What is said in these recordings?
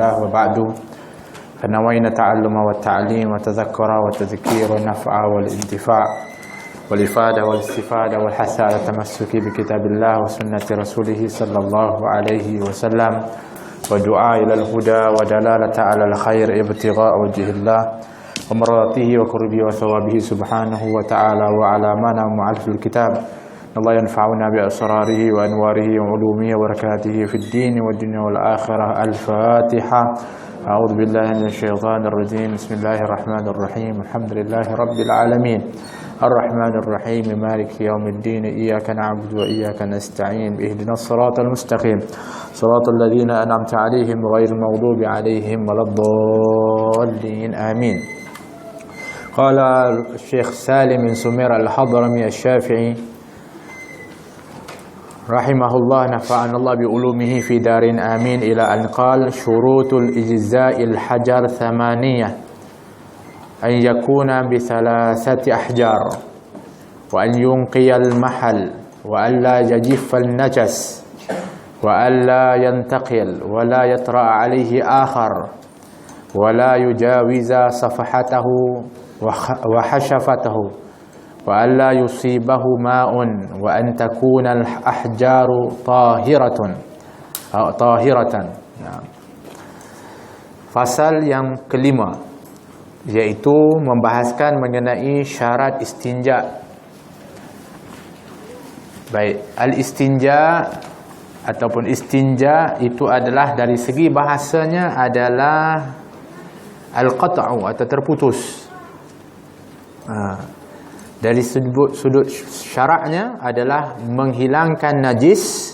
الله وبعد فنوينا التعلم والتعليم والتذكر والتذكير والنفع والانتفاع والإفادة والاستفادة والحث على التمسك بكتاب الله وسنة رسوله صلى الله عليه وسلم ودعاء إلى الهدى ودلالة على الخير ابتغاء وجه الله ومرضاته وقربه وثوابه سبحانه وتعالى وعلى ما معرف الكتاب. الله ينفعنا بأسراره وأنواره وعلومه وبركاته في الدين والدنيا والآخرة. الفاتحة. أعوذ بالله من الشيطان الرجيم. بسم الله الرحمن الرحيم. الحمد لله رب العالمين الرحمن الرحيم مالك يوم الدين إياك نعبد وإياك نستعين اهدنا الصراط المستقيم صراط الذين أنعمت عليهم غير المغضوب عليهم ولا الضالين آمين. قال الشيخ سالم بن سمير الحضرمي الشافعي رحمه الله نفعنا الله بعلومه في دار آمين إلى أن قال شروط الإجزاء الحجر 8 أن يكون ب3 أحجار وأن ينقي المحل وأن لا يجف النجس وأن لا ينتقل ولا يطرأ عليه آخر ولا يجاوز صفحته وحشفته وأن لا يصيبه ماء وأن تكون الأحجار طاهرة. Fasal yang kelima, yaitu membahaskan mengenai syarat istinja. Baik, al-istinja ataupun istinja itu adalah dari segi bahasanya adalah al-qat'u atau terputus. Dari sudut syaraknya adalah menghilangkan najis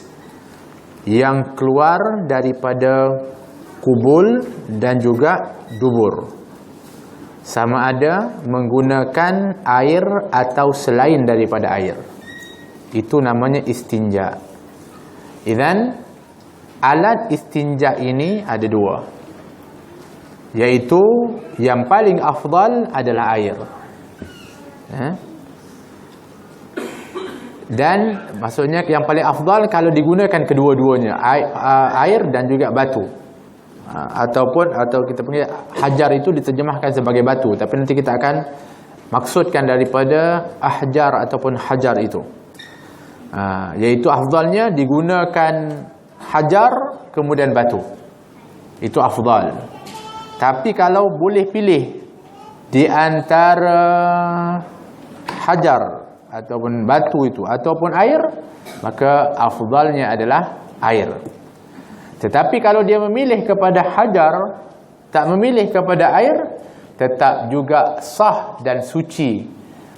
yang keluar daripada kubul dan juga dubur, sama ada menggunakan air atau selain daripada air. Itu namanya istinja. Idzan alat istinja ini ada dua, yaitu yang paling afdal adalah air. Dan maksudnya yang paling afdal kalau digunakan kedua-duanya, air dan juga batu. Atau kita panggil hajar itu diterjemahkan sebagai batu, tapi nanti kita akan maksudkan daripada ahjar ataupun hajar itu. Yaitu afdalnya digunakan hajar kemudian batu. Itu afdal. Tapi kalau boleh pilih di antara hajar ataupun batu itu ataupun air, maka afdalnya adalah air. Tetapi kalau dia memilih kepada hajar, tak memilih kepada air, tetap juga sah dan suci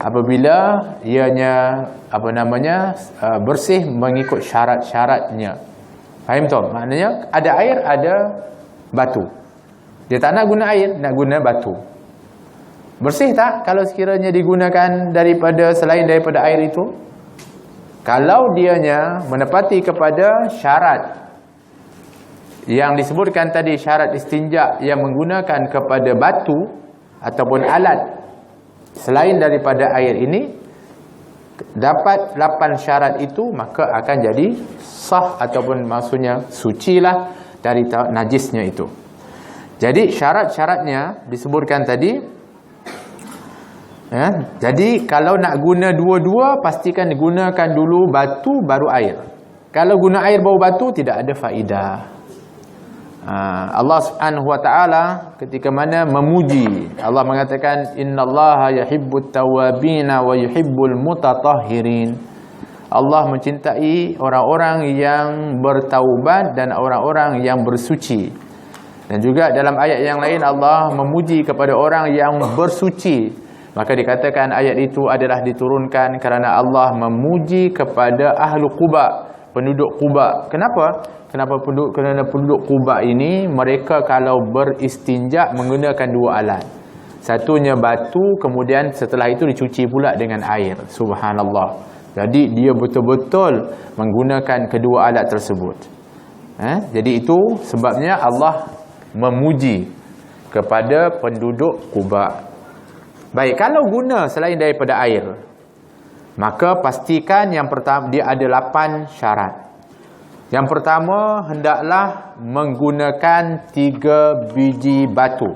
apabila ianya bersih mengikut syarat-syaratnya. Faham tak? Maknanya ada air, ada batu. Dia tak nak guna air, nak guna batu. Bersih tak kalau sekiranya digunakan selain daripada air itu? Kalau dianya menepati kepada syarat yang disebutkan tadi, syarat istinja yang menggunakan kepada batu ataupun alat selain daripada air ini, dapat 8 syarat itu, maka akan jadi sah ataupun maksudnya sucilah dari najisnya itu. Jadi syarat-syaratnya disebutkan tadi. Jadi kalau nak guna dua-dua, pastikan gunakan dulu batu baru air. Kalau guna air baru batu, tidak ada faedah. Allah Subhanahu wa taala ketika mana memuji, Allah mengatakan innallaha yuhibbut tawwabina wa yuhibbul mutatahhirin. Allah mencintai orang-orang yang bertaubat dan orang-orang yang bersuci. Dan juga dalam ayat yang lain Allah memuji kepada orang yang bersuci. Maka dikatakan ayat itu adalah diturunkan kerana Allah memuji kepada ahlu Quba, penduduk Quba. Kenapa? Kerana penduduk Quba ini, mereka kalau beristinja menggunakan 2 alat. Satunya batu, kemudian setelah itu dicuci pula dengan air. Subhanallah. Jadi dia betul-betul menggunakan kedua alat tersebut. Jadi itu sebabnya Allah memuji kepada penduduk Quba. Baik, kalau guna selain daripada air, maka pastikan yang pertama dia ada 8 syarat. Yang pertama, hendaklah menggunakan 3 biji batu.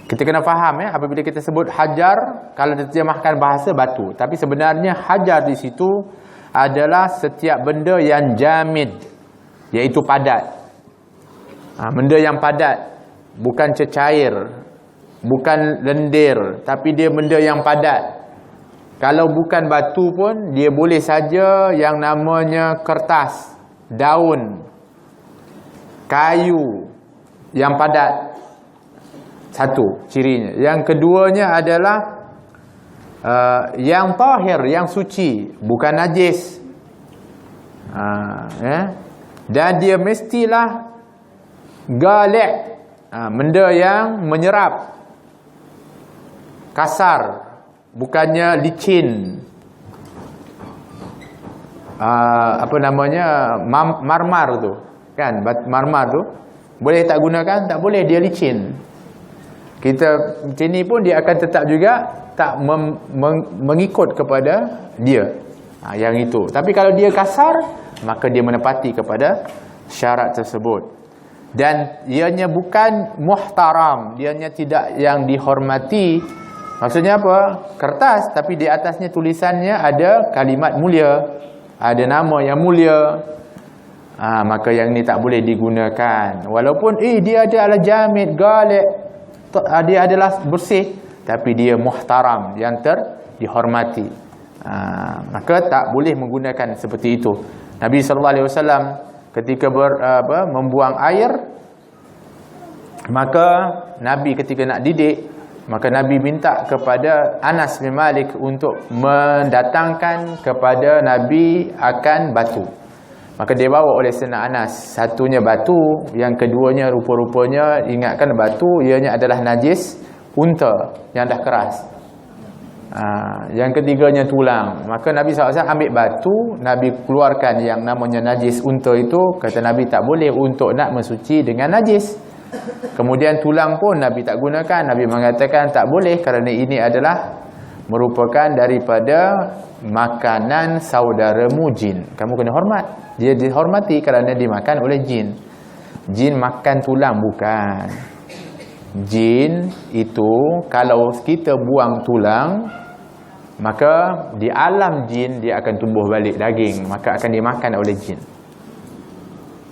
Kita kena faham apabila kita sebut hajar, kalau diterjemahkan bahasa batu, tapi sebenarnya hajar di situ adalah setiap benda yang jamid, iaitu padat. Benda yang padat, bukan cecair, bukan lendir, tapi dia benda yang padat. Kalau bukan batu pun, dia boleh saja yang namanya kertas, daun, kayu yang padat. Satu cirinya. Yang keduanya adalah yang tahir, yang suci, bukan najis. Dan dia mestilah galak, benda yang menyerap, kasar, bukannya licin. Apa namanya, marmar tu kan, marmar tu boleh tak gunakan? Tak boleh, dia licin. Kita macam ni pun dia akan tetap juga tak mengikut kepada dia, yang itu. Tapi kalau dia kasar, maka dia menepati kepada syarat tersebut. Dan ianya bukan muhtaram, ianya tidak yang dihormati. Maksudnya apa? Kertas, tapi di atasnya tulisannya ada kalimat mulia, ada nama yang mulia. Maka yang ni tak boleh digunakan. Walaupun dia adalah jamid, galak, dia adalah bersih, tapi dia muhtaram, yang dihormati. Maka tak boleh menggunakan seperti itu. Nabi SAW ketika membuang air, maka Nabi ketika nak didik, maka Nabi minta kepada Anas bin Malik untuk mendatangkan kepada Nabi akan batu. Maka dia bawa oleh Sayyidina Anas, satunya batu, yang keduanya rupa-rupanya, ingatkan batu ianya adalah najis unta yang dah keras. Yang ketiganya tulang. Maka Nabi SAW ambil batu, Nabi keluarkan yang namanya najis unta itu. Kata Nabi tak boleh untuk nak mensuci dengan najis. Kemudian tulang pun Nabi tak gunakan. Nabi mengatakan tak boleh kerana ini adalah merupakan daripada makanan saudaramu jin. Kamu kena hormat. Dia dihormati kerana dimakan oleh jin. Jin makan tulang bukan. Jin itu kalau kita buang tulang, maka di alam jin dia akan tumbuh balik daging, maka akan dimakan oleh jin.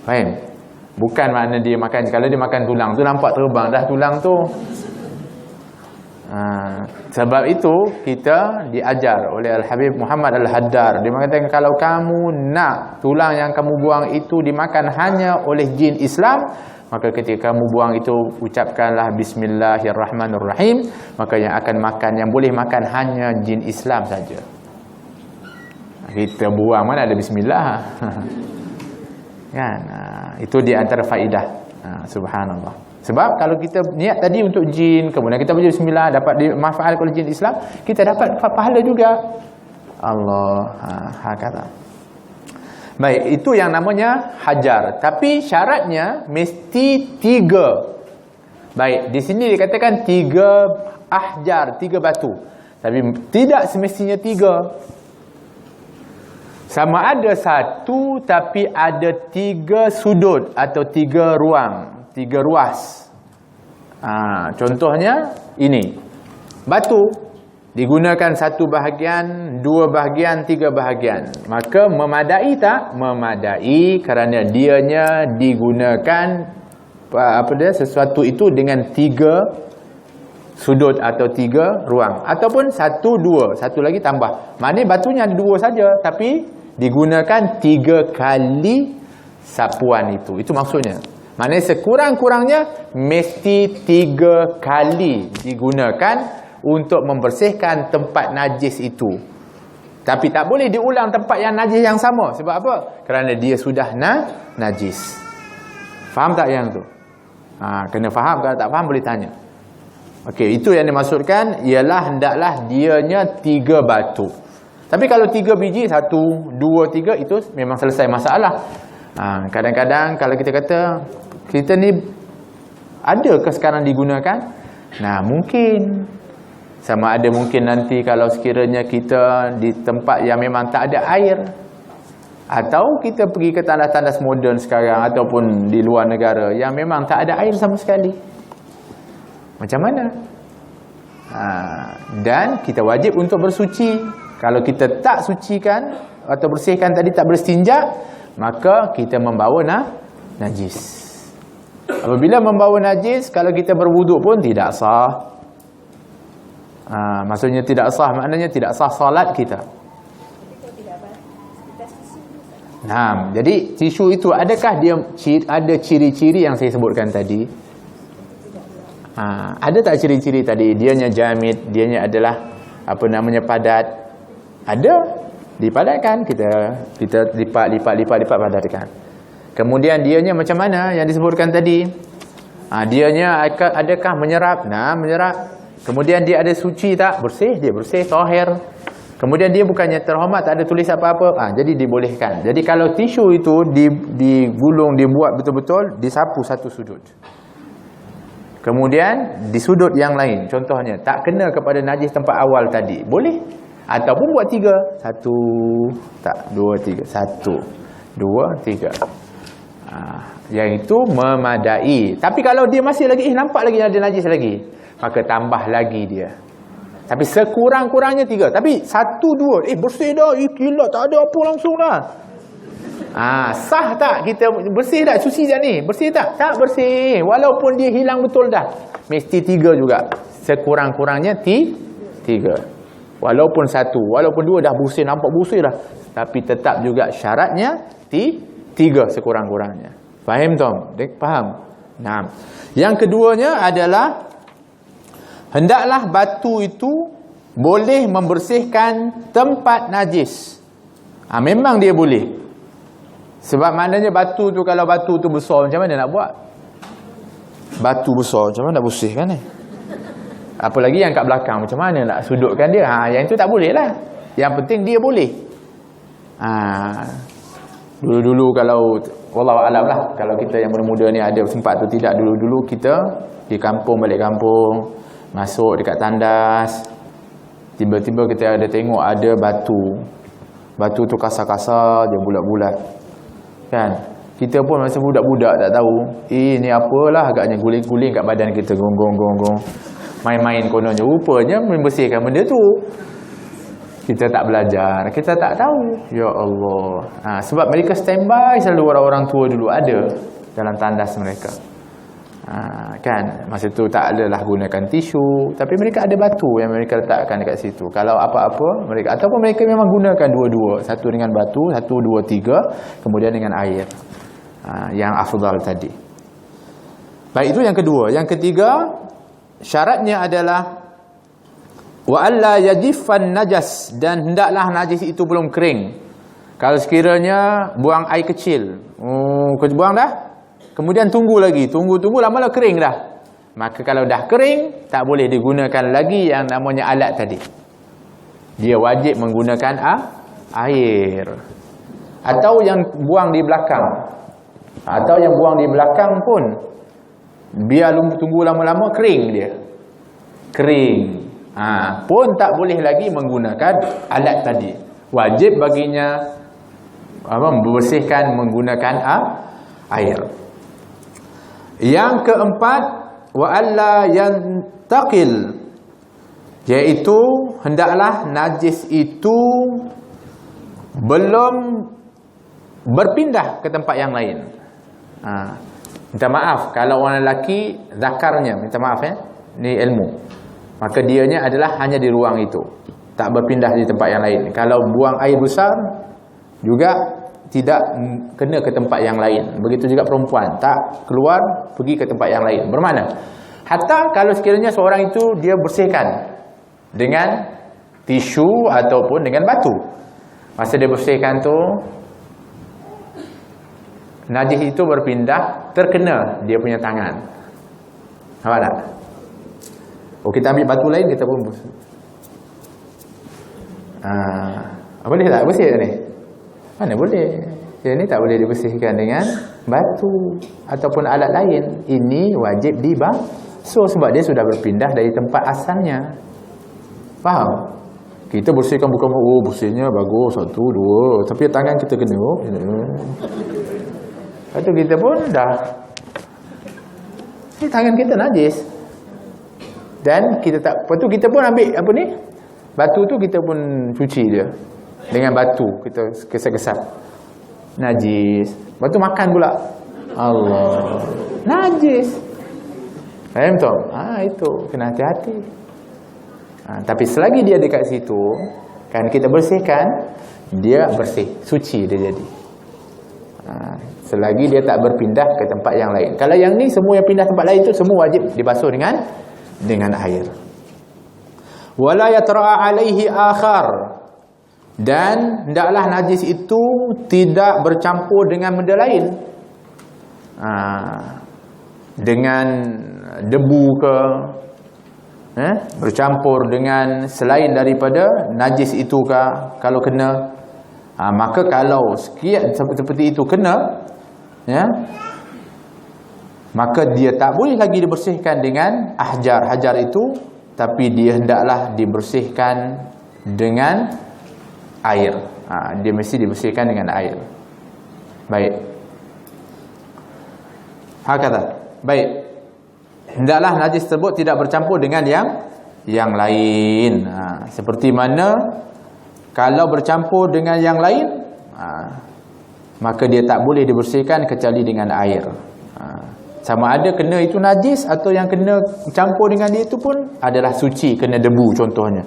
Faham? Bukan makna dia makan. Kalau dia makan tulang tu nampak terbang dah tulang tu. Sebab itu kita diajar oleh Al-Habib Muhammad Al-Haddar. Dia mengatakan kalau kamu nak tulang yang kamu buang itu dimakan hanya oleh jin Islam, maka ketika kamu buang itu ucapkanlah Bismillahirrahmanirrahim. Maka yang akan makan, yang boleh makan hanya jin Islam saja. Kita buang mana ada Bismillah. Kan? Itu di antara faedah. Subhanallah. Sebab kalau kita niat tadi untuk jin, kemudian kita baca bismillah, dapat dimanfaatkan oleh jin Islam, kita dapat pahala juga. Allah kata. Baik, itu yang namanya hajar. Tapi syaratnya mesti 3. Baik, di sini dikatakan 3 ahjar, 3 batu. Tapi tidak semestinya 3. Sama ada 1, tapi ada 3 sudut atau 3 ruang. 3 ruas. Contohnya ini. Batu digunakan 1 bahagian, 2 bahagian, 3 bahagian. Maka memadai tak? Memadai kerana dianya digunakan sesuatu itu dengan 3 sudut atau 3 ruang. Ataupun 1, 2, satu lagi tambah. Maknanya batunya ada 2 saja, tapi digunakan 3 kali sapuan itu. Itu maksudnya. Maknanya sekurang-kurangnya mesti 3 kali digunakan untuk membersihkan tempat najis itu. Tapi tak boleh diulang tempat yang najis yang sama. Sebab apa? Kerana dia sudah najis. Faham tak yang tu? Kena faham. Kalau tak faham boleh tanya. Okey, itu yang dimaksudkan ialah hendaklah dianya 3 batu. Tapi kalau 3 biji, 1, 2, 3 itu memang selesai masalah. Kadang-kadang kalau kita kata kita ni adakah sekarang digunakan? Mungkin. Sama ada mungkin nanti kalau sekiranya kita di tempat yang memang tak ada air. Atau kita pergi ke tandas-tandas moden sekarang ataupun di luar negara yang memang tak ada air sama sekali. Macam mana? Dan kita wajib untuk bersuci. Kalau kita tak sucikan atau bersihkan tadi, tak berstinja, maka kita membawa najis. Apabila membawa najis, kalau kita berwuduk pun tidak sah. Maksudnya tidak sah, maknanya tidak sah salat kita. Nah, jadi tisu itu adakah dia ada ciri-ciri yang saya sebutkan tadi? Ada tak ciri-ciri tadi? Dianya jamid, dianya adalah padat. Ada, dipadatkan, kita lipat padatkan. Kemudian dianya macam mana yang disebutkan tadi? Dianya adakah menyerap? Menyerap. Kemudian dia ada suci tak? Bersih, dia bersih, tahir. Kemudian dia bukannya terhormat, tak ada tulis apa-apa, jadi dibolehkan. Jadi kalau tisu itu digulung, dibuat betul-betul, disapu satu sudut. Kemudian di sudut yang lain, contohnya tak kena kepada najis tempat awal tadi, boleh. Ataupun buat 3. 1, tak, 2, 3. 1, 2, 3. Yang itu memadai. Tapi kalau dia masih lagi, nampak lagi ada najis lagi, maka tambah lagi dia. Tapi sekurang-kurangnya 3. Tapi 1, 2, bersih dah, gila, tak ada apa langsung dah. Sah tak kita bersih tak? Suci dah ni, bersih tak? Tak bersih. Walaupun dia hilang betul dah, mesti 3 juga. Sekurang-kurangnya 3. Walaupun 1, walaupun 2 dah bersih, nampak bersih dah, tapi tetap juga syaratnya 3 sekurang-kurangnya. Faham Tom? Faham? Nah, yang keduanya adalah hendaklah batu itu boleh membersihkan tempat najis. Memang dia boleh. Sebab maknanya batu tu, kalau batu tu besar, macam mana nak buat? Batu besar, macam mana nak bersihkan ni? Apalagi yang kat belakang, macam mana nak sudutkan dia? Yang itu tak boleh lah. Yang penting dia boleh. Dulu-dulu kalau, wallahualam lah, kalau kita yang muda-muda ni ada sempat tu tidak, dulu-dulu kita di kampung, balik kampung, masuk dekat tandas, tiba-tiba kita ada tengok ada batu tu kasar-kasar je, bulat-bulat kan. Kita pun masa budak-budak tak tahu ni apalah, agaknya guling-guling kat badan kita, gong-gong-gong, main-main kononnya, rupanya membersihkan benda tu. Kita tak belajar, kita tak tahu. Ya Allah. Sebab mereka standby selalu, orang-orang tua dulu ada dalam tandas mereka. Kan, masa tu tak adalah gunakan tisu, tapi mereka ada batu yang mereka letakkan dekat situ. Kalau apa-apa mereka, ataupun mereka memang gunakan dua-dua, satu dengan batu, 1, 2, 3, kemudian dengan air, yang afdal tadi. Baik, itu yang kedua. Yang ketiga, syaratnya adalah wa alla yajiffan najas, dan hendaklah najis itu belum kering. Kalau sekiranya buang air kecil, buang dah, kemudian tunggu lama-lama kering dah, maka kalau dah kering, tak boleh digunakan lagi yang namanya alat tadi. Dia wajib menggunakan air. Atau yang buang di belakang, atau yang buang di belakang pun, biar tunggu lama-lama kering dia, kering, pun tak boleh lagi menggunakan alat tadi. Wajib baginya membersihkan menggunakan air. Yang keempat, wa alla yantaqil, iaitu hendaklah najis itu belum berpindah ke tempat yang lain. Minta maaf kalau orang lelaki zakarnya, minta maaf ni ilmu, maka dianya adalah hanya di ruang itu, tak berpindah di tempat yang lain. Kalau buang air besar juga tidak kena ke tempat yang lain. Begitu juga perempuan, tak keluar pergi ke tempat yang lain. Bermakna hatta kalau sekiranya seorang itu dia bersihkan dengan tisu ataupun dengan batu, masa dia bersihkan tu najis itu berpindah, terkena dia punya tangan, nampak tak? Kita ambil batu lain, kita pun boleh tak bersih ni? Mana boleh. Yang ni tak boleh dibersihkan dengan batu ataupun alat lain. Ini wajib dibasuh sebab dia sudah berpindah dari tempat asalnya. Faham? Kita bersihkan bukan bersihnya bagus 1 2, tapi tangan kita kena. Lepas tu kita pun dah ni tangan kita najis. Dan kita tak, lepas tu kita pun ambil apa ni? Batu tu kita pun cuci dia. Dengan batu kita kesat-kesat. Najis. Lepas tu makan pula. Allah. Najis. Faham tak? Itu kena hati-hati. Tapi selagi dia dekat situ, kan kita bersihkan, dia bersih, suci dia jadi. Selagi dia tak berpindah ke tempat yang lain. Kalau yang ni semua yang pindah tempat lain tu semua wajib dibasuh dengan air. Wala yatra'a alaihi akhar. Dan hendaklah najis itu tidak bercampur dengan benda lain. Dengan debu ke, bercampur dengan selain daripada najis itu ke, kalau kena, maka kalau sekian seperti itu kena, maka dia tak boleh lagi dibersihkan dengan hajar itu, tapi dia hendaklah dibersihkan dengan air. Dia mesti dibersihkan dengan air. Baik. Hakata. Baik. Hendaklah najis tersebut tidak bercampur dengan yang lain. Seperti mana kalau bercampur dengan yang lain, maka dia tak boleh dibersihkan kecuali dengan air. Sama ada kena itu najis atau yang kena campur dengan dia itu pun adalah suci, kena debu contohnya.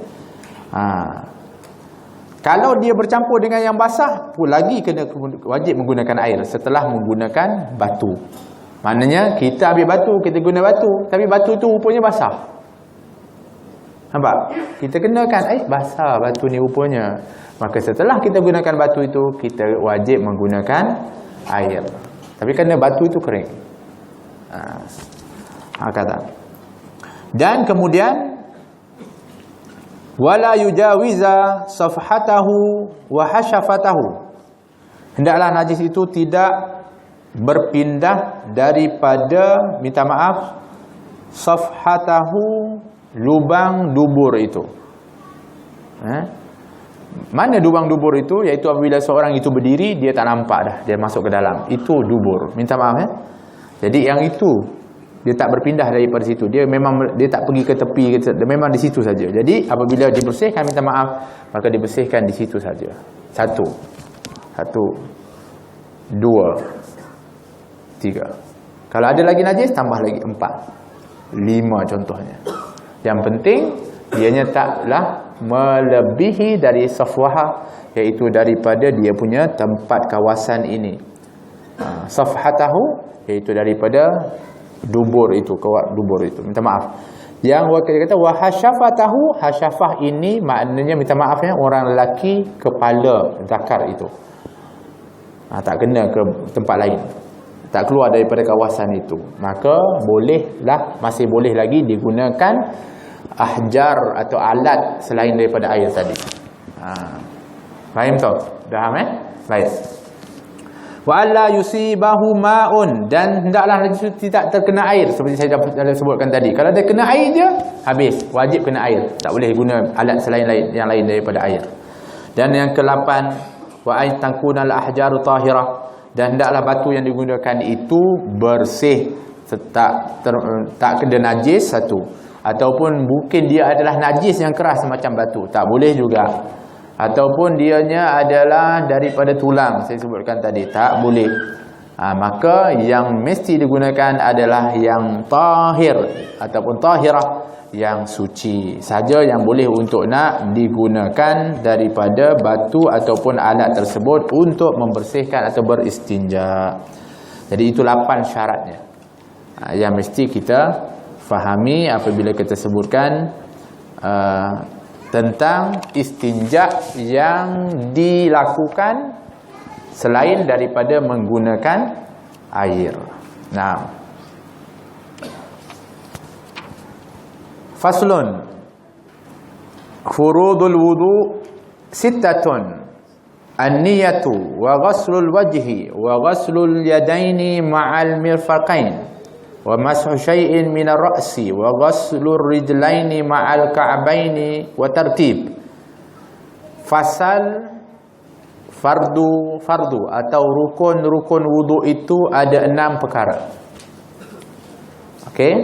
Kalau dia bercampur dengan yang basah pun lagi kena wajib menggunakan air setelah menggunakan batu. Maknanya kita ambil batu, kita guna batu, tapi batu tu rupanya basah. Nampak? Kita kenakan, basah batu ni rupanya. Maka setelah kita gunakan batu itu, kita wajib menggunakan air. Tapi kerana batu itu kering. Kata. Dan kemudian wala yujawiza safhatahu wa hasyafatahu. Hendaklah najis itu tidak berpindah daripada, minta maaf, safhatahu, lubang dubur itu. Mana lubang dubur itu? Iaitu apabila seorang itu berdiri, dia tak nampak dah, dia masuk ke dalam. Itu dubur. Minta maaf Jadi yang itu dia tak berpindah daripada situ. Dia tak pergi ke tepi, dia memang di situ saja. Jadi apabila dibersihkan, minta maaf, maka dibersihkan di situ saja. 1 2 3. Kalau ada lagi najis, tambah lagi 4 5 contohnya. Yang penting dianya taklah melebihi dari safwah, iaitu daripada dia punya tempat kawasan ini. Safhatahu iaitu daripada dubur itu, kawat dubur itu. Minta maaf. Yang wakil kata wahasyafatahu, hasyafah ini maknanya minta maafnya orang lelaki kepala zakar itu. Tak kena ke tempat lain, tak keluar daripada kawasan itu, maka masih boleh lagi digunakan ahjar atau alat selain daripada air tadi. Faham tak? Faham Baik. Wa alla yusibahu ma'un, dan hendaklah najis tidak terkena air, seperti saya dah sebutkan tadi. Kalau dia kena air dia, habis, wajib kena air. Tak boleh guna alat selain yang lain daripada air. Dan yang ke-8, wa ay takunal ahjaru tahirah, dan hendaklah batu yang digunakan itu bersih, tak kena najis satu, ataupun mungkin dia adalah najis yang keras macam batu, tak boleh juga. Ataupun dianya adalah daripada tulang, saya sebutkan tadi, tak boleh. Maka yang mesti digunakan adalah yang tahir ataupun tahirah, yang suci saja yang boleh untuk nak digunakan daripada batu ataupun alat tersebut untuk membersihkan atau beristinja. Jadi itu 8 syaratnya yang mesti kita fahami apabila kita sebutkan tentang istinja yang dilakukan selain daripada menggunakan air. Nah, faslun furudul wudu sittatun an-niyatu wa ghaslul wajhi wa ghaslul yadaini ma'al mirfaqain wa mashu syai'in min ar-ra'si wa ghaslur rijlaini ma'al ka'baini wa tartib. fasal fardu atau rukun wudu itu ada 6 perkara. Okey,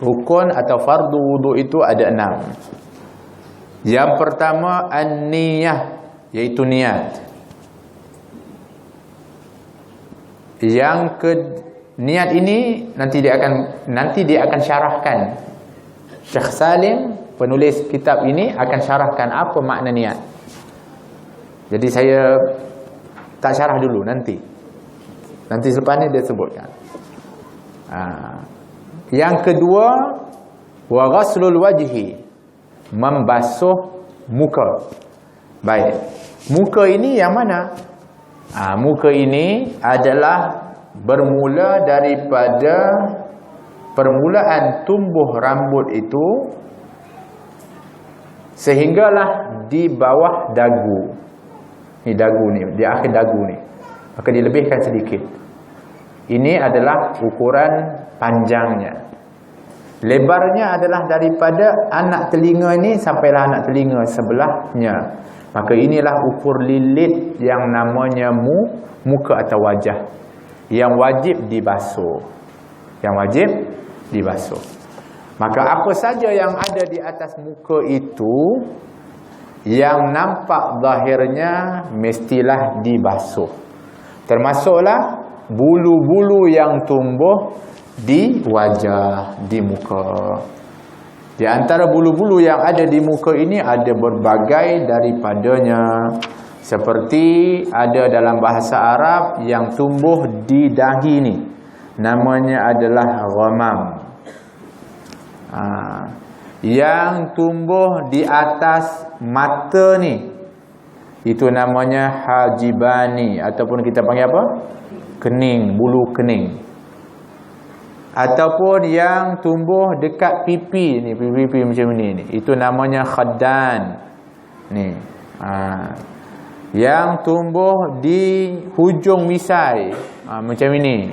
rukun atau fardu wudu itu ada 6. Yang pertama an-niyah, iaitu niat. Niat ini nanti dia akan syarahkan. Syekh Salim, penulis kitab ini, akan syarahkan apa makna niat. Jadi saya tak syarah dulu, nanti selepas ni dia sebutkan. Yang kedua, wa ghaslul wajhi, membasuh muka. Baik, muka ini yang mana? Muka ini adalah bermula daripada permulaan tumbuh rambut itu sehinggalah di bawah dagu. Ni dagu ni, di akhir dagu ni. Maka dilebihkan sedikit. Ini adalah ukuran panjangnya. Lebarnya adalah daripada anak telinga ni sampailah anak telinga sebelahnya. Maka inilah ukur lilit yang namanya muka atau wajah, yang wajib dibasuh. Maka apa saja yang ada di atas muka itu, yang nampak zahirnya mestilah dibasuh. Termasuklah bulu-bulu yang tumbuh di wajah, di muka. Di antara bulu-bulu yang ada di muka ini ada berbagai daripadanya. Seperti ada dalam bahasa Arab yang tumbuh di dahi ni, namanya adalah ghamam. Yang tumbuh di atas mata ni, itu namanya hajibani, ataupun kita panggil apa? Kening, bulu kening. Ataupun yang tumbuh dekat pipi ni, pipi macam ni, itu namanya khaddan ni. Yang tumbuh di hujung misai, macam ini,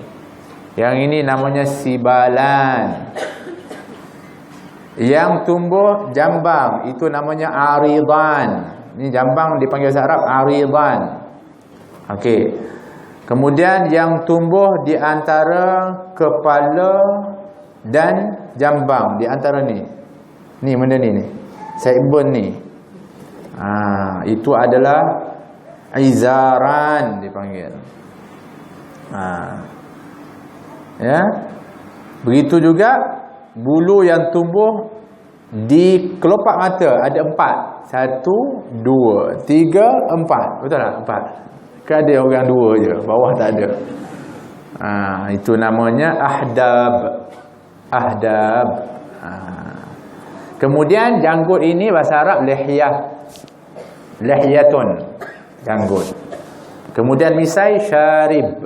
yang ini namanya sibalan. Yang tumbuh jambang, itu namanya aridan. Ni jambang dipanggil bahasa Arab aridan. Okey. Kemudian yang tumbuh di antara kepala dan jambang, di antara ni. Ni benda ni. Sideburn ni. Itu adalah izaran dipanggil. Ya. Begitu juga bulu yang tumbuh di kelopak mata ada 4. 1, 2, 3, 4. Betul tak? 4. Kan ada orang 2 je, bawah tak ada. Itu namanya ahdab. Kemudian janggut ini bahasa Arab lihyatun, janggut. Kemudian misai syarib.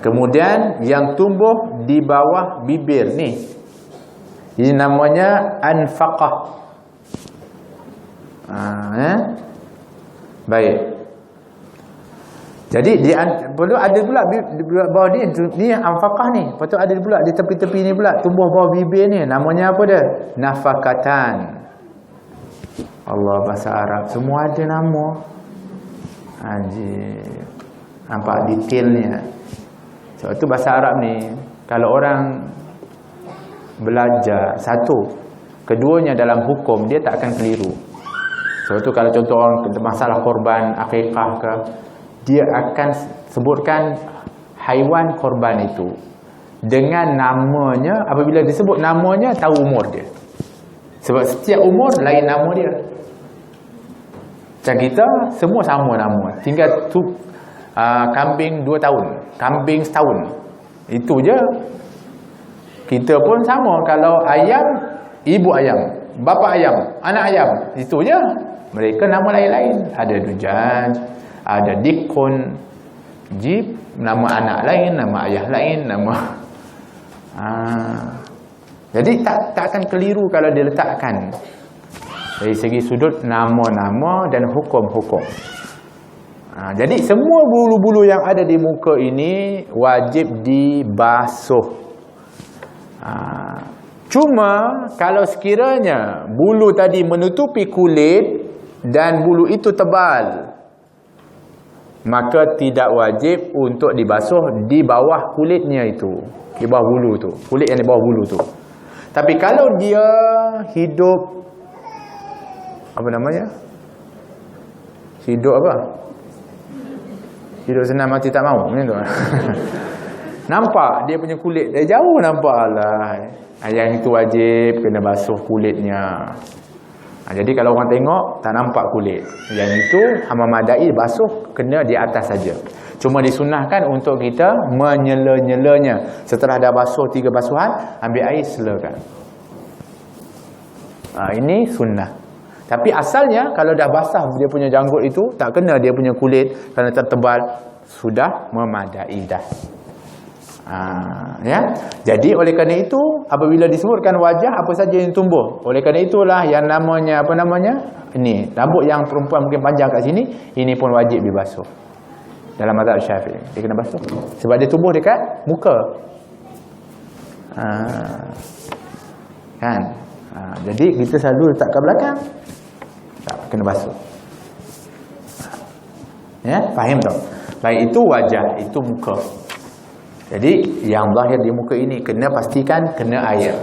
Kemudian yang tumbuh di bawah bibir ni, ini namanya anfaqah. Baik. Jadi perlu ada pula di bawah ni anfaqah ni. Lepas tu ada pula di tepi-tepi ni pula tumbuh bawah bibir ni, namanya apa dia? Nafakatan. Allah, bahasa Arab semua ada nama. Anjir. Nampak detailnya. Sebab tu bahasa Arab ni kalau orang belajar, satu, keduanya dalam hukum dia tak akan keliru. Sebab tu kalau contoh orang masalah korban akikah ke, dia akan sebutkan haiwan korban itu dengan namanya. Apabila disebut namanya, tahu umur dia. Sebab setiap umur lain nama dia. Macam kita semua sama nama. Tinggal tu kambing 2 tahun, kambing setahun. Itu je. Kita pun sama. Kalau ayam, ibu ayam, bapa ayam, anak ayam, itu je. Mereka nama lain-lain. Ada dujaj, ada dikun, jib, nama anak lain, nama ayah lain, nama. Jadi tak akan keliru kalau dia letakkan dari segi sudut nama-nama dan hukum-hukum. Jadi semua bulu-bulu yang ada di muka ini wajib dibasuh. Cuma kalau sekiranya bulu tadi menutupi kulit, dan bulu itu tebal, maka tidak wajib untuk dibasuh di bawah kulitnya itu, di bawah bulu tu, kulit yang di bawah bulu tu. Tapi kalau dia hidup, apa namanya? Hidup apa? Hidup senang mati tak mau, macam tu. Nampak dia punya kulit dari jauh, nampak lah. Yang itu wajib kena basuh kulitnya. Jadi kalau orang tengok tak nampak kulit, yang itu memadai basuh kena di atas saja. Cuma disunahkan untuk kita menyela-nyelanya. Setelah dah basuh 3 basuhan, ambil air selakan. Ini sunnah. Tapi asalnya kalau dah basah dia punya janggut itu, tak kena dia punya kulit kerana tertebal, sudah memadai dah. Ya. Jadi oleh kerana itu, apabila disebutkan wajah, apa saja yang tumbuh, oleh kerana itulah yang namanya, apa namanya, ini rambut yang perempuan mungkin panjang kat sini, ini pun wajib dibasuh dalam mazhab Syafi'i. Dia kena basuh sebab dia tumbuh dekat muka. Kan? Jadi kita selalu letak kat belakang, tak kena basuh. Ya, faham tak? Baik, itu wajah, itu muka. Jadi yang zahir di muka ini kena pastikan kena air.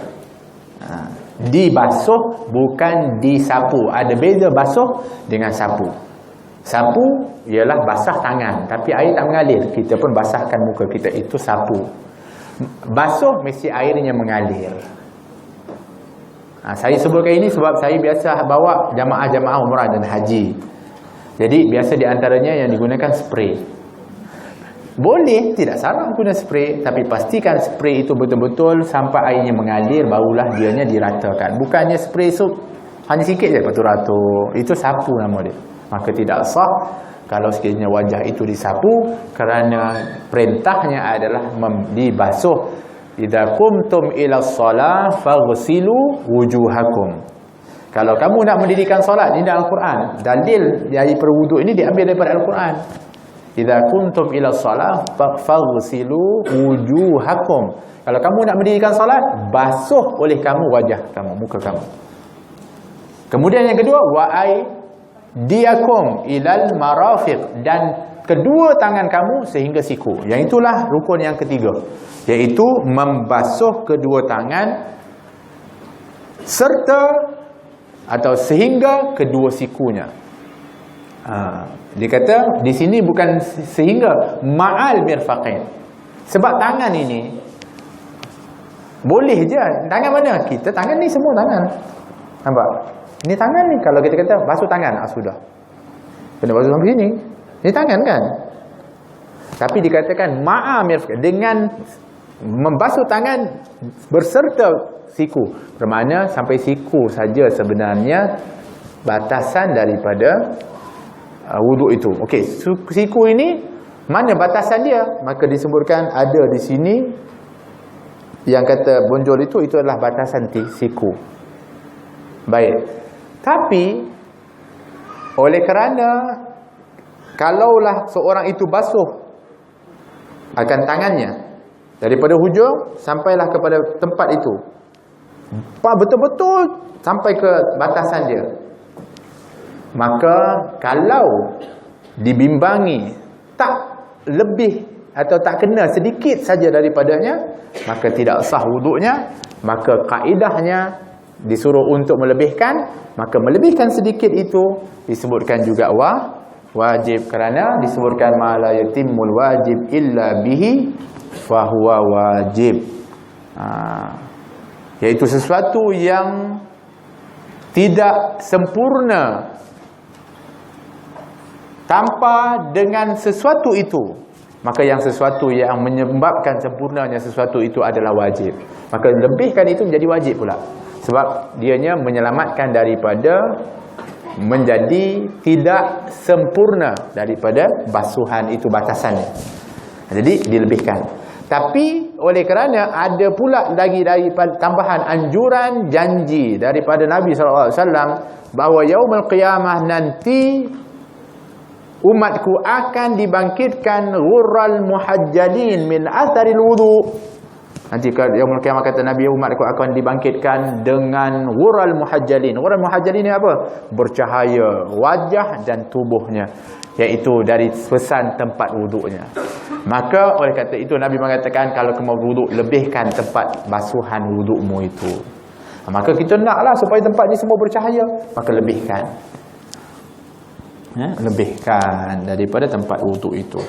Dibasuh bukan disapu. Ada beza basuh dengan sapu. Sapu ialah basah tangan, tapi air tak mengalir, kita pun basahkan muka kita, itu sapu. Basuh mesti airnya mengalir. Saya sebutkan ini sebab saya biasa bawa jamaah-jamaah umrah dan haji. Jadi biasa di antaranya yang digunakan spray. Boleh, tidak salah guna spray, tapi pastikan spray itu betul-betul sampai airnya mengalir, barulah dianya diratakan. Bukannya spray sup hanya sikit je lepas tu ratuk. Itu sapu nama dia. Maka tidak sah kalau sekiranya wajah itu disapu, kerana perintahnya adalah dibasuh. Idza qumtum ila shalah faghsilu wujuhakum. Kalau kamu nak mendirikan solat, ini dalam Al-Quran. Dalil dari perwuduk ini diambil daripada Al-Quran. Idza kuntum ila shalah faghsilu wujuhakum. Kalau kamu nak mendirikan salat, basuh oleh kamu wajah kamu, muka kamu. Kemudian yang kedua, wa aydiyakum ilal marafiq, dan kedua tangan kamu sehingga siku. Yang itulah rukun yang ketiga, iaitu membasuh kedua tangan serta atau sehingga kedua sikunya. Dia kata di sini bukan sehingga, ma'al mirfaqain. Sebab tangan ini boleh je. Tangan mana? Kita tangan ni semua tangan. Nampak? Ini tangan ni, kalau kita kata basuh tangan, sudah. Kena basuh sampai sini. Ini tangan kan? Tapi dikatakan ma'al mirfaqain, dengan membasuh tangan berserta siku. Bermakna sampai siku saja sebenarnya batasan daripada wuduk itu. Okey, siku ini mana batasan dia? Maka disebutkan ada di sini yang kata bonjol itu adalah batasan siku. Baik. Tapi oleh kerana kalaulah seorang itu basuh akan tangannya daripada hujung sampailah kepada tempat itu, betul-betul sampai ke batasan dia, maka kalau dibimbangi tak lebih atau tak kena sedikit saja daripadanya, maka tidak sah wuduknya. Maka kaedahnya disuruh untuk melebihkan, maka melebihkan sedikit itu disebutkan juga wajib, kerana disebutkan ma la yatimmul wajib illa bihi fahuwa wajib. Iaitu sesuatu yang tidak sempurna tanpa dengan sesuatu itu, maka yang sesuatu yang menyebabkan sempurnanya sesuatu itu adalah wajib. Maka lebihkan itu menjadi wajib pula, sebab dianya menyelamatkan daripada menjadi tidak sempurna daripada basuhan itu batasannya. Jadi dilebihkan. Tapi oleh kerana ada pula lagi daripada tambahan anjuran janji daripada Nabi SAW bahawa yaumul qiyamah nanti umatku akan dibangkitkan ghurral muhajjalin min atharil wudu. Nanti yaumul qiyamah kata Nabi, umatku akan dibangkitkan dengan ghural muhajjalin. Ghural muhajjalin ni apa? Bercahaya wajah dan tubuhnya, iaitu dari pesan tempat wuduknya. Maka oleh kata itu Nabi mengatakan, kalau kamu wuduk, lebihkan tempat basuhan wudukmu itu. Maka kita naklah supaya tempat ni semua bercahaya, maka lebihkan. Lebihkan daripada tempat wuduk itu.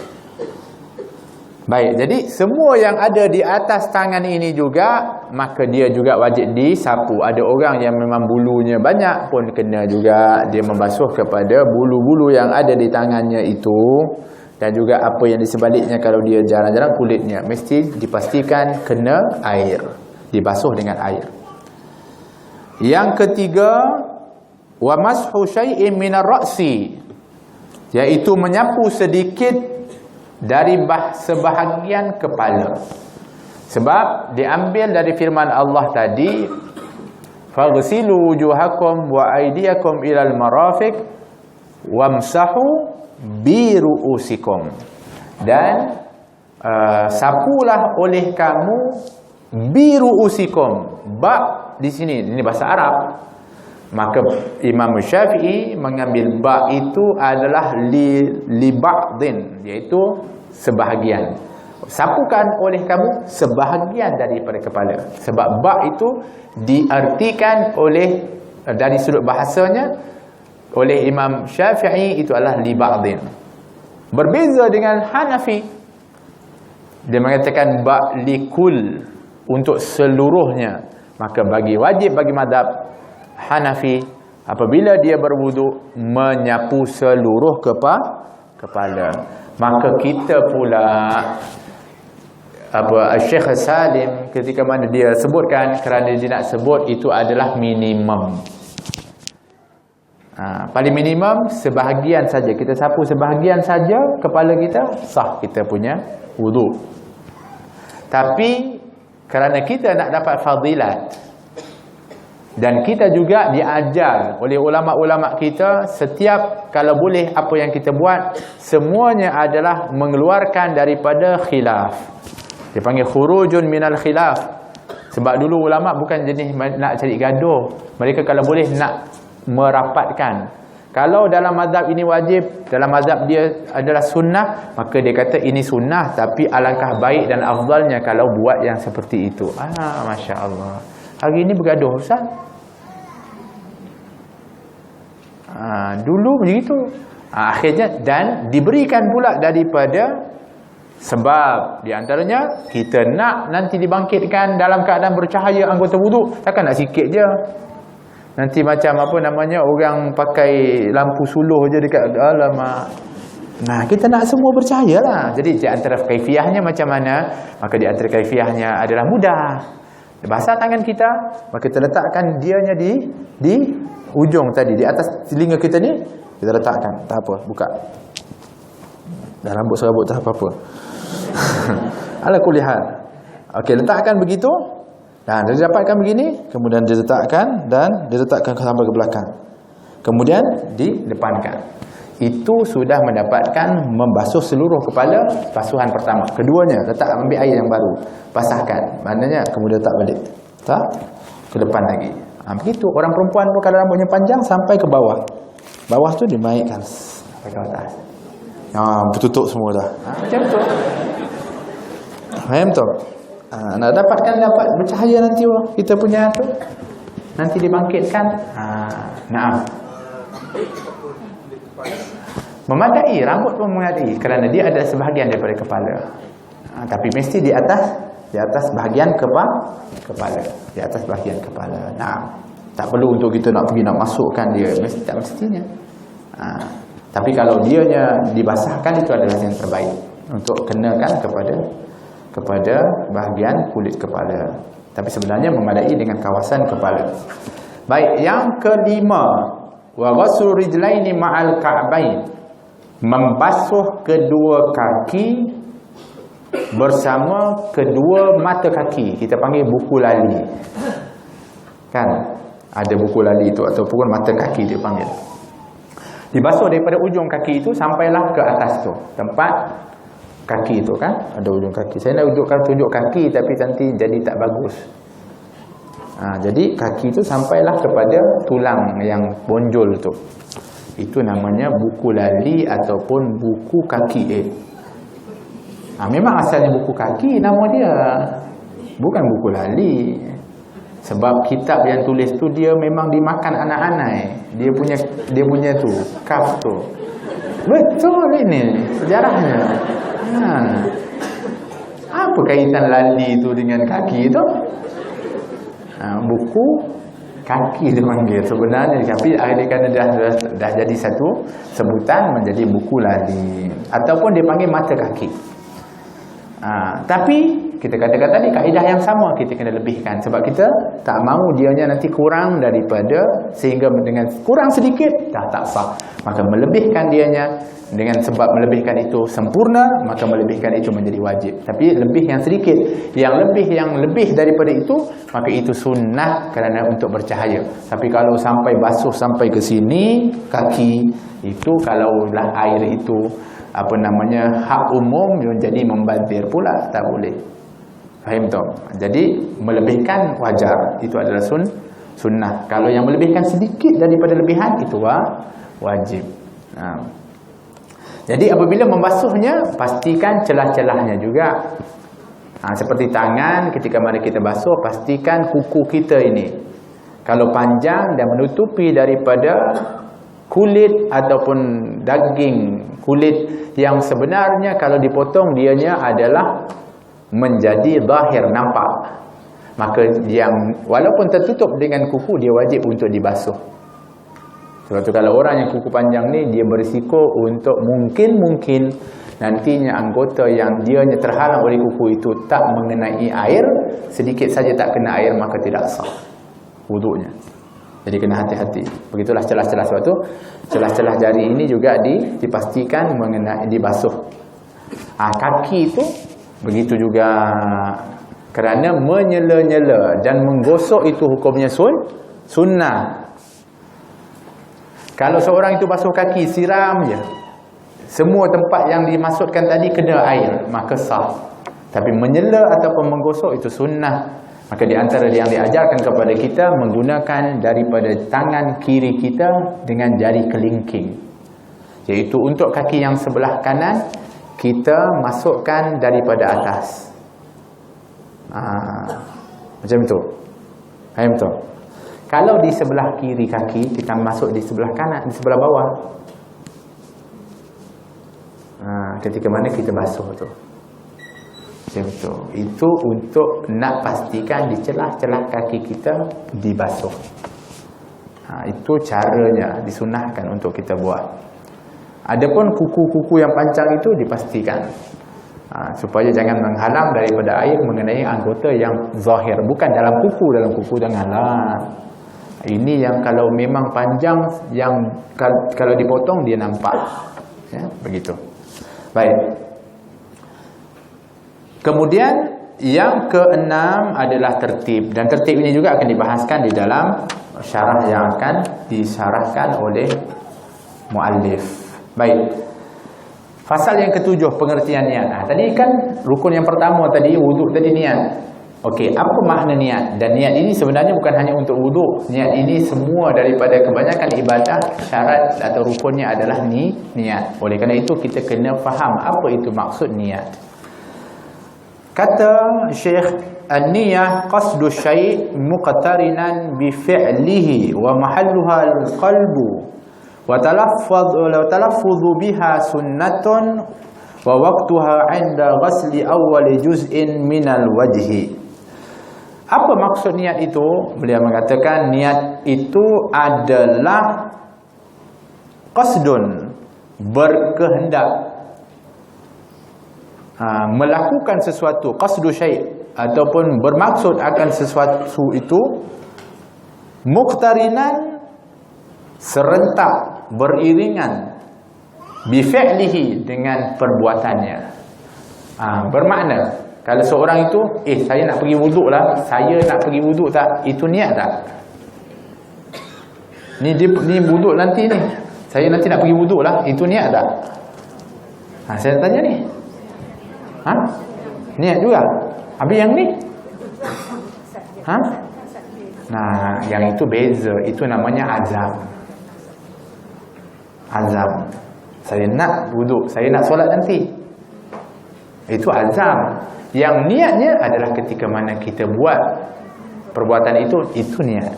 Baik, jadi semua yang ada di atas tangan ini juga, maka dia juga wajib disapu. Ada orang yang memang bulunya banyak pun kena juga dia membasuh kepada bulu-bulu yang ada di tangannya itu. Dan juga apa yang di sebaliknya, kalau dia jarang-jarang kulitnya, mesti dipastikan kena air, dibasuh dengan air. Yang ketiga, wa mashu syai'in minar ra'si, iaitu menyapu sedikit dari sebahagian kepala. Sebab diambil dari firman Allah tadi, faghsilu wujuhakum wa aydiyakum ilal marafiq wamsahu bi ru'usikum, dan sapulah oleh kamu bi ru'usikum. Ba di sini, ini bahasa Arab. Maka Imam Syafi'i mengambil ba itu adalah li ba'din, iaitu sebahagian. Sapukan oleh kamu sebahagian daripada kepala. Sebab ba itu diartikan oleh, dari sudut bahasanya, oleh Imam Syafi'i itu adalah li ba'din. Berbeza dengan Hanafi, dia mengatakan ba li kul, untuk seluruhnya. Maka wajib bagi mazhab Hanafi, apabila dia berwuduk, menyapu seluruh kepala. Maka kita pula, Syekh Salim ketika mana dia sebutkan, kerana dia nak sebut itu adalah minimum. Paling minimum sebahagian saja, kita sapu sebahagian saja kepala kita, sah kita punya wuduk. Tapi kerana kita nak dapat fadilat, dan kita juga diajar oleh ulama-ulama kita, setiap kalau boleh apa yang kita buat, semuanya adalah mengeluarkan daripada khilaf. Dia panggil khurujun minal khilaf. Sebab dulu ulama bukan jenis nak cari gaduh. Mereka kalau boleh nak merapatkan. Kalau dalam mazhab ini wajib, dalam mazhab dia adalah sunnah, maka dia kata ini sunnah, tapi alangkah baik dan afdalnya kalau buat yang seperti itu. Masya Allah. Hari ini bergaduh, Ustaz. Dulu begitu. Akhirnya, dan diberikan pula daripada sebab di antaranya, kita nak nanti dibangkitkan dalam keadaan bercahaya anggota wuduk. Takkan nak sikit je. Nanti macam apa namanya, orang pakai lampu suluh je dekat, alamak. Nah, kita nak semua bercahaya lah. Jadi di antara kaifiahnya macam mana? Maka di antara kaifiahnya adalah mudah. Basah tangan kita, maka kita letakkan dianya di ujung tadi, di atas telinga kita ni, kita letakkan. Tak apa, buka. Dah rambut serabut tak apa-apa. Ala kulli hal. Okey, letakkan begitu. Dan dia dapatkan begini, kemudian dia letakkan, dan dia letakkan sampai ke belakang. Kemudian didepankan. Itu sudah mendapatkan membasuh seluruh kepala, basuhan pertama. Keduanya, ambil air yang baru, basahkan. Maknanya kemudian letak balik. Tak? Ke depan lagi. Begitu. Orang perempuan pun kalau rambutnya panjang sampai ke bawah. Bawah tu dinaikkan sampai ke atas. Bertutup semua dah. Macam tu. Faham tu? Nak dapat bercahaya nanti kita punya tu, nanti dibangkitkan. Naam. Memadai, rambut pun memadai, kerana dia ada sebahagian daripada kepala. Tapi mesti di atas bahagian kepala, di atas bahagian kepala. Naam. Tak perlu untuk kita nak pergi nak masukkan dia, tak mestinya. Tapi kalau dianya dibasahkan, itu adalah yang terbaik untuk kenakan kepada bahagian kulit kepala. Tapi sebenarnya memadai dengan kawasan kepala. Baik, yang kelima, wa ghuslu rijlaini ma'al ka'bain, membasuh kedua kaki bersama kedua mata kaki. Kita panggil buku lali. Kan? Ada buku lali itu, ataupun mata kaki dia panggil. Dibasuh daripada ujung kaki itu sampailah ke atas tu, tempat kaki tu kan, ada ujung kaki. Saya nak tunjuk kaki tapi nanti jadi tak bagus. Jadi kaki tu sampailah kepada tulang yang bonjol tu. Itu namanya buku lali ataupun buku kaki. Memang asalnya buku kaki nama dia, bukan buku lali. Sebab kitab yang tulis tu dia memang dimakan anak-anak. Dia punya tu, kaf tu. Betul ini sejarahnya. Apa kaitan lali tu dengan kaki tu? Buku kaki dia panggil sebenarnya, tapi akhirnya dah jadi satu sebutan menjadi buku lali ataupun dia panggil mata kaki. Tapi kita katakan tadi kaedah yang sama kita kena lebihkan sebab kita tak mahu dianya nanti kurang daripada, sehingga dengan kurang sedikit dah tak sah. Maka melebihkan dianya, dengan sebab melebihkan itu sempurna, maka melebihkan itu menjadi wajib. Tapi lebih yang sedikit, yang lebih daripada itu, maka itu sunnah kerana untuk bercahaya. Tapi kalau sampai basuh sampai ke sini kaki, itu kalaulah air itu hak umum menjadi membazir pula, tak boleh. Faham tak? Jadi melebihkan wajar, itu adalah sunnah. Kalau yang melebihkan sedikit daripada lebihan, itu wajib. Jadi apabila membasuhnya, pastikan celah-celahnya juga. Seperti tangan, ketika mari kita basuh, pastikan kuku kita ini kalau panjang dan menutupi daripada kulit ataupun daging kulit yang sebenarnya kalau dipotong dianya adalah menjadi zahir, nampak. Maka yang walaupun tertutup dengan kuku, dia wajib untuk dibasuh. Sebab tu kalau orang yang kuku panjang ni, dia berisiko untuk mungkin nantinya anggota yang dianya terhalang oleh kuku itu tak mengenai air, sedikit saja tak kena air, maka tidak sah wuduknya. Jadi kena hati-hati. Begitulah celah-celah. Sebab tu celah-celah jari ini juga dipastikan mengenai dibasuh. Kaki itu begitu juga, kerana menyela-nyela dan menggosok itu hukumnya sunnah. Kalau seorang itu basuh kaki, siram je, semua tempat yang dimasukkan tadi kena air, maka sah. Tapi menyela ataupun menggosok itu sunnah. Maka di antara yang diajarkan kepada kita, menggunakan daripada tangan kiri kita dengan jari kelingking. Iaitu untuk kaki yang sebelah kanan, kita masukkan daripada atas. Macam tu. Faham tu? Kalau di sebelah kiri kaki, kita masuk di sebelah kanan, di sebelah bawah. Ketika mana kita basuh tu. Macam tu. Itu untuk nak pastikan di celah-celah kaki kita dibasuh. Itu caranya, disunahkan untuk kita buat. Adapun kuku-kuku yang panjang itu dipastikan supaya jangan menghalang daripada air mengenai anggota yang zahir. Bukan dalam kuku janganlah. Ini yang kalau memang panjang, yang kalau dipotong dia nampak. Ya, begitu. Baik. Kemudian yang keenam adalah tertib, dan tertib ini juga akan dibahaskan di dalam syarah yang akan disyarahkan oleh muallif. Baik. Fasal yang ketujuh, pengertian niat. Tadi kan rukun yang pertama tadi, wuduk tadi, niat. Okey, apa makna niat? Dan niat ini sebenarnya bukan hanya untuk wuduk. Niat ini semua daripada kebanyakan ibadah, syarat atau rukunnya adalah niat. Oleh kerana itu kita kena faham apa itu maksud niat. Kata Syekh, an-niyah qasdu syai' muqtarinan bi fi'lihi wa mahalluha al-qalbu wa talaffudhu biha sunnatun wa waqtuha 'inda ghasli awwal juz'in minal wajhi. Apa maksud niat itu? Beliau mengatakan niat itu adalah qasdun, berkehendak, melakukan sesuatu, qasdu syai' ataupun bermaksud akan sesuatu itu, muqtarinan, serentak, beriringan, bi fi'lihi, dengan perbuatannya. Bermakna kalau seorang itu saya nak pergi wuduk lah, saya nak pergi wuduk tak? Itu niat tak? Ni wuduk nanti ni, saya nanti nak pergi wuduk lah, itu niat tak? Saya tanya ni. Ha? Niat juga. Habis yang ni? Ha? Nah, yang itu beza. Itu namanya azam. Azam. Saya nak wuduk, saya nak solat nanti. Itu azam. Yang niatnya adalah ketika mana kita buat perbuatan itu niat.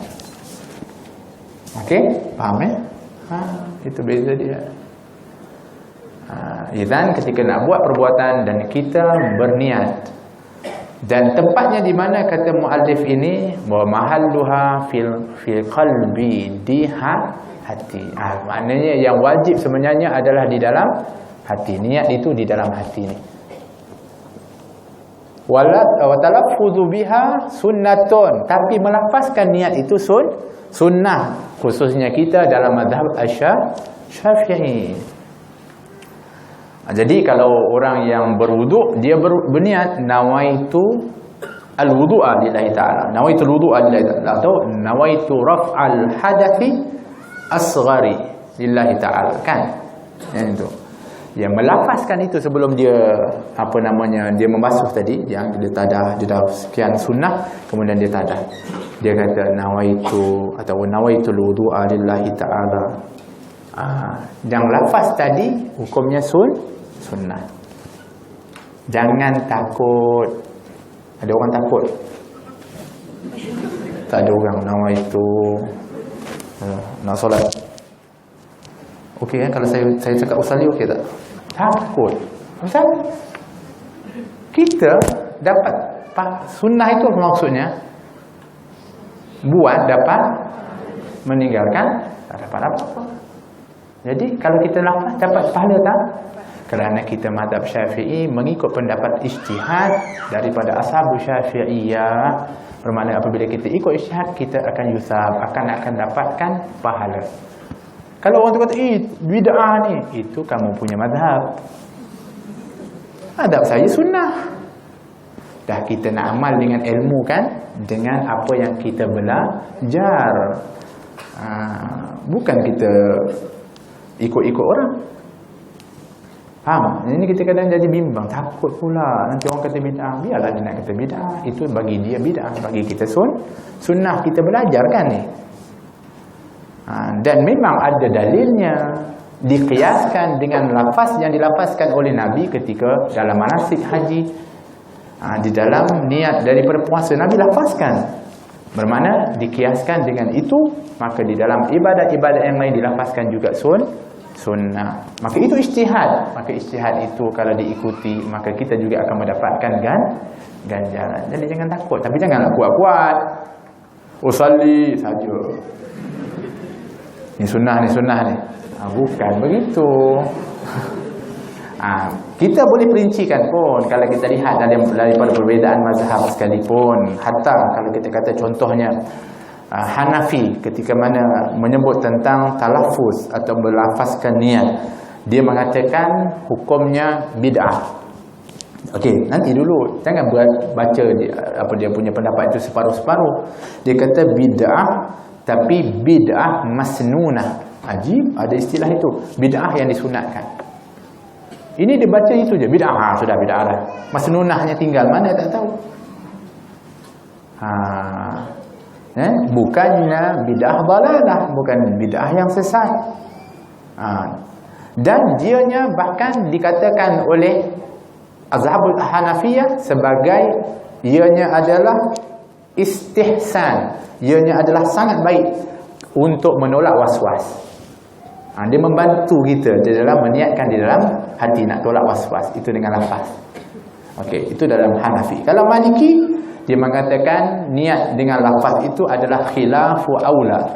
Okey? Faham itu beza dia. Izan ketika nak buat perbuatan dan kita berniat. Dan tempatnya di mana kata muallif ini, bahwa mahalluha fil qalbi, di hati. Maknanya yang wajib sebenarnya adalah di dalam hati. Niat itu di dalam hati ni. Wa talaffuzu biha sunnatun, tapi melafazkan niat itu sunnah, khususnya kita dalam mazhab Syafi'i. Jadi kalau orang yang berwuduk, dia berniat nawaitu al-wudu'a lillahi ta'ala, nawaitu al-wudu'a lillahi ta'ala, atau nawaitu raf'al hadathi asghari lillahi ta'ala, kan? Yang itu. Yang melafazkan itu sebelum dia dia membasuh tadi, yang dia tadah, dia dah sekian sunnah, kemudian dia tadah. Dia kata nawaitu atau nawaitu al-wudu'a lillahi ta'ala. Yang lafaz tadi hukumnya sunnah. Jangan takut. Ada orang takut? Tak ada orang nawaitu nak solat. Okey kan kalau saya cakap usalli okey tak? Takut. Pasal kita dapat sunnah itu maksudnya buat dapat, meninggalkan tak dapat apa-apa. Jadi kalau kita lafaz dapat pahala tak? Kerana kita mazhab Syafi'i mengikut pendapat ijtihad daripada ashab Syafi'iyah, bermakna apabila kita ikut ijtihad kita akan yusab, akan dapatkan pahala. Kalau orang tu kata bid'ah ni, itu kamu punya mazhab. Mazhab saya sunnah. Dah kita nak amal dengan ilmu kan, dengan apa yang kita belajar. Bukan kita ikut-ikut orang. Faham? Ini kita kadang jadi bimbang, takut pula nanti orang kata bid'ah. Biarlah dia nak kata bid'ah, itu bagi dia bid'ah, bagi kita sunnah, kita belajar kan ni. Dan memang ada dalilnya, dikiaskan dengan lafaz yang dilafazkan oleh Nabi ketika dalam manasik haji. Di dalam niat daripada puasa Nabi lafazkan, bermakna dikiaskan dengan itu, maka di dalam ibadat-ibadat yang lain dilafazkan juga sunnah. Maka itu ijtihad. Maka ijtihad itu kalau diikuti, maka kita juga akan mendapatkan ganjaran. Jadi jangan takut, tapi janganlah kuat-kuat. Usalli saja. Ni sunnah ni. Bukan begitu. Kita boleh perincikan pun kalau kita lihat daripada perbezaan mazhab sekalipun. Hatta kalau kita kata contohnya Hanafi ketika mana menyebut tentang talaffuz atau berlafazkan niat, dia mengatakan hukumnya bid'ah. Okey, nanti dulu jangan baca dia punya pendapat itu separuh-separuh. Dia kata bid'ah, tapi bid'ah masnunah. Ajib, ada istilah itu, bid'ah yang disunatkan. Ini dia baca itu je, bid'ah, sudah bid'ah lah. Masnunahnya tinggal mana tak tahu. Bukannya bid'ah dalalah, bukan bid'ah yang sesat. Dan dianya bahkan dikatakan oleh Azhabul Hanafiyah sebagai ianya adalah istihsan, ianya adalah sangat baik untuk menolak was-was. Dia membantu kita di dalam meniatkan di dalam hati nak tolak was-was itu dengan lafaz. Okey, itu dalam Hanafi. Kalau Maliki, dia mengatakan niat dengan lafaz itu adalah khilafu aula.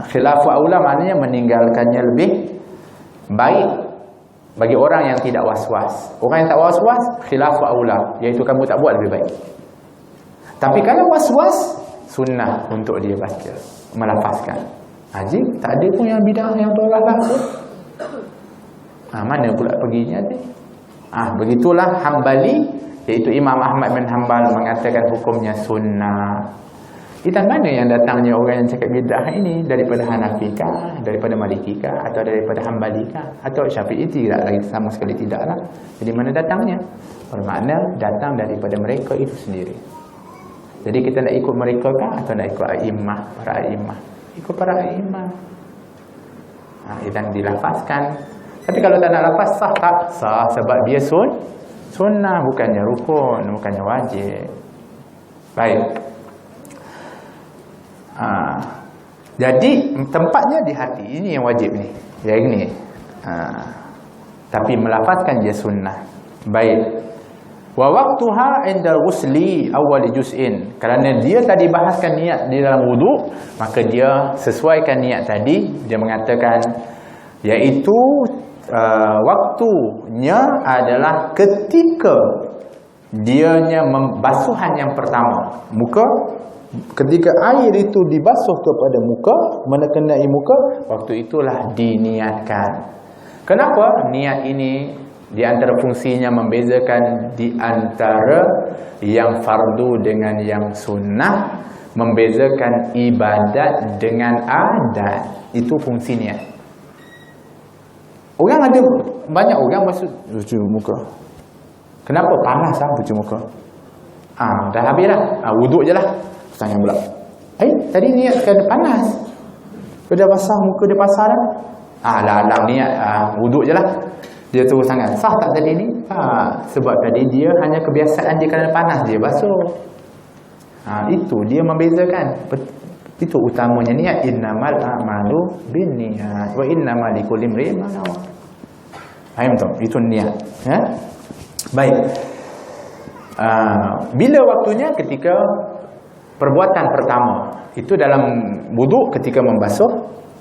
Khilafu aula maknanya meninggalkannya lebih baik bagi orang yang tidak was-was. Orang yang tak was-was, khilafu aula, iaitu kamu tak buat lebih baik. Tapi kalau was-was, sunnah untuk dia baca, melafazkan. Haji, tak ada pun yang bid'ah yang tolak langsung. Mana pula perginya ni? Begitulah Hambali, iaitu Imam Ahmad bin Hanbal mengatakan hukumnya sunnah. Itan mana yang datangnya orang yang cakap bid'ah ini? Daripada Hanafikah, daripada Malikikah, atau daripada Hambalikah, atau Syafi'i? Tidak lagi, sama sekali tidaklah. Jadi mana datangnya? Bermakna datang daripada mereka itu sendiri. Jadi kita nak ikut mereka kah atau nak ikut a'immah, para a'immah? Ikut para a'immah. Itan dilafazkan. Tapi kalau tak nak lafaz, sah tak? Sah, sebab dia sunnah, bukannya rukun, bukannya wajib. Baik. Jadi tempatnya di hati, ini yang wajib ni, yang ini. Tapi melafazkan dia sunnah. Baik. Wa waqtuha inda ghusli awal juz'in. Kerana dia tadi bahaskan niat di dalam wuduk, maka dia sesuaikan niat tadi. Dia mengatakan iaitu waktunya adalah ketika dianya membasuhan yang pertama, muka. Ketika air itu dibasuh kepada muka, mengenai muka, waktu itulah diniatkan. Kenapa? Niat ini di antara fungsinya membezakan di antara yang fardu dengan yang sunnah, membezakan ibadat dengan adat. Itu fungsi niat. Orang ada, banyak orang basuh cuci muka. Kenapa? Panas cuci muka. Dah habis dah. Wuduk je lah. Tanya pula, tadi niat kan panas, dia basah muka dia pasal dah. Alang niat wuduk je lah. Dia terus sangat. Sah tak tadi ni? Sebab tadi dia hanya kebiasaan dia kerana panas dia basuh. Itu dia membezakan. Itu utamanya niat. Innamal a'malu binniyat wa innamal likulli imri'in ma nawa. Faham tak? Itu niat. Baik. Bila waktunya? Ketika perbuatan pertama. Itu dalam wuduk ketika membasuh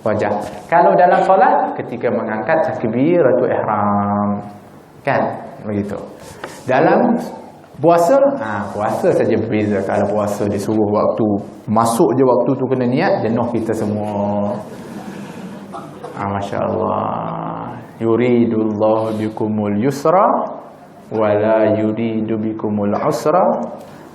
wajah. Kalau dalam solat ketika mengangkat takbiratul ihram. Kan? Begitu. Dalam puasa, puasa saja berbeza. Kalau puasa disuruh waktu, masuk je waktu tu kena niat, jenuh kita semua. Masya Allah. Yuridullahu bikumul yusra wala yuridu bikumul usra.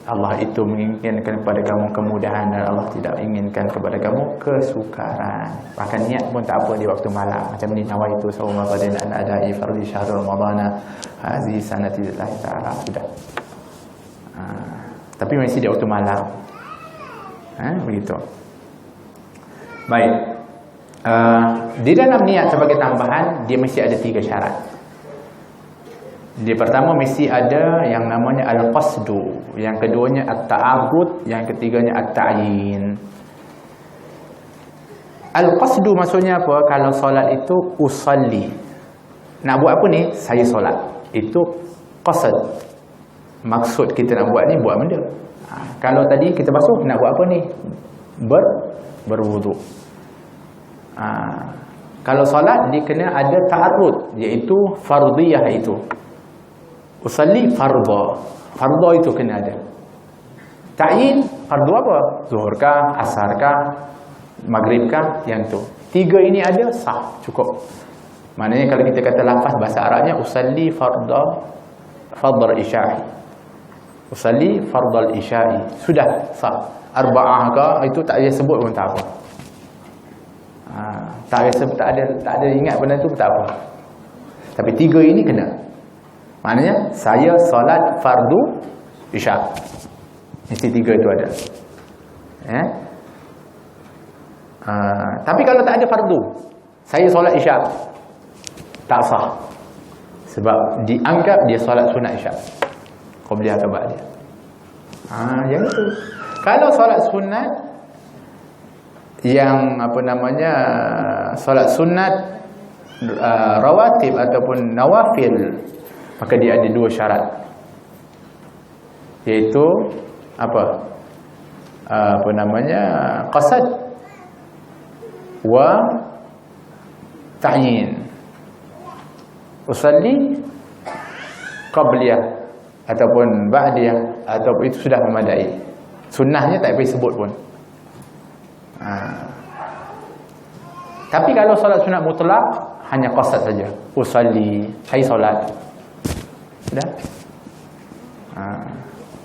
Allah itu menginginkan kepada kamu kemudahan dan Allah tidak inginkan kepada kamu kesukaran. Bahkan niat pun tak apa di waktu malam. Macam ni nawaitu sawma qadin an adai fardhi syahr ramadhana hazi sanati lillahi ta'ala. Sudah. Tapi mesti di waktu malam. Begitu. Baik. Di dalam niat sebagai tambahan, dia mesti ada 3 syarat. Dia pertama mesti ada yang namanya al-qasdu, yang keduanya at-ta'abbud, yang ketiganya at-ta'yin. Al-qasdu maksudnya apa? Kalau solat itu usalli. Nak buat apa ni? Saya solat. Itu qasd. Maksud kita nak buat ni buat benda. Kalau tadi kita basuh, nak buat apa ni? Berwuduk. Kalau solat dia kena ada ta'arrud, iaitu fardhiyah itu. Usalli fardha. Fardha itu kena ada. Ta'yin fardu apa? Zuhur kah, asar kah, maghrib kah, yang tu. 3 ini ada, sah, cukup. Maknanya kalau kita kata lafaz bahasa Arabnya usalli fardal isya'i. Usalli fardal isya'i. Sudah sah. Arba'ah kah, itu tak payah sebut pun tak apa. Tak ada ingat benda tu pun tak apa. Tapi 3 ini kena. Maknanya saya solat fardu isya. Mesti 3 itu ada. Tapi kalau tak ada fardu, saya solat isya, tak sah. Sebab dianggap dia solat sunat isya. Qabliyah atau ba'diyah. Yang itu. Kalau solat sunat yang solat sunat rawatib ataupun nawafil, maka dia ada 2 syarat. Iaitu qasad wa ta'yin. Usalli qabliyah ataupun ba'diyah, ataupun itu sudah memadai. Sunnahnya tak payah sebut pun. Tapi kalau solat sunat mutlak, hanya qasad saja. Usalli, saya solat. Sudah?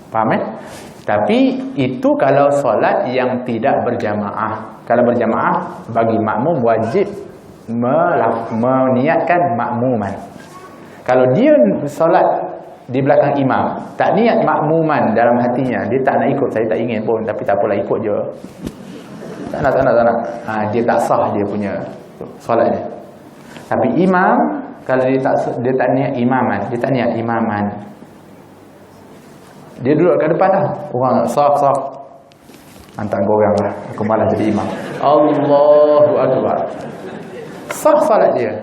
Faham Tapi itu kalau solat yang tidak berjamaah. Kalau berjamaah, bagi makmum wajib meniatkan makmuman. Kalau dia solat di belakang imam, tak niat makmuman dalam hatinya, dia tak nak ikut, saya tak ingin pun, tapi tak apalah, ikut je. Tak nak. Dia tak sah dia punya solatnya. Tapi imam, kalau dia tak niat imaman, dia duduk kat depan dah. Orang saf. Hantar korang lah, aku malas jadi imam. Allahu Akbar. Sah solat dia.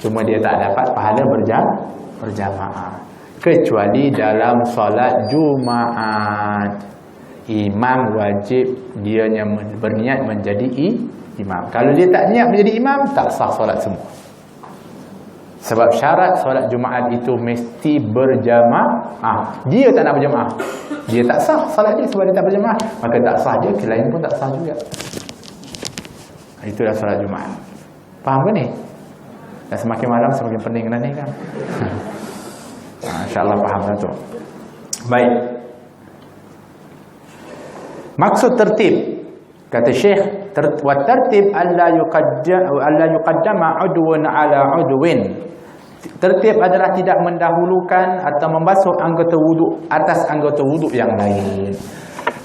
Cuma dia tak dapat pahala berjamaah. Kecuali dalam solat Jumaat. Imam wajib dianya berniat menjadi imam. Kalau dia tak niat menjadi imam, tak sah solat semua. Sebab syarat solat Jumaat itu mesti berjamaah. Dia tak nak berjamaah, dia tak sah solat dia sebab dia tak berjamaah. Maka tak sah dia, lain pun tak sah juga. Itulah solat Jumaat. Faham ke ni? Dan semakin malam semakin pening dah ni kan. InsyaAllah faham lah tu. Baik. Maksud tertib, kata Syekh, wa tertib alla yuqaddama udwun ala udwin. Tertib adalah tidak mendahulukan atau membasuh anggota wuduk atas anggota wuduk yang lain.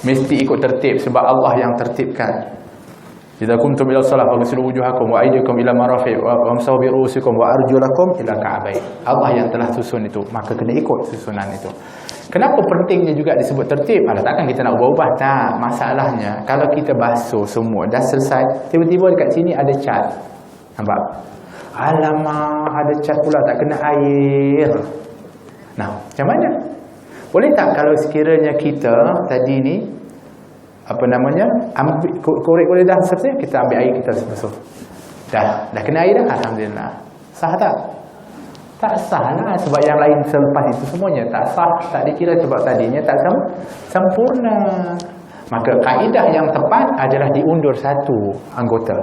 Mesti ikut tertib sebab Allah yang tertibkan. Idza kuntum ila shalah faghsilu wujuhakum wa aydiyakum ila marafiq wamsahu bi ru'usikum wa arjulakum ila ka'bayn. Allah yang telah susun itu, maka kena ikut susunan itu. Kenapa pentingnya juga disebut tertib? Takkan kita nak ubah-ubah? Tak. Masalahnya kalau kita basuh semua dah selesai, tiba-tiba dekat sini ada cat. Nampak? Alamak, ada cat pula tak kena air. Nah, macam mana? Boleh tak kalau sekiranya kita tadi ni ambil korek dah selesai, kita ambil air, kita basuh. Dah kena air dah, alhamdulillah. Sah tak? Tak sah lah, sebab yang lain selepas itu semuanya tak sah, tak dikira sebab tadinya tak sempurna. Maka kaedah yang tepat adalah diundur satu anggota.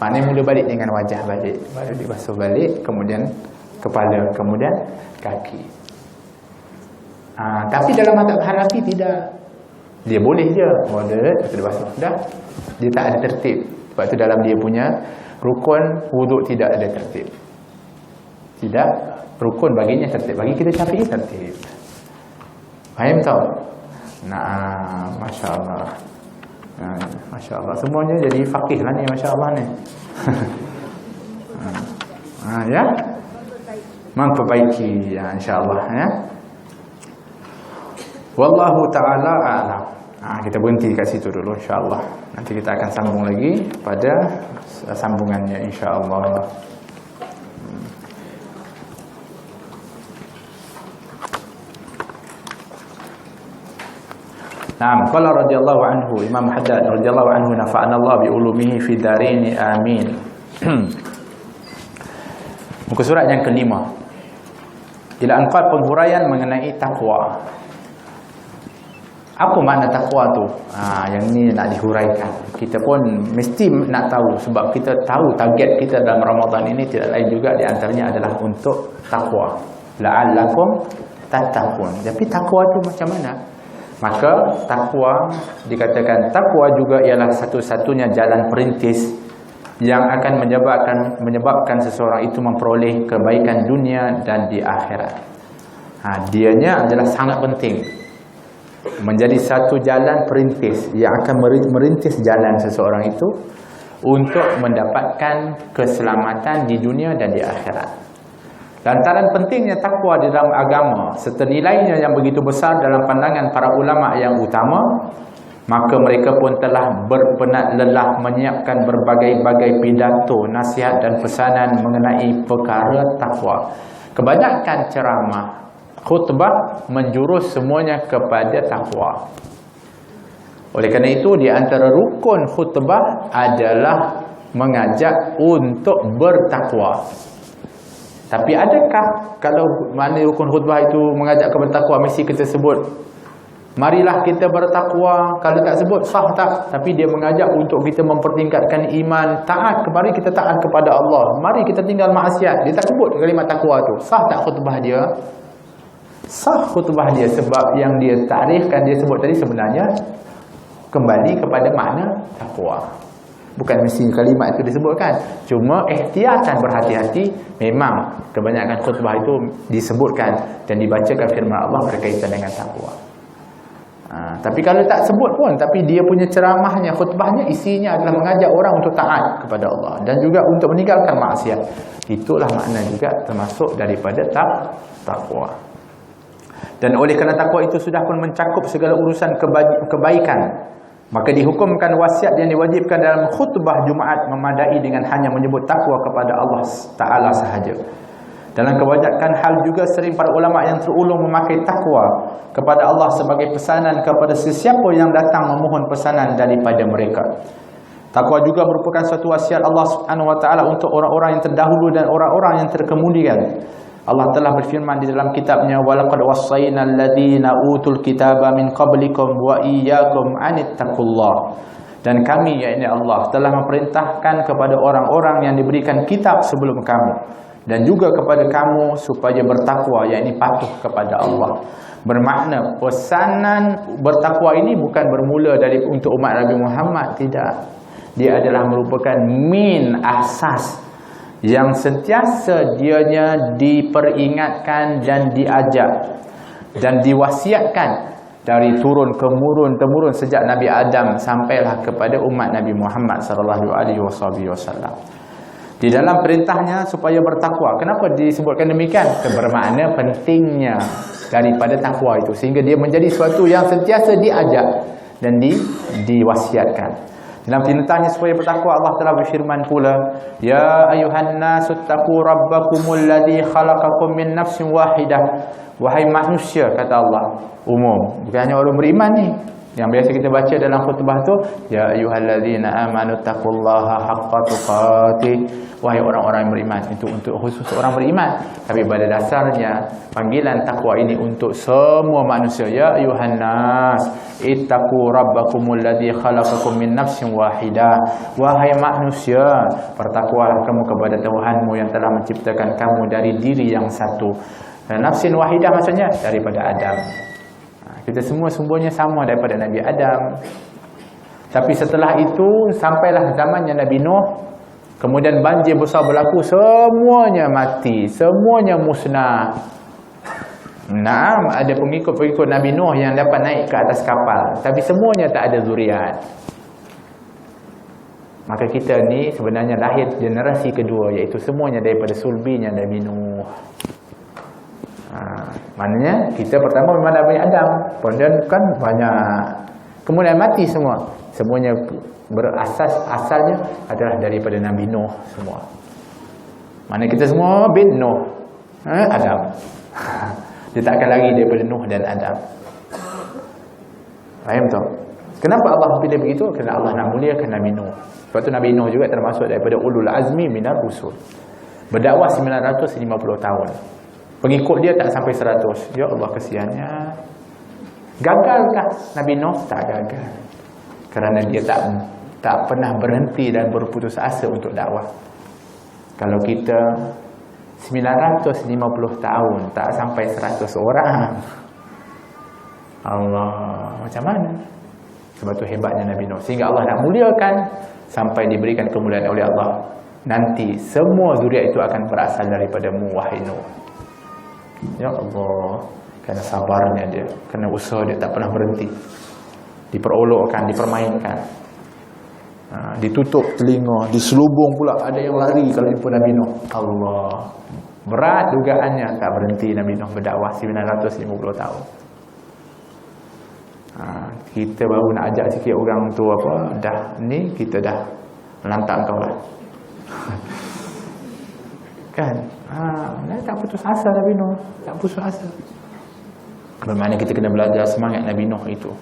Maknanya mula balik dengan wajah balik, baru dibasuh balik, kemudian kepala, kemudian kaki. Tapi dalam mazhab Hanafi tidak. Dia boleh je moderate, kita basuh dah. Dia tak ada tertib. Sebab tu dalam dia punya rukun wuduk tidak ada tertib. Tidak, rukun baginya tertib. Bagi kita Syafi'i tertib. Faham tak? Nah, masya-Allah. Masya-Allah, semuanya jadi faqih lah ni, masya-Allah ni. Ya. Memperbaiki ya, insya-Allah ya. Wallahu ta'ala a'lam. Kita berhenti kat situ dulu insya-Allah. Nanti kita akan sambung lagi pada sambungannya insya-Allah. Naam, qala radhiyallahu anhu, Imam Haddad radhiyallahu anhu, nafa'ana Allah bi ulumihi fi darini amin. Muka surat yang kelima. Ila anqal penghuraian mengenai takwa. Apa makna takwa tu? Yang ni nak dihuraikan. Kita pun mesti nak tahu sebab kita tahu target kita dalam Ramadan ini tidak lain juga di antaranya adalah untuk takwa. La'allakum tattaqun. Tapi takwa tu macam mana? Maka takwa dikatakan takwa juga ialah satu-satunya jalan perintis yang akan menyebabkan seseorang itu memperoleh kebaikan dunia dan di akhirat. Dianya adalah sangat penting. Menjadi satu jalan perintis yang akan merintis jalan seseorang itu untuk mendapatkan keselamatan di dunia dan di akhirat. Lantaran pentingnya takwa di dalam agama serta nilainya yang begitu besar dalam pandangan para ulama yang utama, maka mereka pun telah berpenat lelah menyiapkan berbagai-bagai pidato, nasihat dan pesanan mengenai perkara takwa. Kebanyakan ceramah, khutbah menjurus semuanya kepada takwa. Oleh kerana itu, di antara rukun khutbah adalah mengajak untuk bertakwa. Tapi adakah kalau mana rukun khutbah itu mengajak kepada takwa mesti kita sebut marilah kita bertakwa? Kalau tak sebut sah tak? Tapi dia mengajak untuk kita mempertingkatkan iman, taat kepada kita, taat kepada Allah. Mari kita tinggal maksiat. Dia tak sebut kalimat takwa tu. Sah tak khutbah dia? Sah khutbah dia sebab yang dia takrifkan, dia sebut tadi sebenarnya kembali kepada makna takwa. Bukan mesti kalimat itu disebutkan. Cuma ihtiyatan, berhati-hati. Memang kebanyakan khutbah itu disebutkan dan dibacakan firman Allah berkaitan dengan takwa. Tapi kalau tak sebut pun, tapi dia punya ceramahnya, khutbahnya, isinya adalah mengajak orang untuk taat kepada Allah dan juga untuk meninggalkan maksiat. Itulah makna juga termasuk daripada takwa. Dan oleh kerana takwa itu sudah pun mencakup segala urusan kebaikan, maka dihukumkan wasiat yang diwajibkan dalam khutbah Jumaat memadai dengan hanya menyebut takwa kepada Allah Ta'ala sahaja. Dalam kebanyakan hal juga sering para ulama yang terulung memakai takwa kepada Allah sebagai pesanan kepada sesiapa yang datang memohon pesanan daripada mereka. Takwa juga merupakan suatu wasiat Allah Subhanahu wa taala untuk orang-orang yang terdahulu dan orang-orang yang terkemudian. Allah telah berfirman di dalam kitabnya, walaqad wassaynal ladzina utul kitaba min qablikum wa iyyakum anittaqullah. Dan kami, yakni Allah, telah memerintahkan kepada orang-orang yang diberikan kitab sebelum kamu dan juga kepada kamu supaya bertakwa, yakni patuh kepada Allah. Bermakna pesanan bertakwa ini bukan bermula dari untuk umat Nabi Muhammad, tidak. Dia adalah merupakan asas yang sentiasa dianya diperingatkan dan diajak dan diwasiatkan dari turun temurun sejak Nabi Adam sampailah kepada umat Nabi Muhammad sallallahu alaihi wasallam. Di dalam perintahnya supaya bertakwa. Kenapa disebutkan demikian? Bermakna pentingnya daripada takwa itu sehingga dia menjadi sesuatu yang sentiasa diajak dan diwasiatkan. Dalam perintahnya supaya bertakwa, Allah telah berfirman pula, ya ayuhan nasu taqu rabbakumul ladzi khalaqakum min nafsin wahidah. Wahai manusia, kata Allah, umum, bukan hanya orang beriman ni. Yang biasa kita baca dalam khutbah tu, ya ayyuhallazina amanu taqullaha haqqa tuqatih. Wahai orang-orang yang beriman, itu untuk khusus orang beriman. Tapi pada dasarnya panggilan takwa ini untuk semua manusia. Ya ayyuhan nas ittaqu rabbakumul ladzi khalaqakum min nafsin wahidah. Wahai manusia, bertakwalah kamu kepada Tuhanmu yang telah menciptakan kamu dari diri yang satu. Dan nafsin wahidah maksudnya daripada Adam. Kita semua sumbernya sama daripada Nabi Adam. Tapi setelah itu sampailah zamannya Nabi Nuh. Kemudian banjir besar berlaku, semuanya mati, semuanya musnah. Naam, ada pengikut-pengikut Nabi Nuh yang dapat naik ke atas kapal, tapi semuanya tak ada zuriat. Maka kita ni sebenarnya lahir generasi kedua, iaitu semuanya daripada sulbinya Nabi Nuh. Maknanya kita pertama memang Nabi Adam, kemudian kan banyak, kemudian mati semua. Semuanya asalnya adalah daripada Nabi Nuh semua. Mana kita semua bin Nuh, Adam. Dia takkan lagi daripada Nuh dan Adam. Faham tak? Kenapa Allah pilih begitu? Kerana Allah nak muliakan Nabi Nuh. Sebab tu Nabi Nuh juga termasuk daripada ulul azmi minar rusul. Berdakwah 950 tahun. Pengikut dia tak sampai 100. Ya Allah, kesiannya. Gagalkah Nabi Nuh? Tak gagal. Kerana dia tak pernah berhenti dan berputus asa untuk dakwah. Kalau kita 950 tahun tak sampai 100 orang, Allah, macam mana? Sebab tu hebatnya Nabi Nuh. Sehingga Allah nak muliakan sampai diberikan kemuliaan oleh Allah. Nanti semua zuriat itu akan berasal daripadamu, wahai Nuh. Ya Allah, kerana sabarnya dia, kerana usaha dia tak pernah berhenti. Diperolokkan, dipermainkan, ditutup telinga, diselubung pula. Ada yang lari kalau jumpa Nabi Nuh. Allah, berat dugaannya, tak berhenti Nabi Nuh berdakwah 950 tahun. Kita baru nak ajak sikit orang tu apa, dah ni kita dah melantak kau lah. Kan? Tak putus asa Nabi Nuh, tak putus asa. Bermakna kita kena belajar semangat Nabi Nuh itu.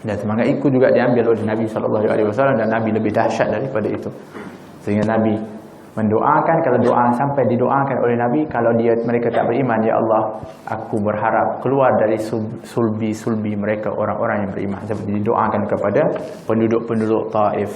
Dan semangat itu juga diambil oleh Nabi SAW, dan Nabi lebih dahsyat daripada itu. Sehingga Nabi mendoakan, kalau doa sampai didoakan oleh Nabi, kalau mereka tak beriman, ya Allah, aku berharap keluar dari sulbi mereka orang-orang yang beriman. Seperti didoakan kepada penduduk-penduduk Taif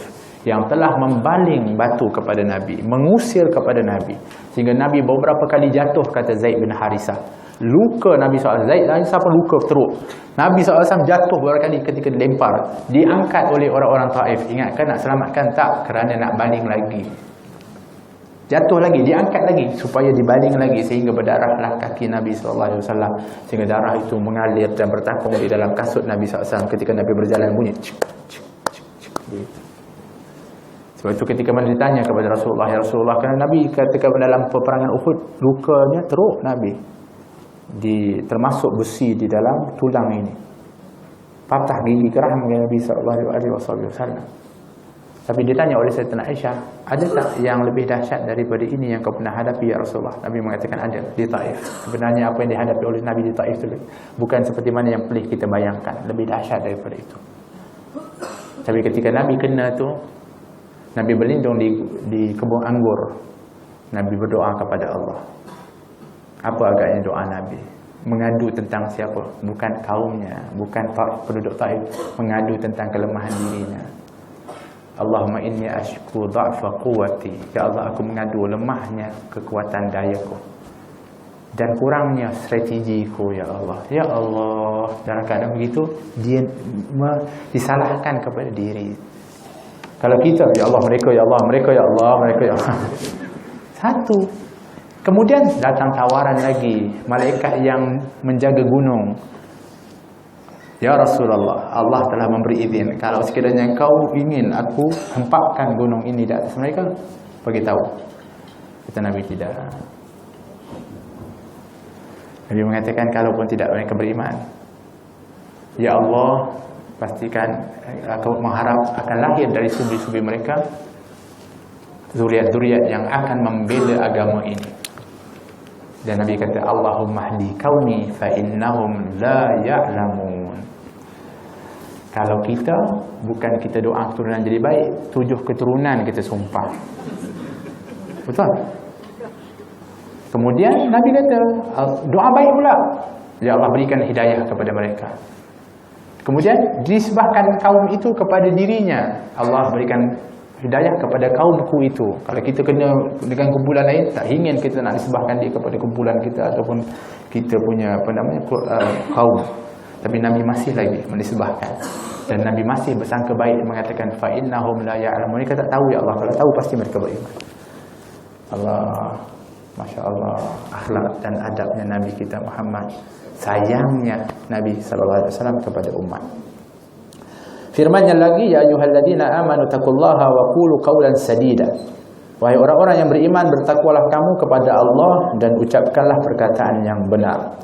yang telah membaling batu kepada Nabi, mengusir kepada Nabi, sehingga Nabi beberapa kali jatuh, kata Zaid bin Harisah. Luka Nabi SAW, Zaid bin Harisah pun luka teruk. Nabi SAW jatuh beberapa kali ketika dilempar, diangkat oleh orang-orang Taif. Ingatkan nak selamatkan tak? Kerana nak baling lagi. Jatuh lagi, diangkat lagi supaya dibaling lagi sehingga berdarahlah kaki Nabi SAW, sehingga darah itu mengalir dan bertakung di dalam kasut Nabi SAW ketika Nabi berjalan, bunyi cik, cik, cik, cik, gitu. Sebab itu ketika mana ditanya kepada Rasulullah, ya Rasulullah, kerana Nabi ketika dalam peperangan Uhud lukanya teruk Nabi, termasuk besi di dalam tulang ini, patah gigi geram Nabi SAW. Tapi ditanya oleh Sayyidatina Aisyah, ada tak yang lebih dahsyat daripada ini yang kau pernah hadapi ya Rasulullah? Nabi mengatakan ada, di Taif. Sebenarnya apa yang dihadapi oleh Nabi di Taif itu bukan seperti mana yang boleh kita bayangkan, lebih dahsyat daripada itu. Tapi ketika Nabi kena tu, Nabi berlindung di kebun anggur. Nabi berdoa kepada Allah. Apa agaknya doa Nabi? Mengadu tentang siapa? Bukan kaumnya, bukan penduduk Taif, mengadu tentang kelemahan dirinya. Allahumma inni ashku dha'fa quwwati. Ya Allah, aku mengadu lemahnya kekuatan dayaku dan kurangnya strategiku ya Allah. Ya Allah, dalam keadaan begitu dia disalahkan kepada diri. Kalau kita, ya Allah mereka, ya Allah mereka, ya Allah mereka, ya Allah. Satu. Kemudian datang tawaran lagi, malaikat yang menjaga gunung. Ya Rasulullah, Allah telah memberi izin, kalau sekiranya kau ingin aku hempapkan gunung ini di atas mereka, beritahu. Kata Nabi, tidak. Nabi mengatakan, kalaupun tidak mereka beriman, ya Allah, pastikan aku mengharap akan lahir dari subi-subi mereka zuriat-zuriat yang akan membela agama ini. Dan Nabi kata, Allahumma hdi qaumi fa innahum la ya'lamun. Kalau kita, bukan kita doa keturunan jadi baik, 7 keturunan kita sumpah. Betul? Kemudian Nabi kata, doa baik pula, ya Allah berikan hidayah kepada mereka. Kemudian disebahkan kaum itu kepada dirinya, Allah berikan hidayah kepada kaumku itu. Kalau kita kena dengan kumpulan lain, tak ingin kita nak disebahkan dia kepada kumpulan kita ataupun kita punya kaum. Tapi Nabi masih lagi menisbahkan, dan Nabi masih bersangka baik, mengatakan fa innahum la ya'lamun. Mereka tak tahu ya Allah, kalau tahu pasti mereka beriman. Allah, Masya Allah, akhlak dan adabnya Nabi kita Muhammad, sayangnya Nabi SAW kepada umat. Firman-Nya lagi, ya ayyuhalladzina amanu taqullaha wa qulu qawlan sadida. Wahai orang-orang yang beriman, bertakwalah kamu kepada Allah dan ucapkanlah perkataan yang benar.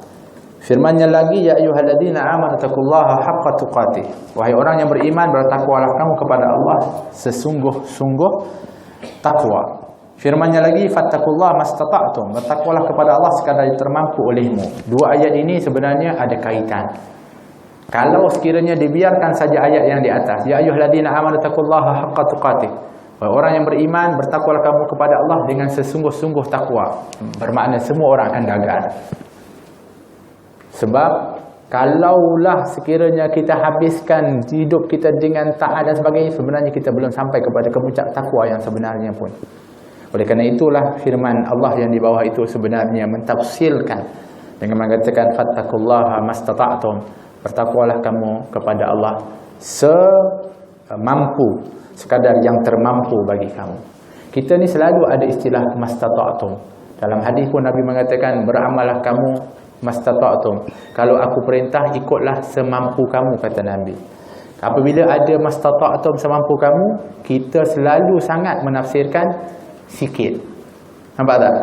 Firman-Nya lagi, ya ayyuhalladzina amanu taqullaha haqqa tuqatih. Wahai orang yang beriman, bertakwalah kamu kepada Allah sesungguh-sungguh takwa. Firman-Nya lagi, fattaqullaha mastata'tum. Bertakwalah kepada Allah sekadar termampu olehmu. Dua ayat ini sebenarnya ada kaitan. Kalau sekiranya dibiarkan saja ayat yang di atas, ya ayyuhalladzina amanu taqullaha haqqa tuqatih. Wahai orang yang beriman, bertakwalah kamu kepada Allah dengan sesungguh-sungguh takwa. Bermakna semua orang akan gagal. Sebab kalaulah sekiranya kita habiskan hidup kita dengan taat dan sebagainya, sebenarnya kita belum sampai kepada kemuncak takwa yang sebenarnya pun. Oleh kerana itulah firman Allah yang di bawah itu sebenarnya mentafsirkan dengan mengatakan fattaqullaha mastata'tum. Bertakwalah kamu kepada Allah semampu, sekadar yang termampu bagi kamu. Kita ni selalu ada istilah mastata'tum. Dalam hadis pun Nabi mengatakan, beramalah kamu mastata'tum. Kalau aku perintah, ikutlah semampu kamu, kata Nabi. Apabila ada mastata'tum semampu kamu, kita selalu sangat menafsirkan sikit. Nampak tak?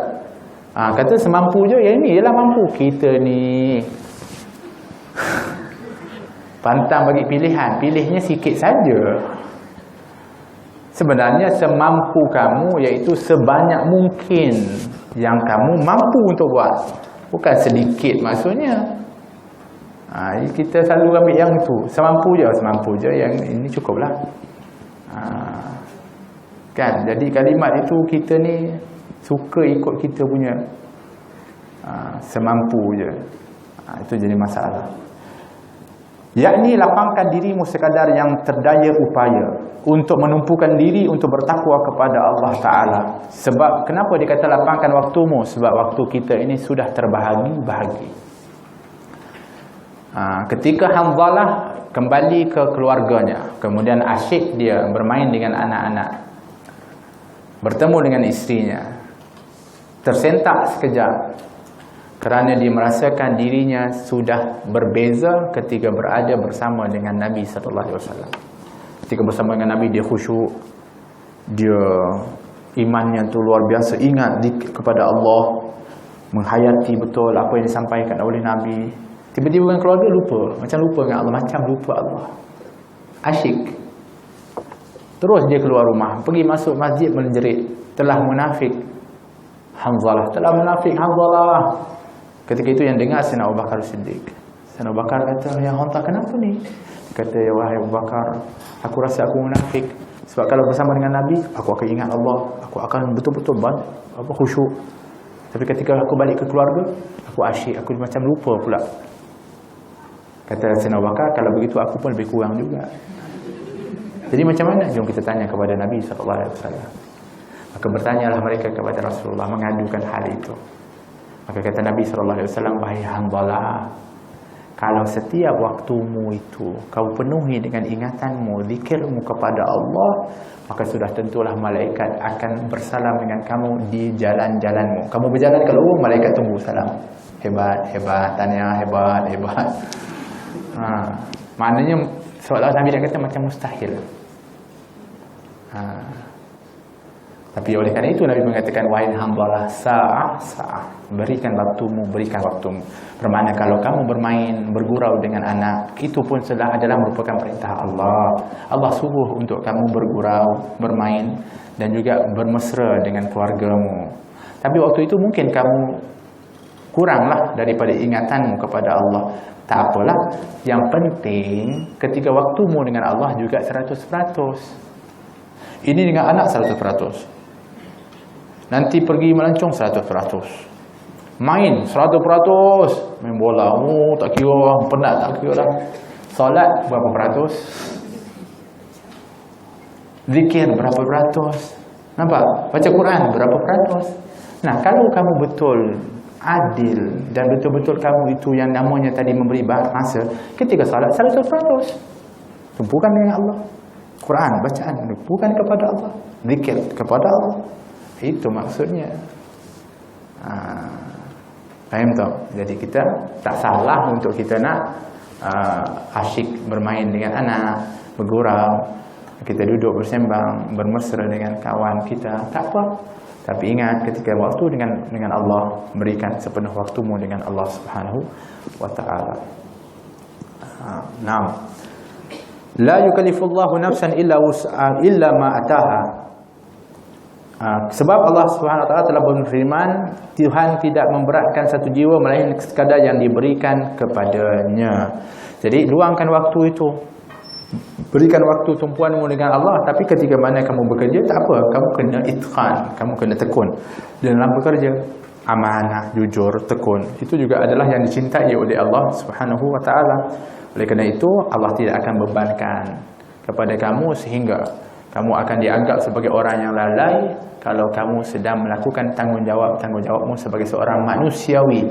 Kata semampu je, yang ni ialah mampu. Kita ni pantang bagi pilihan, pilihnya sikit saja. Sebenarnya semampu kamu iaitu sebanyak mungkin yang kamu mampu untuk buat, bukan sedikit maksudnya. Kita selalu ambil yang tu, semampu je, yang ini cukuplah. Kan, jadi kalimat itu kita ni suka ikut kita punya semampu je. Itu jadi masalah. Yakni lapangkan dirimu sekadar yang terdaya upaya. untuk menumpukan diri untuk bertakwa kepada Allah Ta'ala. Sebab kenapa dia kata lapangkan waktumu? Sebab waktu kita ini sudah terbahagi-bahagi. Ketika Hanzalah kembali ke keluarganya, kemudian asyik dia bermain dengan anak-anak, bertemu dengan istrinya, tersentak sekejap kerana dia merasakan dirinya sudah berbeza ketika berada bersama dengan Nabi SAW. Ketika bersama dengan Nabi, dia khusyuk, dia imannya tu luar biasa, ingat kepada Allah, menghayati betul apa yang disampaikan oleh Nabi. Tiba-tiba dengan keluarga lupa, macam lupa dengan Allah, macam lupa Allah. Asyik. Terus dia keluar rumah, pergi masuk masjid menjerit, telah munafik Hanzalah, telah munafik Hanzalah. Ketika itu yang dengar Sayyidina Abu Bakar Siddiq. Sayyidina Abu Bakar kata, "Ya Hanzalah, kenapa ni?" Dia kata, "Ya wahai Abu Bakar, aku rasa aku munafik. Sebab kalau bersama dengan Nabi, aku akan ingat Allah, aku akan betul-betul khusyuk. Tapi ketika aku balik ke keluarga, aku asyik, aku macam lupa pula." Kata Sayyidina Abu Bakar, "Kalau begitu aku pun lebih kurang juga." Jadi macam mana? Jom kita tanya kepada Nabi SAW. Maka bertanyalah mereka kepada Rasulullah, mengadukan hal itu. Maka kata Nabi SAW, "Wahai Hanzalah, kalau setiap waktumu itu kau penuhi dengan ingatanmu, zikirmu kepada Allah, maka sudah tentulah malaikat akan bersalam dengan kamu di jalan-jalanmu. Kamu berjalan ke luar, malaikat tunggu salam. Hebat, hebat, tanya, hebat, hebat." Maknanya seolah Nabi dah kata macam mustahil. Tapi oleh kerana itu Nabi mengatakan, "Wahai Hanzalah, sa'ah, berikan waktumu, berikan waktumu." Bermakna kalau kamu bermain, bergurau dengan anak, itu pun adalah merupakan perintah Allah. Allah suruh untuk kamu bergurau, bermain dan juga bermesra dengan keluargamu. Tapi waktu itu mungkin kamu kuranglah daripada ingatanmu kepada Allah. Tak apalah, yang penting ketika waktumu dengan Allah juga 100%. Ini dengan anak 100%. Nanti pergi melancong 100%. Main 100%. Main bola, tak kira, penat tak kira lah. Solat berapa peratus? Zikir berapa peratus? Nampak? Baca Quran berapa peratus? Nah, kalau kamu betul adil dan betul-betul kamu itu yang namanya tadi memberi masa, ketika salat 100%. Tumpukan dengan Allah. Quran bacaan bukan kepada Allah, zikir kepada Allah. Itu maksudnya. Faham tak? Jadi kita tak salah untuk kita nak asyik bermain dengan anak, bergurau, kita duduk bersembang, bermesra dengan kawan kita, tak apa. Tapi ingat ketika waktu dengan Allah, berikan sepenuh waktumu dengan Allah Subhanahu wa taala. Naam. La yukallifullahu nafsan illa ma ataha. Sebab Allah Subhanahu wa taala telah berfirman, Tuhan tidak memberatkan satu jiwa melainkan sekadar yang diberikan kepadanya. Jadi luangkan waktu itu. Berikan waktu tumpuanmu dengan Allah. Tapi ketika mana kamu bekerja, tak apa, kamu kena itqan, kamu kena tekun dalam bekerja. Amanah, jujur, tekun, itu juga adalah yang dicintai oleh Allah Subhanahu wa taala. Oleh kerana itu Allah tidak akan bebankan kepada kamu sehingga kamu akan dianggap sebagai orang yang lalai kalau kamu sedang melakukan tanggungjawabmu sebagai seorang manusiawi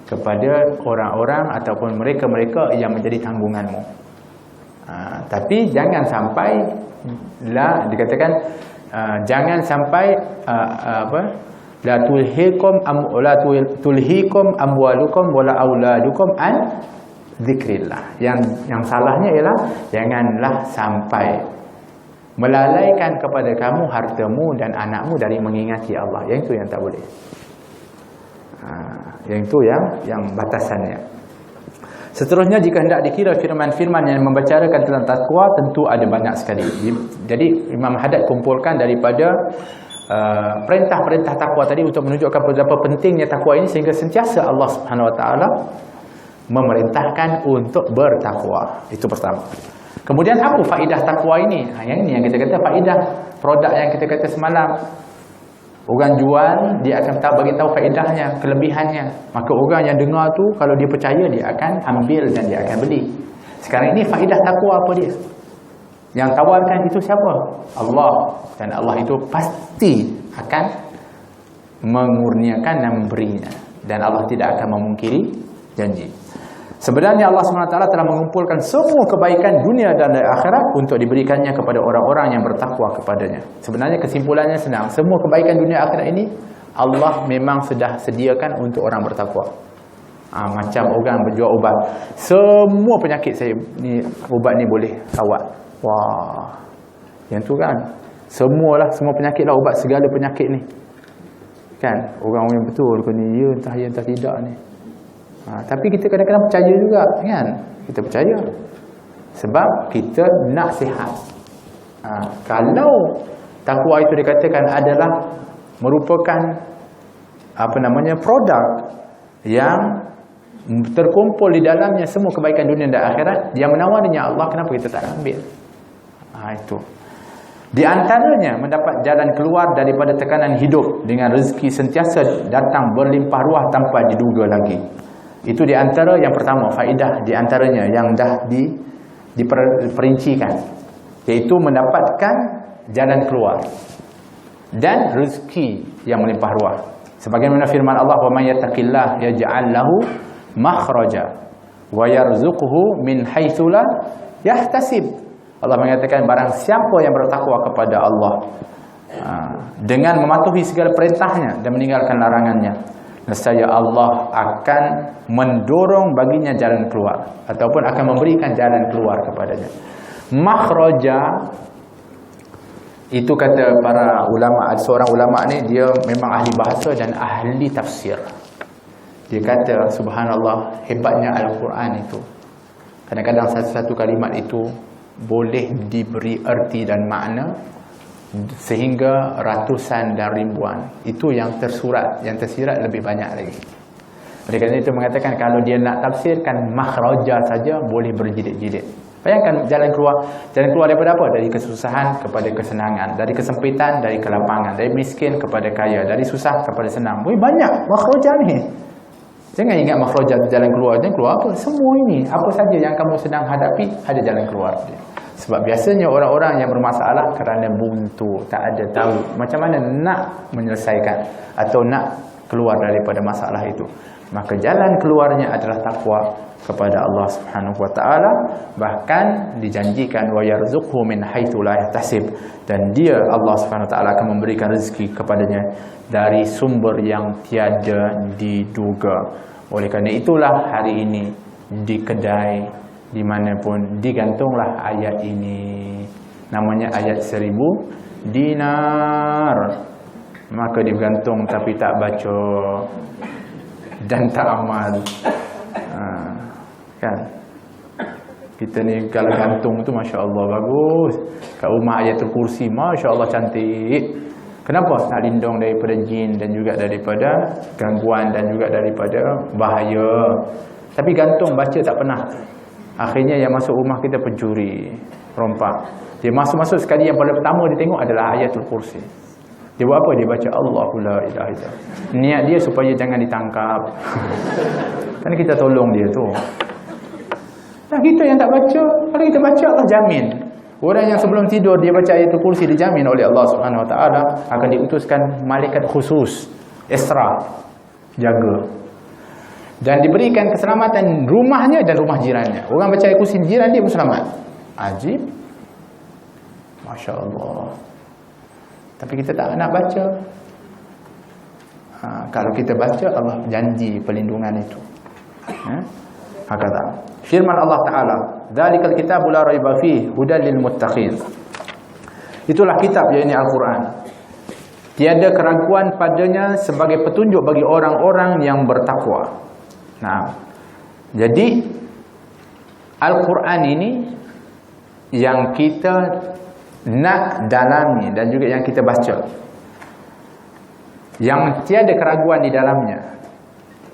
kepada orang-orang ataupun mereka-mereka yang menjadi tanggunganmu. Tapi jangan sampai dikatakan jangan sampai la tulhikum amwalukum wala auladukum an zikrillah. Yang salahnya ialah janganlah sampai melalaikan kepada kamu hartamu dan anakmu dari mengingati Allah. Yang itu yang tak boleh. Yang itu yang batasannya. Seterusnya, jika hendak dikira firman-firman yang membicarakan tentang takwa, tentu ada banyak sekali. Jadi Imam Haddad kumpulkan daripada perintah-perintah takwa tadi untuk menunjukkan betapa pentingnya takwa ini, sehingga sentiasa Allah Subhanahu wa taala memerintahkan untuk bertakwa. Itu pertama. Kemudian apa faedah takwa ini? Yang ini yang kita kata faedah produk yang kita kata semalam. Orang jual, dia akan tak bagi tahu faedahnya, kelebihannya. Maka orang yang dengar tu, kalau dia percaya, dia akan ambil dan dia akan beli. Sekarang ini faedah takwa apa dia? Yang tawarkan itu siapa? Allah. Dan Allah itu pasti akan mengurniakan dan memberinya. Dan Allah tidak akan memungkiri janji. Sebenarnya Allah SWT telah mengumpulkan semua kebaikan dunia dan akhirat untuk diberikannya kepada orang-orang yang bertakwa kepadanya. Sebenarnya kesimpulannya senang. Semua kebaikan dunia akhirat ini Allah memang sudah sediakan untuk orang bertakwa. Macam orang berjual obat. Semua penyakit saya ni, ubat ni boleh rawat. Wah, yang tu kan, semua penyakit lah, ubat segala penyakit ni. Kan, orang yang betul ke ni, ya entah tidak ni. Tapi kita kadang-kadang percaya juga, kan? Kita percaya. Sebab kita nak sihat. Kalau takwa itu dikatakan adalah merupakan produk yang terkumpul di dalamnya semua kebaikan dunia dan akhirat, yang menawarnya Allah, kenapa kita tak ambil? Itu. Di antaranya mendapat jalan keluar daripada tekanan hidup dengan rezeki sentiasa datang berlimpah ruah tanpa diduga lagi. Itu di antara yang pertama, faedah di antaranya yang dah diperincikan, iaitu mendapatkan jalan keluar dan rezeki yang melimpah ruah. Sebagaimana firman Allah, "Wa may yattaqillah yaj'al lahu makhraja wa yarzuqhu min haitsu la yahtasib." Allah mengatakan barang siapa yang bertakwa kepada Allah dengan mematuhi segala perintahnya dan meninggalkan larangannya, nescaya Allah akan mendorong baginya jalan keluar ataupun akan memberikan jalan keluar kepadanya. Makhraja itu kata para ulama, seorang ulama ni dia memang ahli bahasa dan ahli tafsir. Dia kata subhanallah, hebatnya Al-Quran itu. Kadang-kadang satu-satu kalimat itu boleh diberi erti dan makna sehingga ratusan dan ribuan. Itu yang tersurat, yang tersirat lebih banyak lagi. Oleh kerana itu mengatakan kalau dia nak tafsirkan makhraja saja boleh berjilid-jilid. Bayangkan jalan keluar daripada apa? Dari kesusahan kepada kesenangan, dari kesempitan dari kelapangan, dari miskin kepada kaya, dari susah kepada senang. Banyak makhraja ni. Jangan ingat makhraja jalan keluar apa? Semua ini, apa saja yang kamu sedang hadapi, ada jalan keluar dia. Sebab biasanya orang-orang yang bermasalah kerana buntu, tak ada tahu macam mana nak menyelesaikan atau nak keluar daripada masalah itu. Maka jalan keluarnya adalah takwa kepada Allah Subhanahu wa taala. Bahkan dijanjikan wa yarzuqhu min haitsu la yahtasib, dan dia Allah Subhanahu wa taala akan memberikan rezeki kepadanya dari sumber yang tiada diduga. Oleh kerana itulah hari ini di kedai dimanapun digantunglah ayat ini, namanya ayat 1000 dinar. Maka digantung tapi tak baca dan tak amal. Kan? Kita ni kalau gantung tu Masya Allah bagus. Kat rumah ayatul kursi Masya Allah cantik. Kenapa? Nak lindung daripada jin dan juga daripada gangguan dan juga daripada bahaya. Tapi gantung baca tak pernah. Akhirnya yang masuk rumah kita pencuri, rompak. Dia masuk-masuk sekali yang paling pertama dia tengok adalah ayatul kursi. Dia buat apa? Dia baca Allahu la ilaha illallah. Niat dia supaya jangan ditangkap. Kan kita tolong dia tu. Nah, kita yang tak baca, kalau kita baca Allah jamin. Orang yang sebelum tidur dia baca ayatul kursi dijamin oleh Allah Subhanahu wa taala akan diutuskan malaikat khusus Isra jaga. Dan diberikan keselamatan rumahnya dan rumah jirannya. Orang baca ayatul kursi jiran dia pun selamat. Ajib. Masya Allah. Tapi kita tak nak baca. Kalau kita baca, Allah janji perlindungan itu. Hakata. Firman Allah Ta'ala, "Dzalikal kitabu la raiba fihi hudan lil muttaqin." Itulah kitab, iaitu Al-Quran. Tiada keraguan padanya sebagai petunjuk bagi orang-orang yang bertakwa. Nah, jadi Al-Quran ini yang kita nak dalami dan juga yang kita baca, yang tiada keraguan di dalamnya,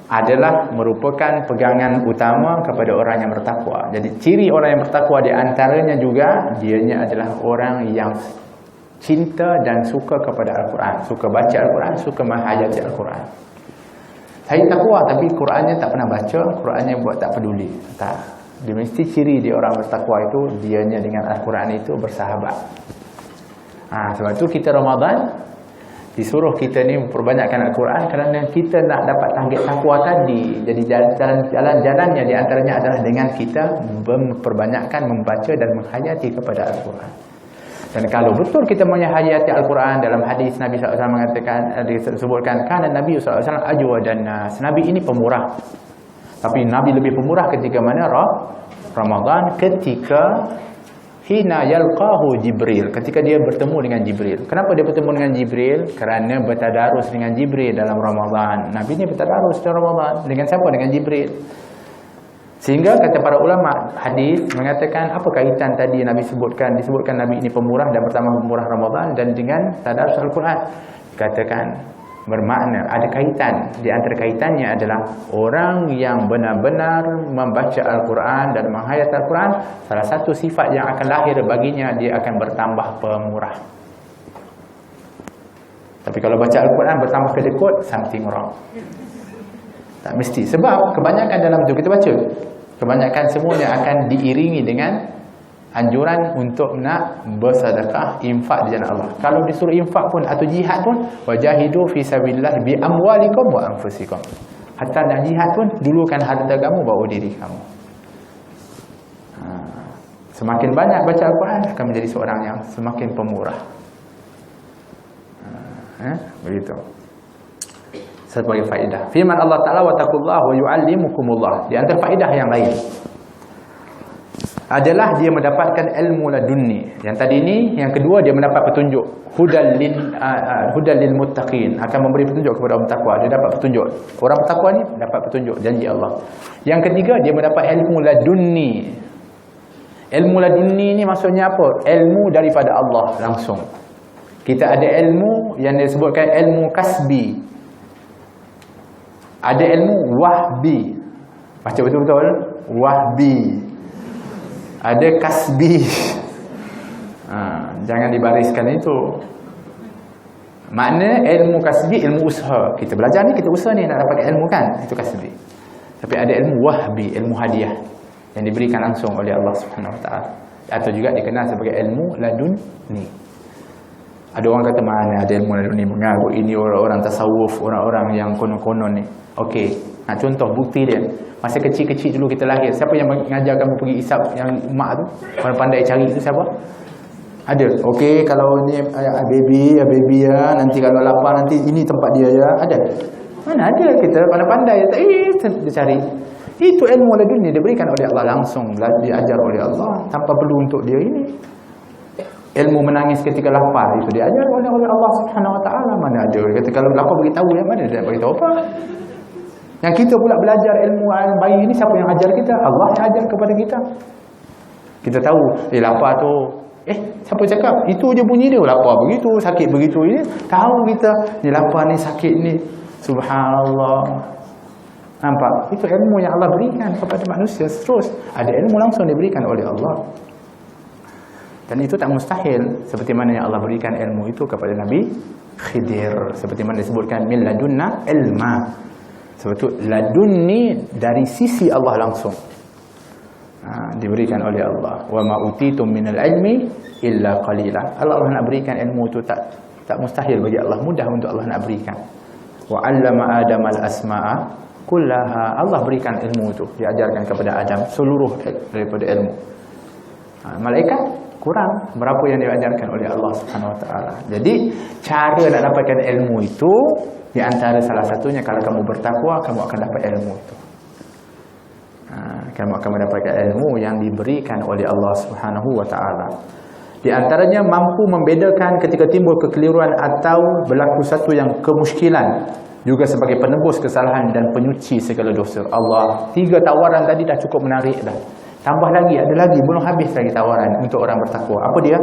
adalah merupakan pegangan utama kepada orang yang bertakwa. Jadi ciri orang yang bertakwa di antaranya juga dianya adalah orang yang cinta dan suka kepada Al-Quran, suka baca Al-Quran, suka menghayati Al-Quran. Saya takwa tapi Qurannya tak pernah baca, Qurannya buat tak peduli. Tak. Dia mesti ciri dia orang bertakwa itu, dianya dengan Al-Quran itu bersahabat. Sebab itu kita Ramadan disuruh kita ni memperbanyakkan Al-Quran kerana kita nak dapat target takwa tadi. Jadi jalan-jalannya di antaranya adalah dengan kita memperbanyakkan membaca dan menghayati kepada Al-Quran. Dan kalau betul kita menghayati Al-Quran, dalam hadis Nabi SAW mengatakan, disebutkan kana Nabi SAW ajwadan nas. Nabi ini pemurah. Tapi Nabi lebih pemurah ketika mana? Ramadan, ketika hina yalqahu Jibril, ketika dia bertemu dengan Jibril. Kenapa dia bertemu dengan Jibril? Kerana bertadarus dengan Jibril dalam Ramadan. Nabi ni bertadarus dalam Ramadan. Dengan siapa? Dengan Jibril. Sehingga kata para ulama hadis mengatakan, apa kaitan tadi Nabi disebutkan Nabi ini pemurah dan bertambah pemurah Ramadan dan dengan tadarus Al-Quran? Katakan bermakna ada kaitan. Di antara kaitannya adalah orang yang benar-benar membaca Al-Quran dan menghayati Al-Quran, salah satu sifat yang akan lahir baginya, dia akan bertambah pemurah. Tapi kalau baca Al-Quran bertambah kedekut, something wrong. Tak mesti. Sebab kebanyakan dalam itu kita baca, kebanyakan semuanya akan diiringi dengan anjuran untuk nak bersedekah, infak di jalan Allah. Kalau disuruh infak pun atau jihad pun, wajahidu fi sabilillah bi amwalikum wa anfusikum. Hatta nak jihad pun, dulukan harta kamu baru diri kamu. Semakin banyak baca Al-Quran akan menjadi seorang yang semakin pemurah. Begitu. Sebagai faedah. Firman Allah Ta'ala wa taqullah wa yu'allimukumullah. Di antara faedah yang lain adalah dia mendapatkan ilmu ladunni. Yang tadi ni, yang kedua dia mendapat petunjuk. Hudal lil muttaqin, akan memberi petunjuk kepada orang bertakwa. Dia dapat petunjuk. Orang bertakwa ni dapat petunjuk janji Allah. Yang ketiga dia mendapat ilmu ladunni. Ilmu ladunni ni maksudnya apa? Ilmu daripada Allah langsung. Kita ada ilmu yang disebutkan ilmu kasbi. Ada ilmu wahbi. Baca betul-betul. Wahbi. Ada kasbi. Jangan dibariskan itu. Makna ilmu kasbi, ilmu usaha. Kita belajar ni, kita usaha ni nak dapat ilmu kan? Itu kasbi. Tapi ada ilmu wahbi, ilmu hadiah yang diberikan langsung oleh Allah Subhanahu Wa Taala. Atau juga dikenal sebagai ilmu ladunni. Ada orang kata mana ada ilmu ladunni, mengaku ini orang-orang tasawuf, orang-orang yang konon-konon ni. Okey, nak contoh bukti dia. Masa kecil-kecil dulu kita lahir, siapa yang mengajar kamu pergi isap yang mak tu? Orang pandai cari tu siapa? Ada. Okey, kalau ni baby ya, nanti kalau lapar nanti ini tempat dia ya. Ada. Mana ada, kita pandai-pandai dia cari. Itu ilmu ladunni diberikan oleh Allah langsung, diajar oleh Allah tanpa perlu untuk dia ini. Ilmu menangis ketika lapar itu diajar oleh Allah Subhanahu Wa Taala. Mana ada kata kalau lapar beritahu, yang mana dia beritahu apa? Yang kita pula belajar ilmu bayi ini, siapa yang ajar kita? Allah yang ajar kepada kita. Kita tahu lapar tu, siapa cakap? Itu je bunyi dia, lapar begitu, sakit begitu. Ini tahu kita ni lapar ni, sakit ni. Subhanallah. Nampak? Itu ilmu yang Allah berikan kepada manusia. Terus ada ilmu langsung diberikan oleh Allah. Dan itu tak mustahil, seperti mana yang Allah berikan ilmu itu kepada Nabi Khidir, seperti mana disebutkan min ladunna ilma. Sebab itu ladunni dari sisi Allah langsung, diberikan oleh Allah. Wa ma utitum minal ilmi illa qalila. Allah nak berikan ilmu itu tak mustahil bagi Allah, mudah untuk Allah nak berikan. Wa 'allama Adam al-asma'a kullaha. Allah berikan ilmu itu, diajarkan kepada Adam seluruh daripada ilmu. Malaikat kurang berapa yang diajarkan oleh Allah Subhanahu Wa Taala. Jadi cara nak dapatkan ilmu itu, di antara salah satunya kalau kamu bertakwa, kamu akan dapat ilmu itu. Kamu akan mendapatkan ilmu yang diberikan oleh Allah Subhanahu Wa Taala. Di antaranya mampu membedakan ketika timbul kekeliruan atau berlaku satu yang kemuskilan, juga sebagai penebus kesalahan dan penyuci segala dosa. Allah, 3 tawaran tadi dah cukup menarik dah. Tambah lagi, ada lagi, belum habis lagi tawaran untuk orang bertakwa. Apa dia?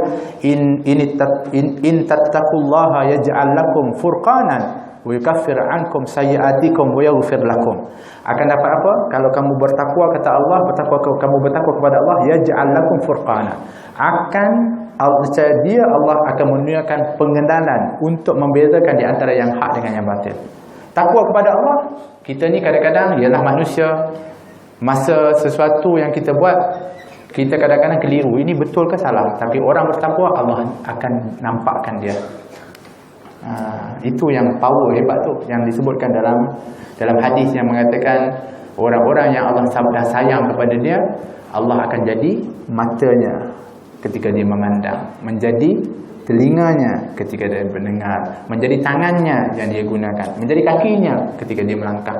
In tattaqullaha yaj'al lakum furqanan wa yukaffir ankum sayyi'atikum wa yaghfir lakum. Akan dapat apa? Kalau kamu bertakwa, kata Allah, kamu bertakwa kepada Allah, yaj'al lakum furqana. Dia Allah akan menunjukkan pengenalan untuk membezakan di antara yang hak dengan yang batil. Takwa kepada Allah, kita ni kadang-kadang ialah manusia, Masa sesuatu yang kita buat, kita kadang-kadang keliru, ini betul ke salah, tapi orang bertakwa Allah akan nampakkan dia. Itu yang power hebat tu, yang disebutkan dalam hadis yang mengatakan orang-orang yang Allah dah sayang kepada dia, Allah akan jadi matanya ketika dia memandang, menjadi telinganya ketika dia mendengar, menjadi tangannya yang dia gunakan, menjadi kakinya ketika dia melangkah.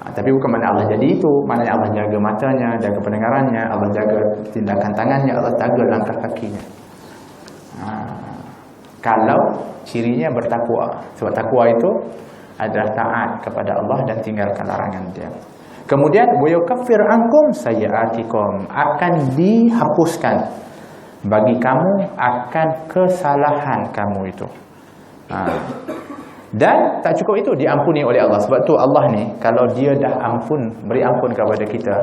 Tapi bukan makna Allah jadi itu, maknanya Allah jaga matanya, jaga pendengarannya, Allah jaga tindakan tangannya, Allah jaga langkah kakinya. Kalau cirinya bertakwa, sebab takwa itu adalah taat kepada Allah dan tinggalkan larangan dia. Kemudian wa yukaffir ankum sayyi'atikum, akan dihapuskan bagi kamu akan kesalahan kamu itu. Dan tak cukup itu, diampuni oleh Allah. Sebab tu Allah ni, kalau dia dah beri ampun kepada kita,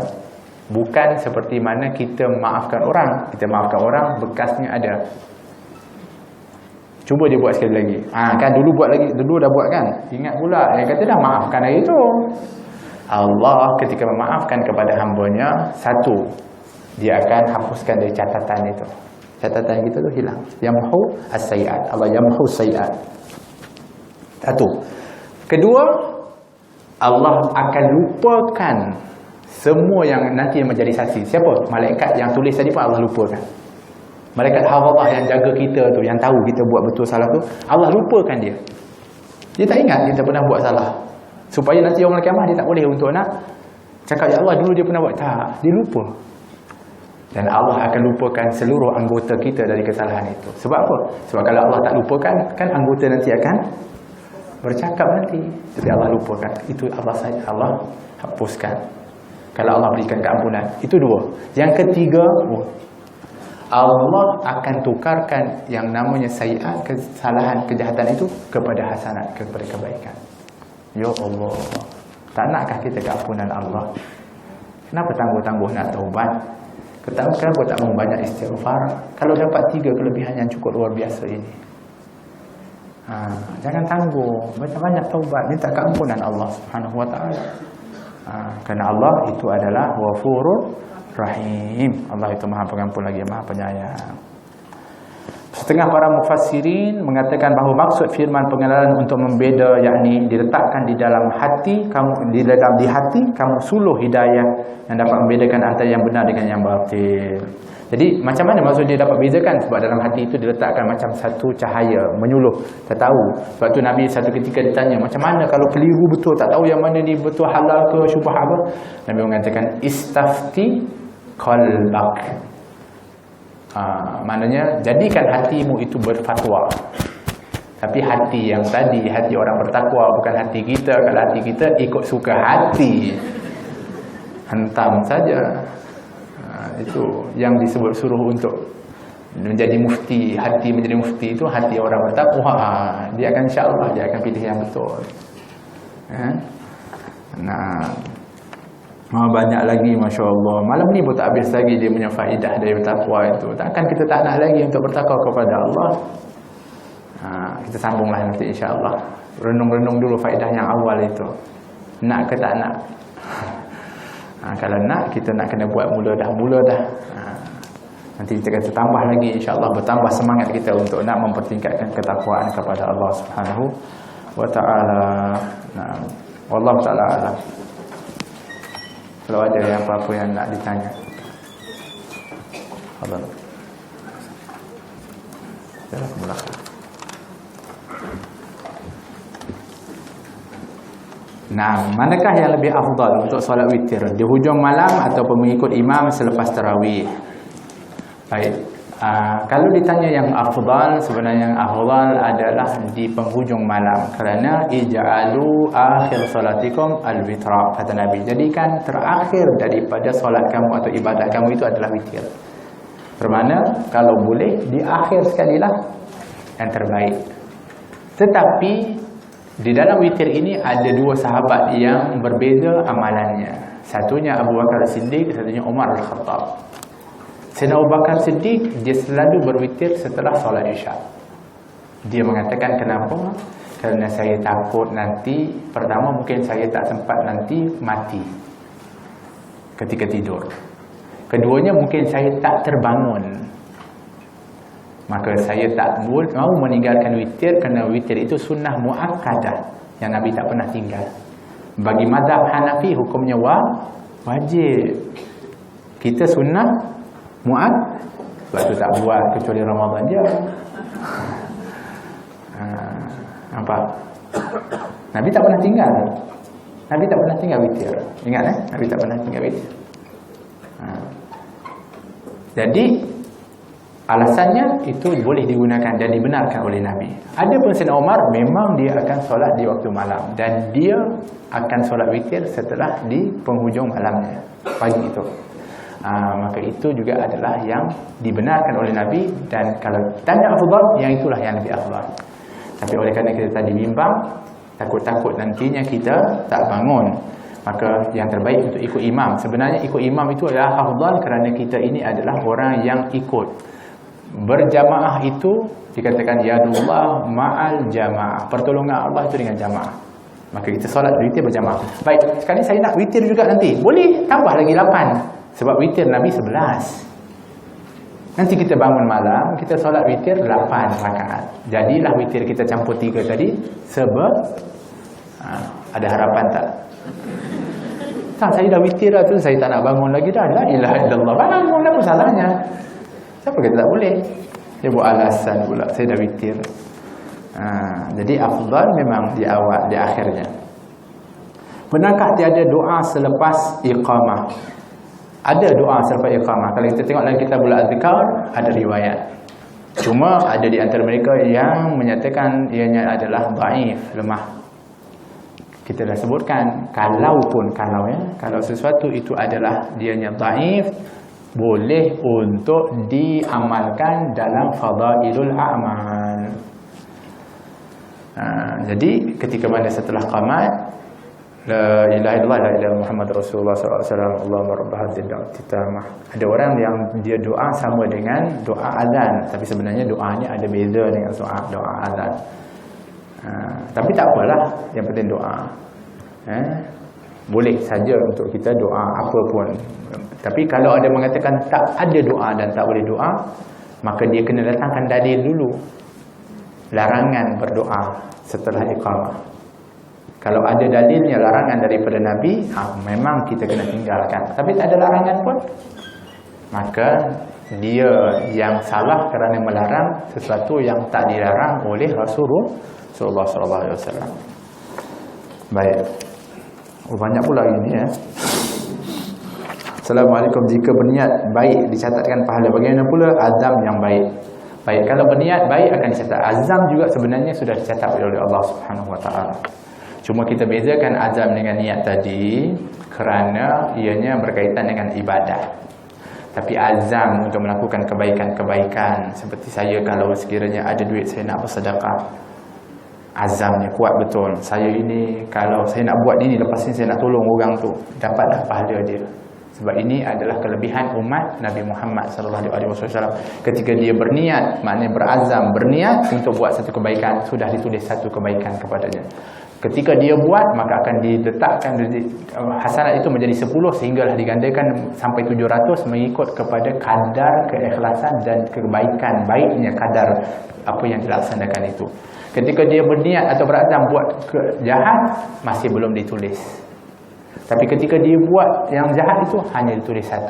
bukan seperti mana kita maafkan orang. Kita maafkan orang, bekasnya ada. Cuba dia buat sekali lagi. Kan dulu dah buat kan. Ingat pula, dia kata dah maafkan hari itu. Allah ketika memaafkan kepada hambanya, satu, dia akan hapuskan dari catatan itu. Catatan kita tu hilang. Yamhu as-sayyi'at. Allah yamhu as-sayyi'at. Satu. Kedua, Allah akan lupakan semua yang nanti menjadi saksi. Siapa? Malaikat yang tulis tadi pun Allah lupakan. Malaikat hafazah yang jaga kita tu, yang tahu kita buat betul salah tu, Allah lupakan dia. Dia tak ingat kita pernah buat salah. Supaya nanti yaumul kiamah dia tak boleh untuk nak cakap, ya Allah dulu dia pernah buat. Tak, dia lupa. Dan Allah akan lupakan seluruh anggota kita dari kesalahan itu. Sebab apa? Sebab kalau Allah tak lupakan, kan anggota nanti akan bercakap nanti. Jadi Allah lupakan. Itu Allah hapuskan. Kalau Allah berikan keampunan. Itu dua. Yang ketiga, Allah akan tukarkan yang namanya sayyi'at, kesalahan, kejahatan itu kepada hasanat, kepada kebaikan. Ya Allah, tak nakkah kita keampunan Allah? Kenapa tangguh-tangguh nak taubat? Kenapa tak mau banyak istighfar? Kalau dapat 3 kelebihan yang cukup luar biasa ini, jangan tangguh, banyak-banyak taubat, minta keampunan Allah Subhanahu wa taala. Kerana Allah itu adalah Ghafurur Rahim. Allah itu Maha Pengampun lagi Maha Penyayang. Setengah para mufassirin mengatakan bahawa maksud firman pengenalan untuk membeda, yakni diletakkan di dalam hati kamu, di hati kamu suluh hidayah yang dapat membedakan antara yang benar dengan yang batil. Jadi macam mana maksud dia dapat bezakan? Sebab dalam hati itu diletakkan macam satu cahaya menyuluh, tak tahu. Sebab tu Nabi satu ketika ditanya, macam mana kalau keliru betul, tak tahu yang mana ni betul halal ke syubhah apa? Nabi mengatakan istafti qalbak. Maknanya jadikan hatimu itu berfatwa. Tapi hati yang tadi, hati orang bertakwa, bukan hati kita. Kalau hati kita ikut suka hati, hentam saja. Itu yang disebut suruh untuk menjadi mufti. Hati menjadi mufti itu hati orang bertakwa. Dia akan, insya-Allah dia akan pilih yang betul. Banyak lagi, Masya Allah. Malam ni pun tak habis lagi dia punya faedah dari bertakwa itu. Takkan kita tak nak lagi untuk bertakwa kepada Allah? Kita sambunglah nanti insya Allah. Renung-renung dulu faedah yang awal itu. Nak ke tak nak? Kalau nak, kita nak kena buat mula dah. Nanti kita akan tambah lagi insya Allah. Bertambah semangat kita untuk nak mempertingkatkan ketakwaan kepada Allah Subhanahu wa ta'ala. Wallahu ta'ala alam. Kalau ada yang apa-apa yang nak ditanya. Abang. Jazakumullah. Manakah yang lebih afdal untuk solat witir? Di hujung malam ataupun mengikut imam selepas tarawih? Baik. Kalau ditanya yang afdal, sebenarnya yang afdal adalah di penghujung malam. Kerana ij'alu akhir salatikum al-witra, kata Nabi. Jadikan terakhir daripada solat kamu atau ibadat kamu itu adalah witir. Bermakna kalau boleh di akhir sekalilah yang terbaik. Tetapi di dalam witir ini ada 2 sahabat yang berbeza amalannya. Satunya Abu Bakar Siddiq, satunya Umar Al-Khattab. Sayyidina Abu Bakar Siddiq, dia selalu berwitir setelah solat Isya. Dia mengatakan kenapa? Kerana saya takut nanti, pertama mungkin saya tak sempat nanti mati. ketika tidur. Keduanya mungkin saya tak terbangun, maka saya tak mau meninggalkan witir, kerana witir itu sunnah muakkadah yang Nabi tak pernah tinggal. Bagi mazhab Hanafi hukumnya wajib. Kita sunnah sebab tu tak buat kecuali Ramadan je. Nampak? Nabi tak pernah tinggal. Nabi tak pernah tinggal witir. Ingat Nabi tak pernah tinggal witir. Jadi alasannya itu boleh digunakan dan dibenarkan oleh Nabi. Ada pun Sayyidina Umar memang dia akan solat di waktu malam, dan dia akan solat witir setelah di penghujung malamnya, pagi itu. Maka itu juga adalah yang dibenarkan oleh Nabi. Dan kalau tanya afdal, yang itulah yang lebih afdal. Tapi oleh kerana kita tadi bimbang, takut-takut nantinya kita tak bangun, maka yang terbaik untuk ikut imam. Sebenarnya ikut imam itu adalah afdal, kerana kita ini adalah orang yang ikut. Berjamaah itu dikatakan yadullah ma'al jamaah, pertolongan Allah itu dengan jamaah. Maka kita solat witir berjamaah. Baik, sekali saya nak witir juga nanti, boleh tambah lagi 8, sebab witir Nabi 11. Nanti kita bangun malam, kita solat witir 8 rakaat. Jadilah witir kita campur 3 tadi ada harapan tak? Tak, saya dah witir dah tu, saya tak nak bangun lagi dah. La ilaha illallah, bangun apa salahnya? Siapa kata tak boleh? Dia buat alasan pula, saya dah witir. Jadi afdal memang di awal, di akhirnya. Benarkah tiada doa selepas iqamah? Ada doa selepas iqamah. Kalau kita tengok dalam kitabul azkar, ada riwayat. Cuma ada di antara mereka yang menyatakan ianya adalah dhaif, lemah. Kita dah sebutkan, kalau sesuatu itu adalah dianya dhaif, boleh untuk diamalkan dalam fadailul a'mal. Jadi ketika mana setelah qamat, la ilaha illallah la ilaha Muhammad Rasulullah sallallahu alaihi wasallam, Allahumma rabb hadhihi da'wati tammah. Ada orang yang dia doa sama dengan doa azan, tapi sebenarnya doanya ada beza dengan doa azan. Tapi tak apalah, yang penting doa. Boleh saja untuk kita doa apa pun. Tapi kalau ada mengatakan tak ada doa dan tak boleh doa, maka dia kena datangkan dalil dulu, larangan berdoa setelah iqamah. Kalau ada dalilnya larangan daripada Nabi, memang kita kena tinggalkan. Tapi tak ada larangan pun, maka dia yang salah kerana melarang sesuatu yang tak dilarang oleh Rasulullah sallallahu alaihi wasallam. Baik. Banyak pula ini ya. Assalamualaikum. Jika berniat baik dicatatkan pahala, bagaimana pula azam yang baik? Baik, kalau berniat baik akan dicatat. Azam juga sebenarnya sudah dicatat oleh Allah Subhanahu wa taala. Cuma kita bezakan azam dengan niat tadi kerana ianya berkaitan dengan ibadah. Tapi azam untuk melakukan kebaikan-kebaikan, seperti saya kalau sekiranya ada duit saya nak bersedekah, azamnya kuat betul. Saya ini kalau saya nak buat ini, lepas ni saya nak tolong orang tu, dapatlah pahala dia. Sebab ini adalah kelebihan umat Nabi Muhammad sallallahu alaihi wasallam. Ketika dia berniat, maknanya berazam, berniat untuk buat satu kebaikan, sudah ditulis satu kebaikan kepadanya. Ketika dia buat, maka akan diletakkan hasanat itu menjadi 10 sehinggalah digandakan sampai 700 mengikut kepada kadar keikhlasan dan kebaikan baiknya kadar apa yang dilaksanakan itu. Ketika dia berniat atau berazam buat jahat, masih belum ditulis. Tapi ketika dia buat yang jahat itu, hanya ditulis 1.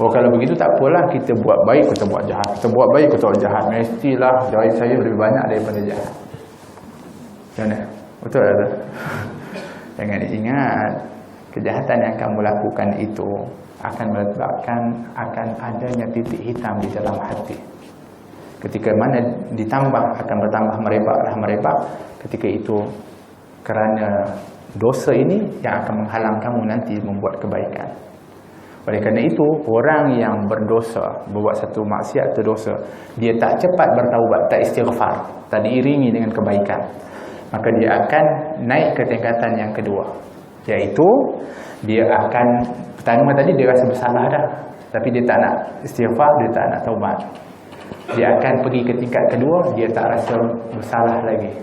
Kalau begitu tak apalah, kita buat baik, kita buat jahat. Kita buat baik, kita buat jahat. Mestilah doa saya lebih banyak daripada jahat. Macam mana? Betul tak? Jangan diingat, kejahatan yang kamu lakukan itu akan menyebabkan akan adanya titik hitam di dalam hati. Ketika mana ditambah, akan bertambah merebak. Ketika itu kerana dosa ini yang akan menghalang kamu nanti membuat kebaikan. Oleh kerana itu, orang yang berdosa, berbuat satu maksiat atau dosa, dia tak cepat bertaubat, tak istighfar, tak diiringi dengan kebaikan, maka dia akan naik ke tingkatan yang kedua, iaitu dia akan, pertama tadi dia rasa bersalah dah, tapi dia tak nak istighfar, dia tak nak taubat. Dia akan pergi ke tingkat kedua, dia tak rasa bersalah lagi.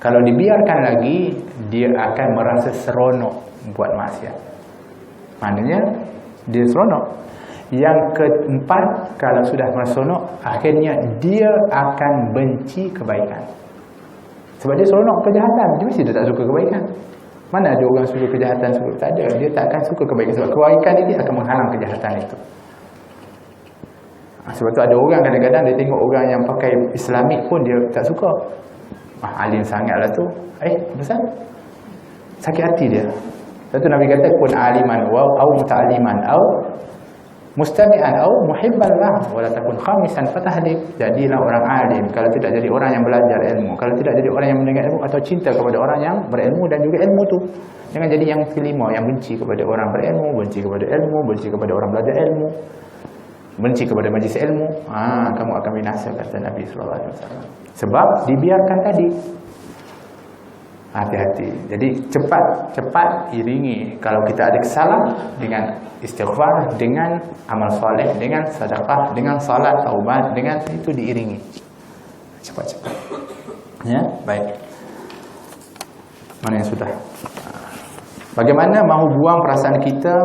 Kalau dibiarkan lagi, dia akan merasa seronok buat maksiat. Maknanya dia seronok. Yang keempat, kalau sudah seronok, akhirnya dia akan benci kebaikan. Sebab dia seronok kejahatan, dia mesti dia tak suka kebaikan. Mana ada orang suka kejahatan, suka? Tak ada. Dia tak akan suka kebaikan. Sebab kebaikan ini akan menghalang kejahatan itu. Sebab tu ada orang kadang-kadang dia tengok orang yang pakai Islamik pun dia tak suka. Alim sangatlah tu. Pasal sakit hati dia. Lepas tu Nabi kata kun aliman au muta'aliman au mustami'an au muhibban lah wala takun khamisan fatahdib. Jadilah orang alim kalau tidak jadi orang yang belajar ilmu, kalau tidak jadi orang yang mendengar ilmu, atau cinta kepada orang yang berilmu dan juga ilmu tu. Jangan jadi yang kelima, yang benci kepada orang berilmu, benci kepada ilmu, benci kepada orang belajar ilmu, benci kepada majlis ilmu. Kamu akan binasa, kata Nabi SAW. Sebab dibiarkan tadi. Hati-hati. Jadi cepat iringi. Kalau kita ada kesalahan, dengan istighfar, dengan amal soleh, dengan sedekah, dengan salat, taubat, dengan itu diiringi. Cepat-cepat. Ya, baik. Mana yang sudah? Bagaimana mahu buang perasaan kita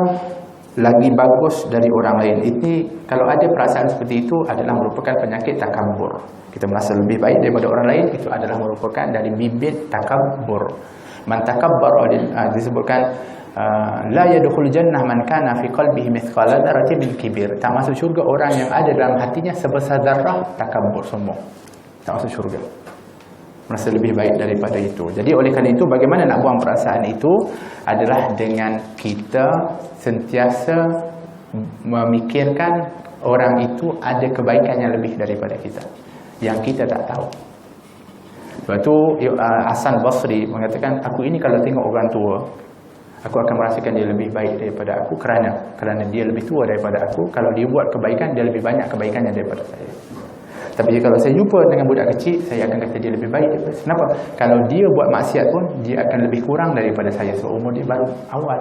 lagi bagus dari orang lain. Ini kalau ada perasaan seperti itu adalah merupakan penyakit takabur. Kita merasa lebih baik daripada orang lain, itu adalah merupakan dari bibit takabur. Man takabbara, disebutkan la yadkhul jannah man kana fi qalbihi mithqala dzarratin min kibir. Tak masuk syurga orang yang ada dalam hatinya sebesar zarah takabur, sombong. Tak masuk syurga. Merasa lebih baik daripada itu. Jadi oleh kerana itu, bagaimana nak buang perasaan itu adalah dengan kita sentiasa memikirkan orang itu ada kebaikan yang lebih daripada kita, yang kita tak tahu. Sebab tu Hasan Basri mengatakan, aku ini kalau tengok orang tua, aku akan merasakan dia lebih baik daripada aku kerana dia lebih tua daripada aku. Kalau dia buat kebaikan, dia lebih banyak kebaikannya daripada saya. Tapi kalau saya jumpa dengan budak kecil, saya akan kata dia lebih baik daripada saya. Kenapa? Kalau dia buat maksiat pun, dia akan lebih kurang daripada saya. So umur dia baru awal.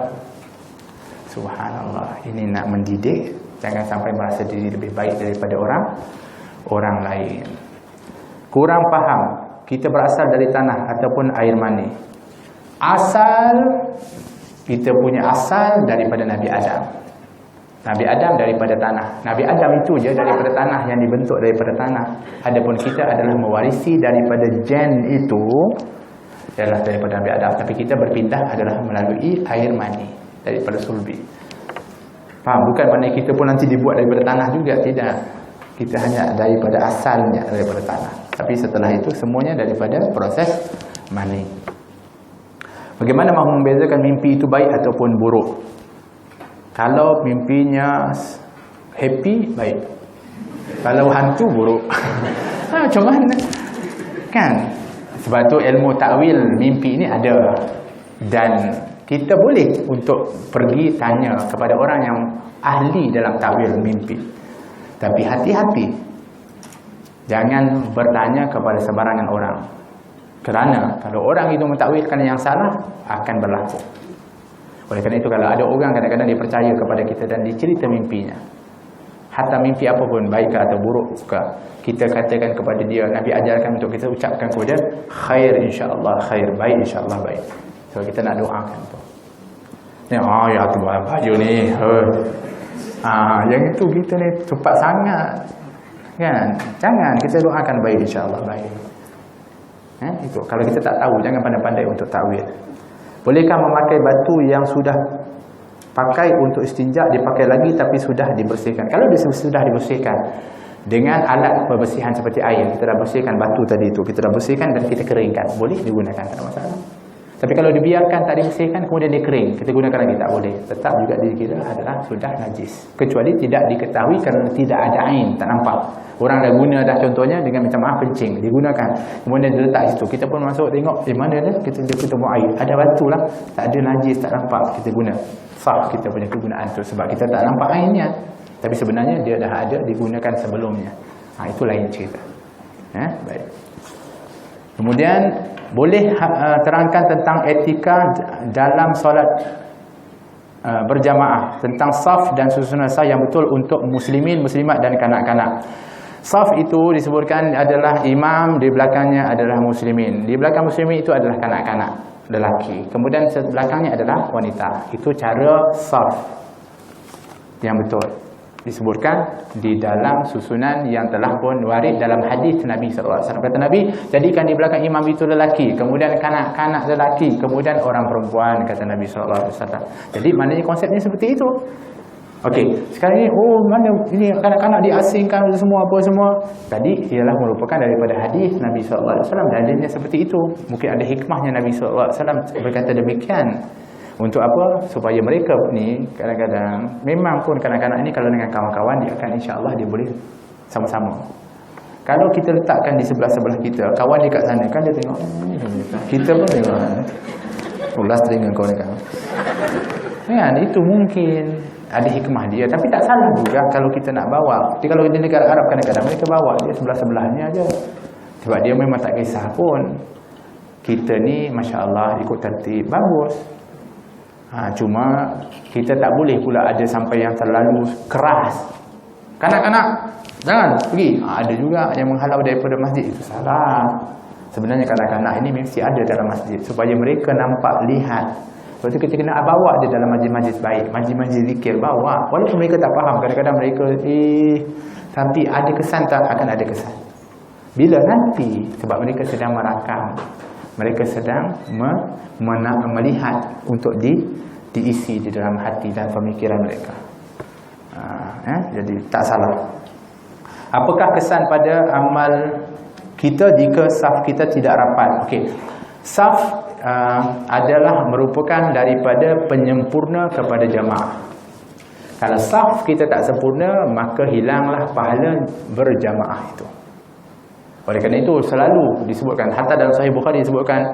Subhanallah. Ini nak mendidik. Jangan sampai merasa diri lebih baik daripada orang lain. Kurang faham. Kita berasal dari tanah ataupun air mani. Kita punya asal daripada Nabi Adam. Nabi Adam daripada tanah. Nabi Adam itu je daripada tanah, yang dibentuk daripada tanah. Adapun kita adalah mewarisi daripada gen itu adalah daripada Nabi Adam. Tapi kita berpindah adalah melalui air mani daripada sulbi. Faham? Bukan maknanya kita pun nanti dibuat daripada tanah juga. Tidak. Kita hanya daripada asalnya daripada tanah. Tapi setelah itu semuanya daripada proses mani. Bagaimana mahu membezakan mimpi itu baik ataupun buruk? Kalau mimpinya happy, baik. Kalau hantu, buruk. Macam mana? Kan? Sebab tu ilmu takwil mimpi ini ada. Dan kita boleh untuk pergi tanya kepada orang yang ahli dalam takwil mimpi. Tapi hati-hati. Jangan bertanya kepada sebarangan orang. Kerana kalau orang itu mentakwilkan yang salah, akan berlaku. Oleh kerana itu, kalau ada orang kadang-kadang dia percaya kepada kita dan dia cerita mimpinya, hatta mimpi apa pun, baik atau buruk, kita katakan kepada dia, Nabi ajarkan untuk kita ucapkan kepada dia, khair insya-Allah khair, baik insya-Allah baik. So kita nak doakan tu. Ya tu baju ni. Yang itu kita ni cepat sangat. Kan? Jangan, kita doakan baik insya-Allah baik. Itu kalau kita tak tahu, jangan pandai-pandai untuk takwil. Bolehkah memakai batu yang sudah pakai untuk istinja dipakai lagi tapi sudah dibersihkan? Kalau sudah dibersihkan dengan alat pembersihan seperti air, kita dah bersihkan batu tadi itu, kita dah bersihkan dan kita keringkan, boleh digunakan, tak ada masalah. Tapi kalau dibiarkan tak dibersihkan kemudian dia kering, kita gunakan lagi, tak boleh. Tetap juga dikira adalah sudah najis. Kecuali tidak diketahui kerana tidak ada ain, tak nampak. Orang dah guna dah, contohnya dengan minta maaf kencing, digunakan. Kemudian dia letak situ. Kita pun masuk tengok, mana dia? Kita temu air. Ada batu lah. Tak ada najis, tak nampak. Kita guna. Sah kita punya kegunaan tu. Sebab kita tak nampak airnya. Tapi sebenarnya dia dah ada digunakan sebelumnya. Itu lain cerita. Baik. Kemudian boleh terangkan tentang etika dalam solat berjamaah, tentang saf dan susunan saf yang betul untuk muslimin, muslimat dan kanak-kanak. Saf itu disebutkan adalah imam, di belakangnya adalah muslimin. Di belakang muslimin itu adalah kanak-kanak lelaki. Kemudian belakangnya adalah wanita. Itu cara saf. yang betul. Disebutkan di dalam susunan yang telah pun warid dalam hadis Nabi SAW. Kata Nabi, jadikan di belakang imam itu lelaki, kemudian kanak-kanak lelaki, kemudian orang perempuan, kata Nabi SAW. Jadi maknanya konsepnya seperti itu. Okey, sekarang ni mana ini kanak-kanak diasingkan semua apa semua. Tadi ialah merupakan daripada hadis Nabi SAW. Dalilnya seperti itu. Mungkin ada hikmahnya Nabi SAW berkata demikian. Untuk apa? Supaya mereka ni kadang-kadang, memang pun kanak-kanak ni kalau dengan kawan-kawan dia akan insya-Allah dia boleh sama-sama. Kalau kita letakkan di sebelah-sebelah kita, kawan dia kat sana kan dia tengok, kita pun tengok. Ulas telinga kau ni kan. Kan itu mungkin ada hikmah dia, tapi tak salah juga kalau kita nak bawa. Jadi kalau di negara Arab kadang-kadang mereka bawa dia sebelah-sebelahnya aja. Sebab dia memang tak kisah pun. Kita ni masya-Allah ikut tertib bagus. Cuma kita tak boleh pula ada sampai yang terlalu keras. Kanak-kanak jangan pergi. Ada juga yang menghalau daripada masjid, itu salah. Sebenarnya kanak-kanak ini mesti ada dalam masjid supaya mereka nampak, lihat. Sebab tu kita kena bawa dia dalam majlis-majlis baik, majlis-majlis zikir, bawa. Walaupun mereka tak faham, kadang-kadang mereka tapi ada kesan tak? Akan ada kesan. Bila nanti, sebab mereka sedang merakam, mereka sedang melihat untuk diisi di dalam hati dan pemikiran mereka. Jadi tak salah. Apakah kesan pada amal kita jika saf kita tidak rapat? Okey. Saf adalah merupakan daripada penyempurna kepada jamaah. Kalau saf kita tak sempurna, maka hilanglah pahala berjamaah itu. Oleh kerana itu selalu disebutkan, hatta dalam Sahih Bukhari disebutkan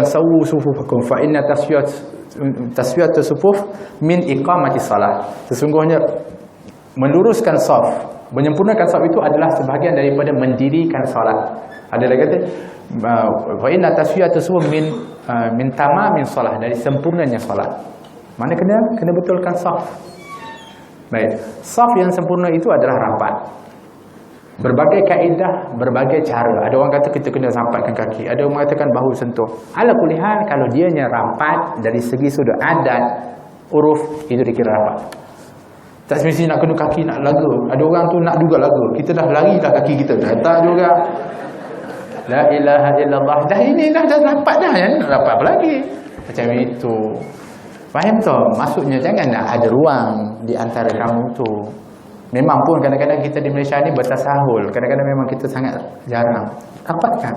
sawu sufufakum fa inna taswiyat sufuf min iqamati salat. Sesungguhnya meluruskan saf, menyempurnakan saf itu adalah sebahagian daripada mendirikan solat. Ada lagi kata fa inna taswiyat sufuf min tamamin salat, dari sempurnanya solat. Mana kena betulkan saf. Baik, saf yang sempurna itu adalah rapat. Berbagai kaedah, berbagai cara. Ada orang kata kita kena sampaikan kaki, ada orang mengatakan bahu sentuh. Ala kulihan, kalau dianya rapat dari segi sudut adat, uruf, itu dikira rapat. Tak semestinya nak kena kaki, nak laga. Ada orang tu nak juga laga. Kita dah lari dah kaki kita. Tak juga. La ilaha illallah. Dah ini dah rapat dah. Nak rapat apa lagi? Macam itu. Faham tak? Maksudnya jangan nak ada ruang di antara kamu tu. Memang pun kadang-kadang kita di Malaysia ni bertasahul. Kadang-kadang memang kita sangat jarang rapatkan.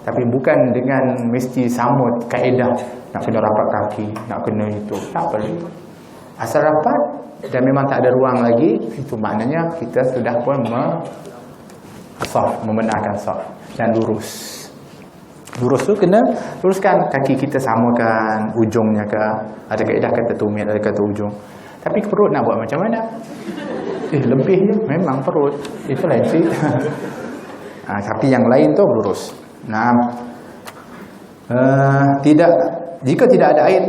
Tapi bukan dengan mesti sama kaedah. Nak kena rapat kaki, nak kena itu. Tak perlu. Asal rapat dan memang tak ada ruang lagi, itu maknanya kita sudah pun membenarkan saf dan lurus. Lurus tu kena luruskan kaki kita, samakan ujungnya ke. Ada kaedah kata tumit, ada kata ujung. Tapi perut nak buat macam mana? Lebih je memang perut. Itu lain sih. Tapi yang lain tu lurus. Nah, jika tidak ada air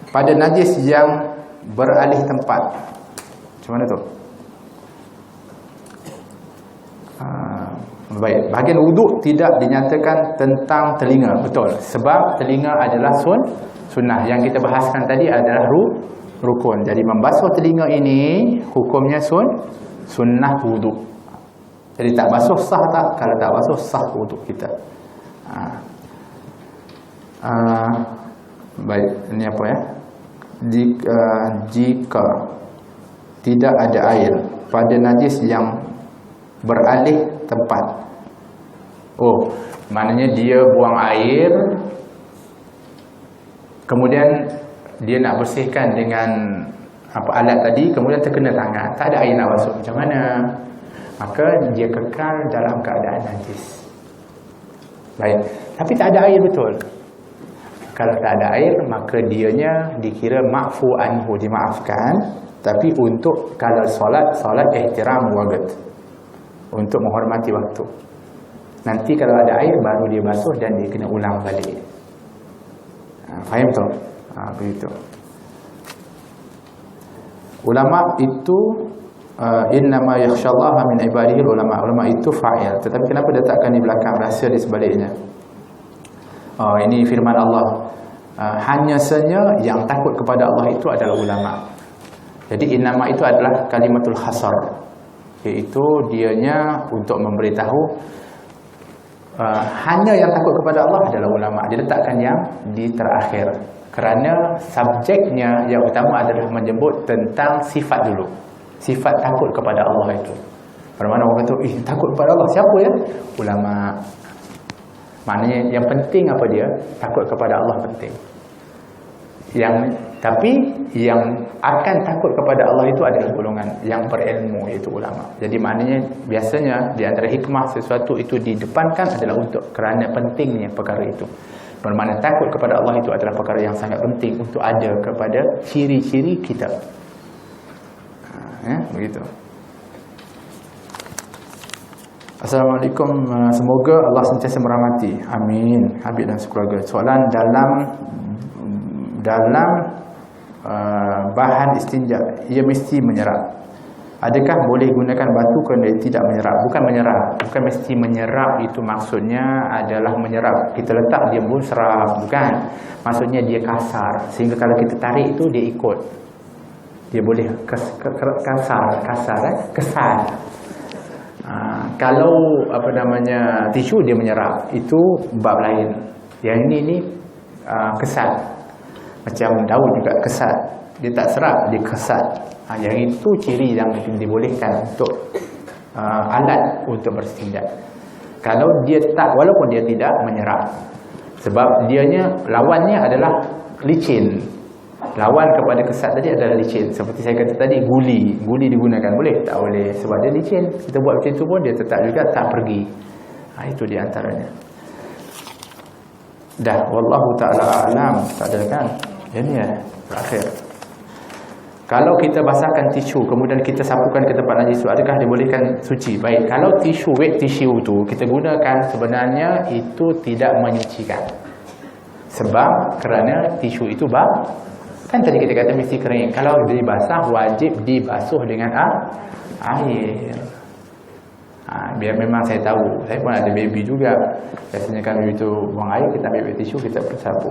pada najis yang beralih tempat. Macam mana tu? Baik, bahagian wuduk tidak dinyatakan tentang telinga. Betul. Sebab telinga adalah sunnah. Yang kita bahaskan tadi adalah rukun. Jadi membasuh telinga ini hukumnya sunnah wuduk. Jadi tak basuh sah tak? Kalau tak basuh sah wuduk kita. Baik, ini apa ya? Jika tidak ada air pada najis yang beralih tempat. Oh, maknanya dia buang air, kemudian dia nak bersihkan dengan alat tadi, kemudian terkena tangan, tak ada air nak basuh, macam mana? Maka dia kekal dalam keadaan najis. Baik, tapi tak ada air betul. Kalau tak ada air, maka dianya dikira ma'fu anhu, dimaafkan. Tapi untuk kalau solat ihtiram waqt, untuk menghormati waktu. Nanti kalau ada air baru dia basuh dan dia kena ulang balik. Faham tak? Begitu. Ulama itu innama yakhshallaha min ibadihi ulama. Ulama itu fa'il. Tetapi kenapa letakkan di belakang rahsia di sebaliknya? Ini firman Allah. hanya saja yang takut kepada Allah itu adalah ulama. Jadi innama itu adalah kalimatul hasar, iaitu dianya untuk memberitahu hanya yang takut kepada Allah adalah ulama. Dia letakkan yang di terakhir kerana subjeknya yang utama adalah menyebut tentang sifat dulu, sifat takut kepada Allah itu. Bermakna orang kata, takut kepada Allah siapa ya? Ulama. Maknanya yang penting apa dia? Takut kepada Allah penting. Tapi yang akan takut kepada Allah itu adalah golongan yang berilmu, iaitu ulama. Jadi maknanya biasanya di antara hikmah sesuatu itu didepankan adalah untuk kerana pentingnya perkara itu. Bermakna takut kepada Allah itu adalah perkara yang sangat penting untuk ada kepada ciri-ciri kita. Begitu. Assalamualaikum, semoga Allah sentiasa merahmati. Amin. Habib dan sekeluarga. Soalan dalam bahan istinja, ia mesti menyerap. Adakah boleh gunakan batu kerana tidak menyerap? Bukan menyerap, bukan mesti menyerap. Itu maksudnya adalah menyerap. Kita letak dia pun serap, bukan. Maksudnya dia kasar, sehingga kalau kita tarik itu dia ikut. Dia boleh kesal. Kalau tisu dia menyerap, itu bab lain. Yang ini kesat. Macam daun juga kesat. Dia tak serap, dia kesat. Yang itu ciri yang dibolehkan untuk alat untuk bertindak. Kalau dia tak, walaupun dia tidak menyerap, sebab dianya lawannya adalah licin. Lawan kepada kesat tadi adalah licin. Seperti saya kata tadi, guli digunakan, boleh? Tak boleh, sebab dia licin. Kita buat macam tu pun dia tetap juga tak pergi. Itu di antaranya. Dah, wallahu ta'ala a'lam. Tak ada kan? Ini ya, terakhir. Kalau kita basahkan tisu, kemudian kita sapukan ke tempat najis, adakah dibolehkan suci? Baik, kalau tisu, wet tissue tu kita gunakan, sebenarnya itu tidak menyucikan. Sebab kerana tisu itu kan tadi kita kata mesti kering. Kalau dibasah, wajib dibasuh dengan air. Biar memang saya tahu. Saya pun ada baby juga. Biasanya kan baby tu buang air, kita ambil tisu, kita sapu.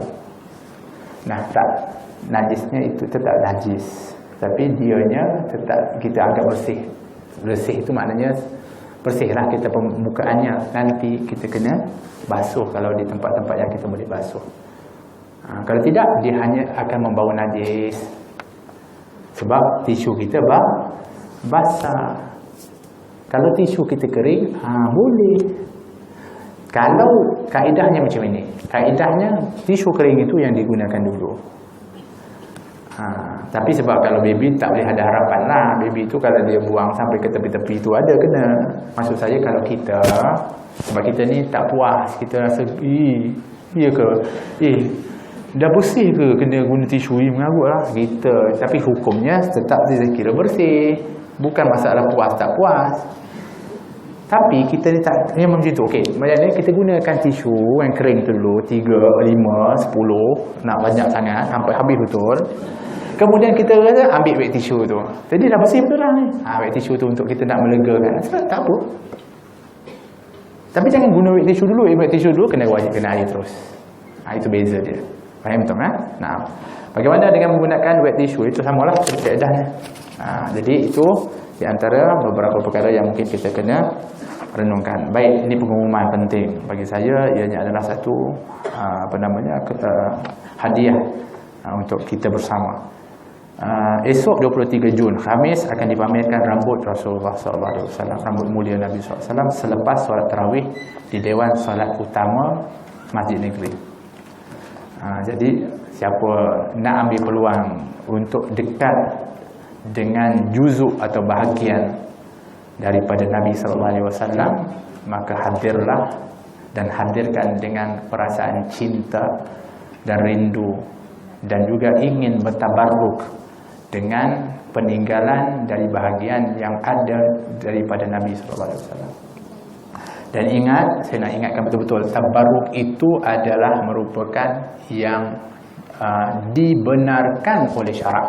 Nah, tak, najisnya itu tetap najis. Tapi dianya tetap kita anggap bersih. Bersih itu maknanya bersihlah kita permukaannya. Nanti kita kena basuh kalau di tempat-tempat yang kita boleh basuh. Kalau tidak, dia hanya akan membawa najis. Sebab tisu kita basah. Kalau tisu kita kering, boleh. Kalau kaedahnya macam ini. Kaedahnya tisu kering itu yang digunakan dulu. Tapi sebab kalau baby tak boleh ada harapan lah. Baby tu kalau dia buang sampai ke tepi-tepi tu ada kena. Maksud saya kalau kita, sebab kita ni tak puas, kita rasa iya ke? Dah bersih ke kena guna tisu? Mengarut lah kita. Tapi hukumnya tetap dia kira bersih. Bukan masalah puas tak puas. Tapi kita ni tak, memang macam tu. Okey, macam kita gunakan tisu yang kering tu dulu 3, 5, 10, nak banyak sangat sampai habis betul. Kemudian kita kata ambil wet tisu tu. Jadi dah bersih betul lah ni. Wet tisu tu untuk kita nak melegakan. Sebab tak apa. Tapi jangan guna wet tisu dulu. Wet tisu dulu wajib kena air terus. Itu beza dia. Faham betul kan? Nah, bagaimana dengan menggunakan wet tisu? Itu samalah kaedahnya. Jadi itu di antara beberapa perkara yang mungkin kita kena renungkan. Baik, ini pengumuman penting bagi saya. Ianya adalah satu hadiah untuk kita bersama. Esok 23 Jun Khamis akan dipamerkan rambut Rasulullah SAW, rambut mulia Nabi SAW selepas solat tarawih di Dewan Solat Utama Masjid Negeri. Jadi siapa nak ambil peluang untuk dekat dengan juzuk atau bahagian daripada Nabi SAW, maka hadirlah dan hadirkan dengan perasaan cinta dan rindu dan juga ingin bertabarruk dengan peninggalan dari bahagian yang ada daripada Nabi SAW. Dan ingat, saya nak ingatkan betul-betul, tabarruk itu adalah merupakan yang dibenarkan oleh syarak.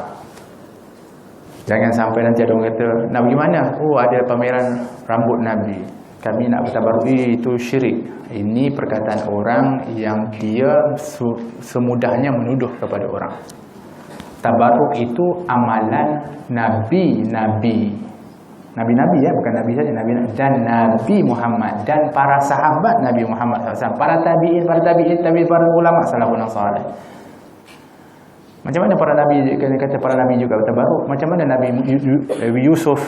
Jangan sampai nanti ada orang kata, nak pergi mana? Ada pameran rambut Nabi. kami nak bertabaruk itu syirik. Ini perkataan orang yang dia semudahnya menuduh kepada orang. Tabaruk itu amalan nabi-nabi ya, bukan nabi saja, nabi dan Nabi Muhammad dan para sahabat Nabi Muhammad SAW, para tabi'in, para ulama salafun salih. Macam mana para nabi, kata para nabi juga bertabaruk? Macam mana Nabi Yusuf,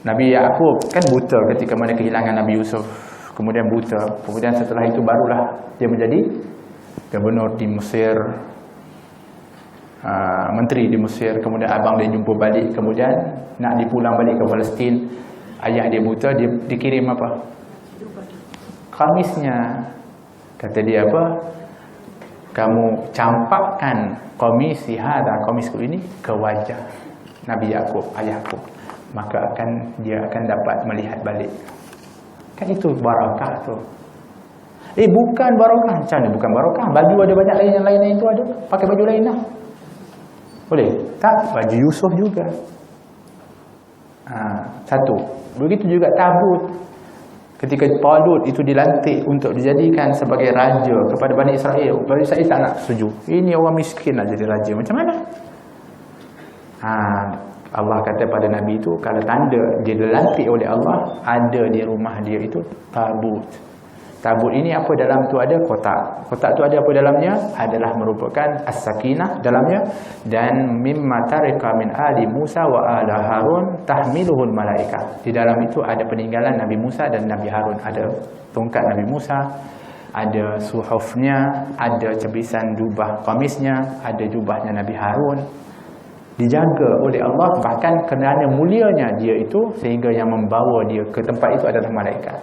Nabi Yaqub kan buta ketika mana kehilangan Nabi Yusuf, kemudian buta, kemudian setelah itu barulah dia menjadi gubernur di Mesir, menteri di Mesir, kemudian abang dia jumpa balik, kemudian nak dipulang balik ke Palestin, ayah dia buta, dia dikirim apa? Kamisnya. Kata dia apa? Kamu campakkan komisi komisku ini ke wajah Nabi Yaqub, ayahku, maka dia akan dapat melihat balik. Kan itu barakah tu. Bukan barakah. Macam mana bukan barakah? Baju ada banyak lain, yang lain itu ada. Pakai baju lain lah. Boleh? Tak, baju Yusuf juga. Satu. Begitu juga tabut. Ketika Talut itu dilantik untuk dijadikan sebagai raja kepada Bani Israel, Bani Israel tak nak setuju. Ini orang miskin nak jadi raja. Macam mana? Allah kata pada Nabi itu, kalau tanda dia dilantik oleh Allah, ada di rumah dia itu tabut. Tabut ini apa dalam tu ada? Kotak. Kotak tu ada apa dalamnya? Adalah merupakan as-sakinah dalamnya, dan mimma tarika min ali Musa wa ala Harun tahmiluhul malaikat. Di dalam itu ada peninggalan Nabi Musa dan Nabi Harun. Ada tongkat Nabi Musa, ada suhufnya, ada cebisan jubah kamisnya, ada jubahnya Nabi Harun. Dijaga oleh Allah, bahkan kerana mulianya dia itu, sehingga yang membawa dia ke tempat itu adalah malaikat.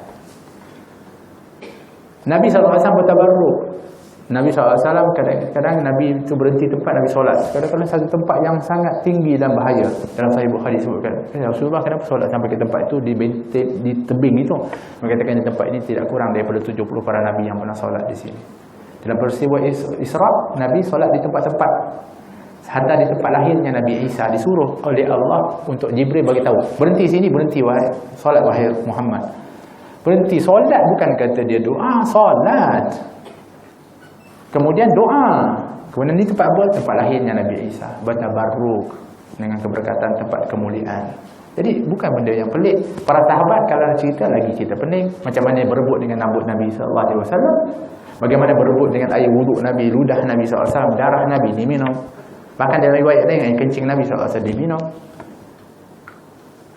Nabi SAW bertabarruk. Nabi SAW kadang-kadang Nabi itu berhenti tempat Nabi solat. Kadang-kadang satu tempat yang sangat tinggi dan bahaya. Dalam Sahih Bukhari disebutkan, Rasulullah kenapa solat sampai ke tempat itu, di tebing itu. Mengatakan di tempat ini tidak kurang daripada 70 para Nabi yang pernah solat di sini. Dalam peristiwa Isra, Nabi solat di tempat-tempat. Hatta di tempat lahirnya Nabi Isa disuruh oleh Allah untuk Jibril bagi tahu, berhenti sini, berhenti wahai solat wahai Muhammad. Berhenti solat, bukan kata dia doa, solat. Kemudian doa. Kemudian di tempat apa? Tempat lahirnya Nabi Isa. Bertabarruk dengan keberkatan tempat kemuliaan. Jadi bukan benda yang pelik. Para sahabat kalau cerita lagi cerita pening. Macam mana berebut dengan rambut Nabi SAW. Bagaimana berebut dengan air wuduk Nabi, ludah Nabi SAW, darah Nabi diminum. Bahkan dalam riwayat lain, air kencing Nabi SAW diminum.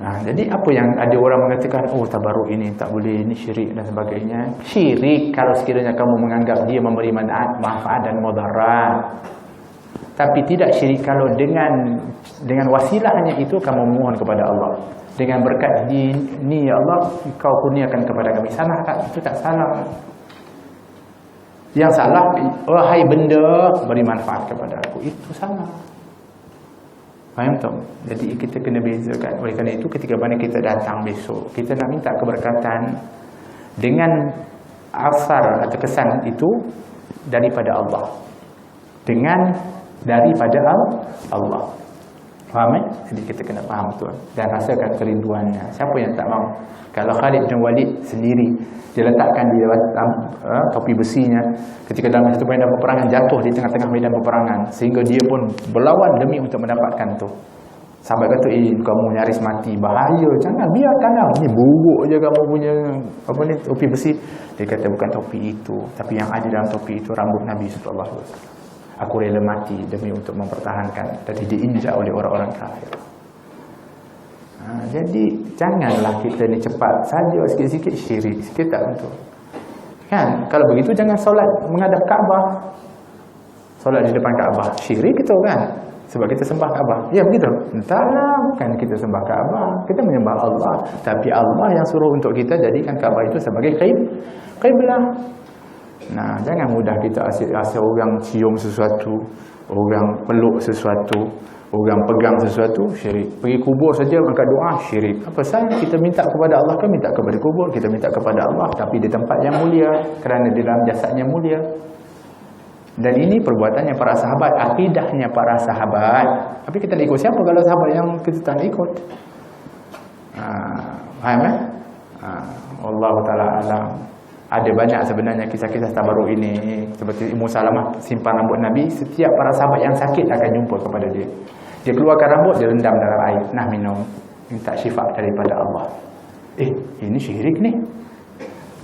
Jadi apa yang ada orang mengatakan, oh tabaruk ini tak boleh, ini syirik dan sebagainya. Syirik kalau sekiranya kamu menganggap dia memberi manfaat dan mudarat. Tapi tidak syirik kalau dengan wasilahnya itu kamu mohon kepada Allah. Dengan berkat ini ya Allah, kau kurniakan kepada kami. Salah tak? Itu tak salah. Yang salah, wahai benda beri manfaat kepada aku. Itu salah. Faham tak? Jadi kita kena bezakan. Oleh kerana itu ketika mana kita datang besok, kita nak minta keberkatan dengan asar atau kesan itu daripada Allah. Daripada Allah. Faham eh? Jadi kita kena faham betul dan rasakan kerinduannya. Siapa yang tak mahu? Kalau Khalid bin Walid sendiri, dia letakkan di topi besinya ketika dalam satu medan peperangan, jatuh di tengah-tengah medan peperangan, sehingga dia pun berlawan demi untuk mendapatkan tu. Sahabat kata, kamu nyaris mati, bahaya, jangan, biarkanlah, ni buruk je kamu punya topi besi. Dia kata, bukan topi itu, tapi yang ada dalam topi itu rambut Nabi SAW. Aku rela mati demi untuk mempertahankan, tadi diinjak oleh orang-orang kafir. Jadi janganlah kita ni cepat saja sikit-sikit syirik, sikit tak betul. Kan? Kalau begitu jangan solat menghadap Kaabah. Solat di depan Kaabah syirik itu kan? Sebab kita sembah Kaabah. Ya begitu. Entahlah, bukan kita sembah Kaabah, kita menyembah Allah. Tapi Allah yang suruh untuk kita jadikan Kaabah itu sebagai qiblah. Nah, jangan mudah kita asyik orang cium sesuatu, orang peluk sesuatu, orang pegang sesuatu, syirik. Pergi kubur saja angkat doa, syirik. Apa sahaja kita minta kepada Allah, kan minta kepada kubur, kita minta kepada Allah, tapi di tempat yang mulia, kerana di dalam jasadnya mulia. Dan ini perbuatannya para sahabat, akidahnya para sahabat. Tapi kita nak ikut siapa kalau sahabat yang kita tak nak ikut? Faham eh? Allah Ta'ala alam. Ada banyak sebenarnya kisah-kisah tabarruk ini. Seperti Ummu Salamah simpan rambut Nabi, setiap para sahabat yang sakit akan jumpa kepada dia. Dia keluarkan rambut, dia rendam dalam air, nah minum, minta syifa daripada Allah. Ini syirik ni.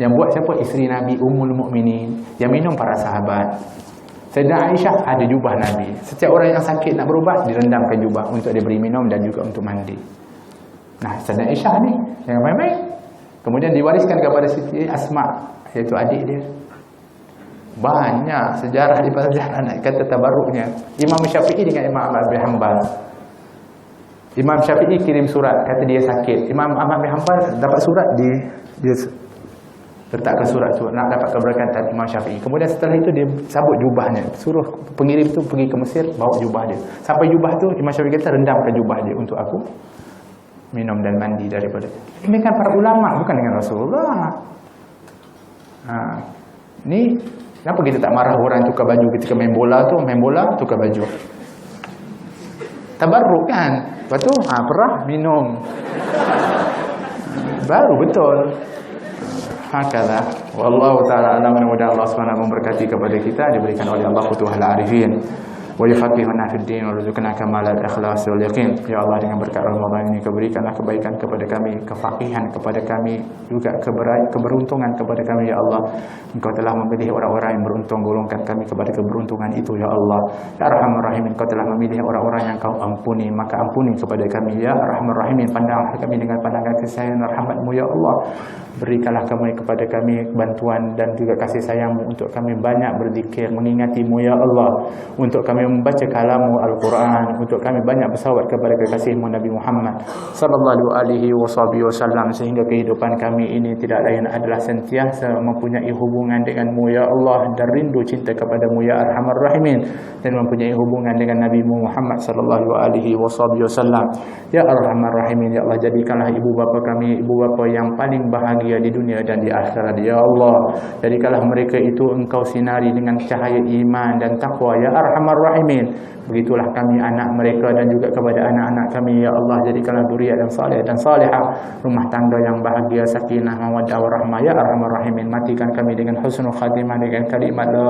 Yang buat siapa? Isteri Nabi Ummul Mukminin. Yang minum para sahabat. Sayyidah Aisyah ada jubah Nabi. Setiap orang yang sakit nak berubat, direndamkan jubah untuk diberi minum dan juga untuk mandi. Nah, Sayyidah Aisyah ni jangan main-main. Kemudian diwariskan kepada Siti Asma, iaitu adik dia. Banyak sejarah di pasal sejarah nak kata tabarruknya. Imam Syafi'i dengan Imam Ahmad bin Hanbal. Imam Syafi'i kirim surat, kata dia sakit. Imam Ahmad bin Hanbal dapat surat, dia letakkan surat nak dapat keberkatan Imam Syafi'i. Kemudian setelah itu dia sabut jubahnya, suruh pengirim tu pergi ke Mesir bawa jubah dia. Sampai jubah tu Imam Syafi'i kata rendamkan jubah dia untuk aku minum dan mandi daripada. Ini kan para ulama, bukan dengan Rasulullah. Ni kenapa kita tak marah orang tukar baju ketika main bola tukar baju. Tabarruk kan. Lepas tu perah minum. Baru betul. Hakalah. Wallahu ta'ala alam. Mudah-mudahan Allah SWT memberkati kepada kita, diberikan oleh Allah Futuhul Arifin. Wa yufaqihuna fid din wa rizqna kamalal ikhlas wal yaqin. Ya Allah, dengan berkat Ramadan ini berikanlah kebaikan kepada kami, kefaqihan kepada kami, juga keberuntungan kepada kami ya Allah. Engkau telah memilih orang-orang yang beruntung, golongkan kami kepada keberuntungan itu ya Allah. Ya Arhamar Rahimin, Engkau telah memilih orang-orang yang Kau ampuni, maka ampuni kepada kami ya Arhamar Rahimin. Pandanglah kami dengan pandangan kasih sayang dan rahmat-Mu ya Allah. Berikanlah kepada kami bantuan dan juga kasih sayang-Mu untuk kami banyak berzikir mengingati-Mu ya Allah, untuk kami membaca kalam-Mu Al-Quran, untuk kami banyak bersalawat kepada kekasih-Mu Nabi Muhammad sallallahu alaihi wasallam, sehingga kehidupan kami ini tidak lain adalah sentiasa mempunyai hubungan dengan-Mu ya Allah, dan rindu cinta kepada-Mu ya Arhamar Rahimin, dan mempunyai hubungan dengan Nabi-Mu Muhammad sallallahu alaihi wasallam ya Arhamar Rahimin. Ya Allah, jadikanlah ibu bapa kami ibu bapa yang paling bahagia di dunia dan di akhirat ya Allah. Jadikanlah mereka itu Engkau sinari dengan cahaya iman dan takwa ya Arhamar Rahimin. Begitulah kami anak mereka dan juga kepada anak-anak kami ya Allah. Jadikanlah zuriat yang saleh dan salihah, rumah tangga yang bahagia, sakinah, mawaddah warahmah ya Arhamar Rahimin. Matikan kami dengan husnul khatimah dengan kalimat la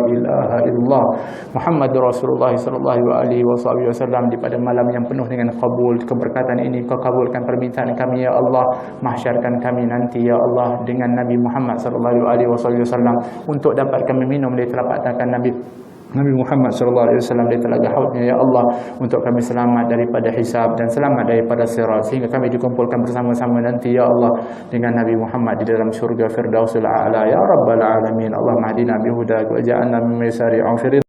ilaha illallah Muhammadur Rasulullah sallallahu alaihi wasallam di pada malam yang penuh dengan kabul keberkatan ini. Kau kabulkan permintaan kami ya Allah. Mahsyarkan kami nanti ya Allah dengan Nabi Muhammad sallallahu alaihi wasallam untuk dapat kami minum dari telapak tangan Nabi Muhammad sallallahu alaihi wasallam di telaga haudnya ya Allah, untuk kami selamat daripada hisab dan selamat daripada sirat, sehingga kami dikumpulkan bersama-sama nanti ya Allah dengan Nabi Muhammad di dalam syurga Firdausul A'la ya rabbal alamin. Allahumma hdina bihudak wa ja'alna mimman yasari'u fi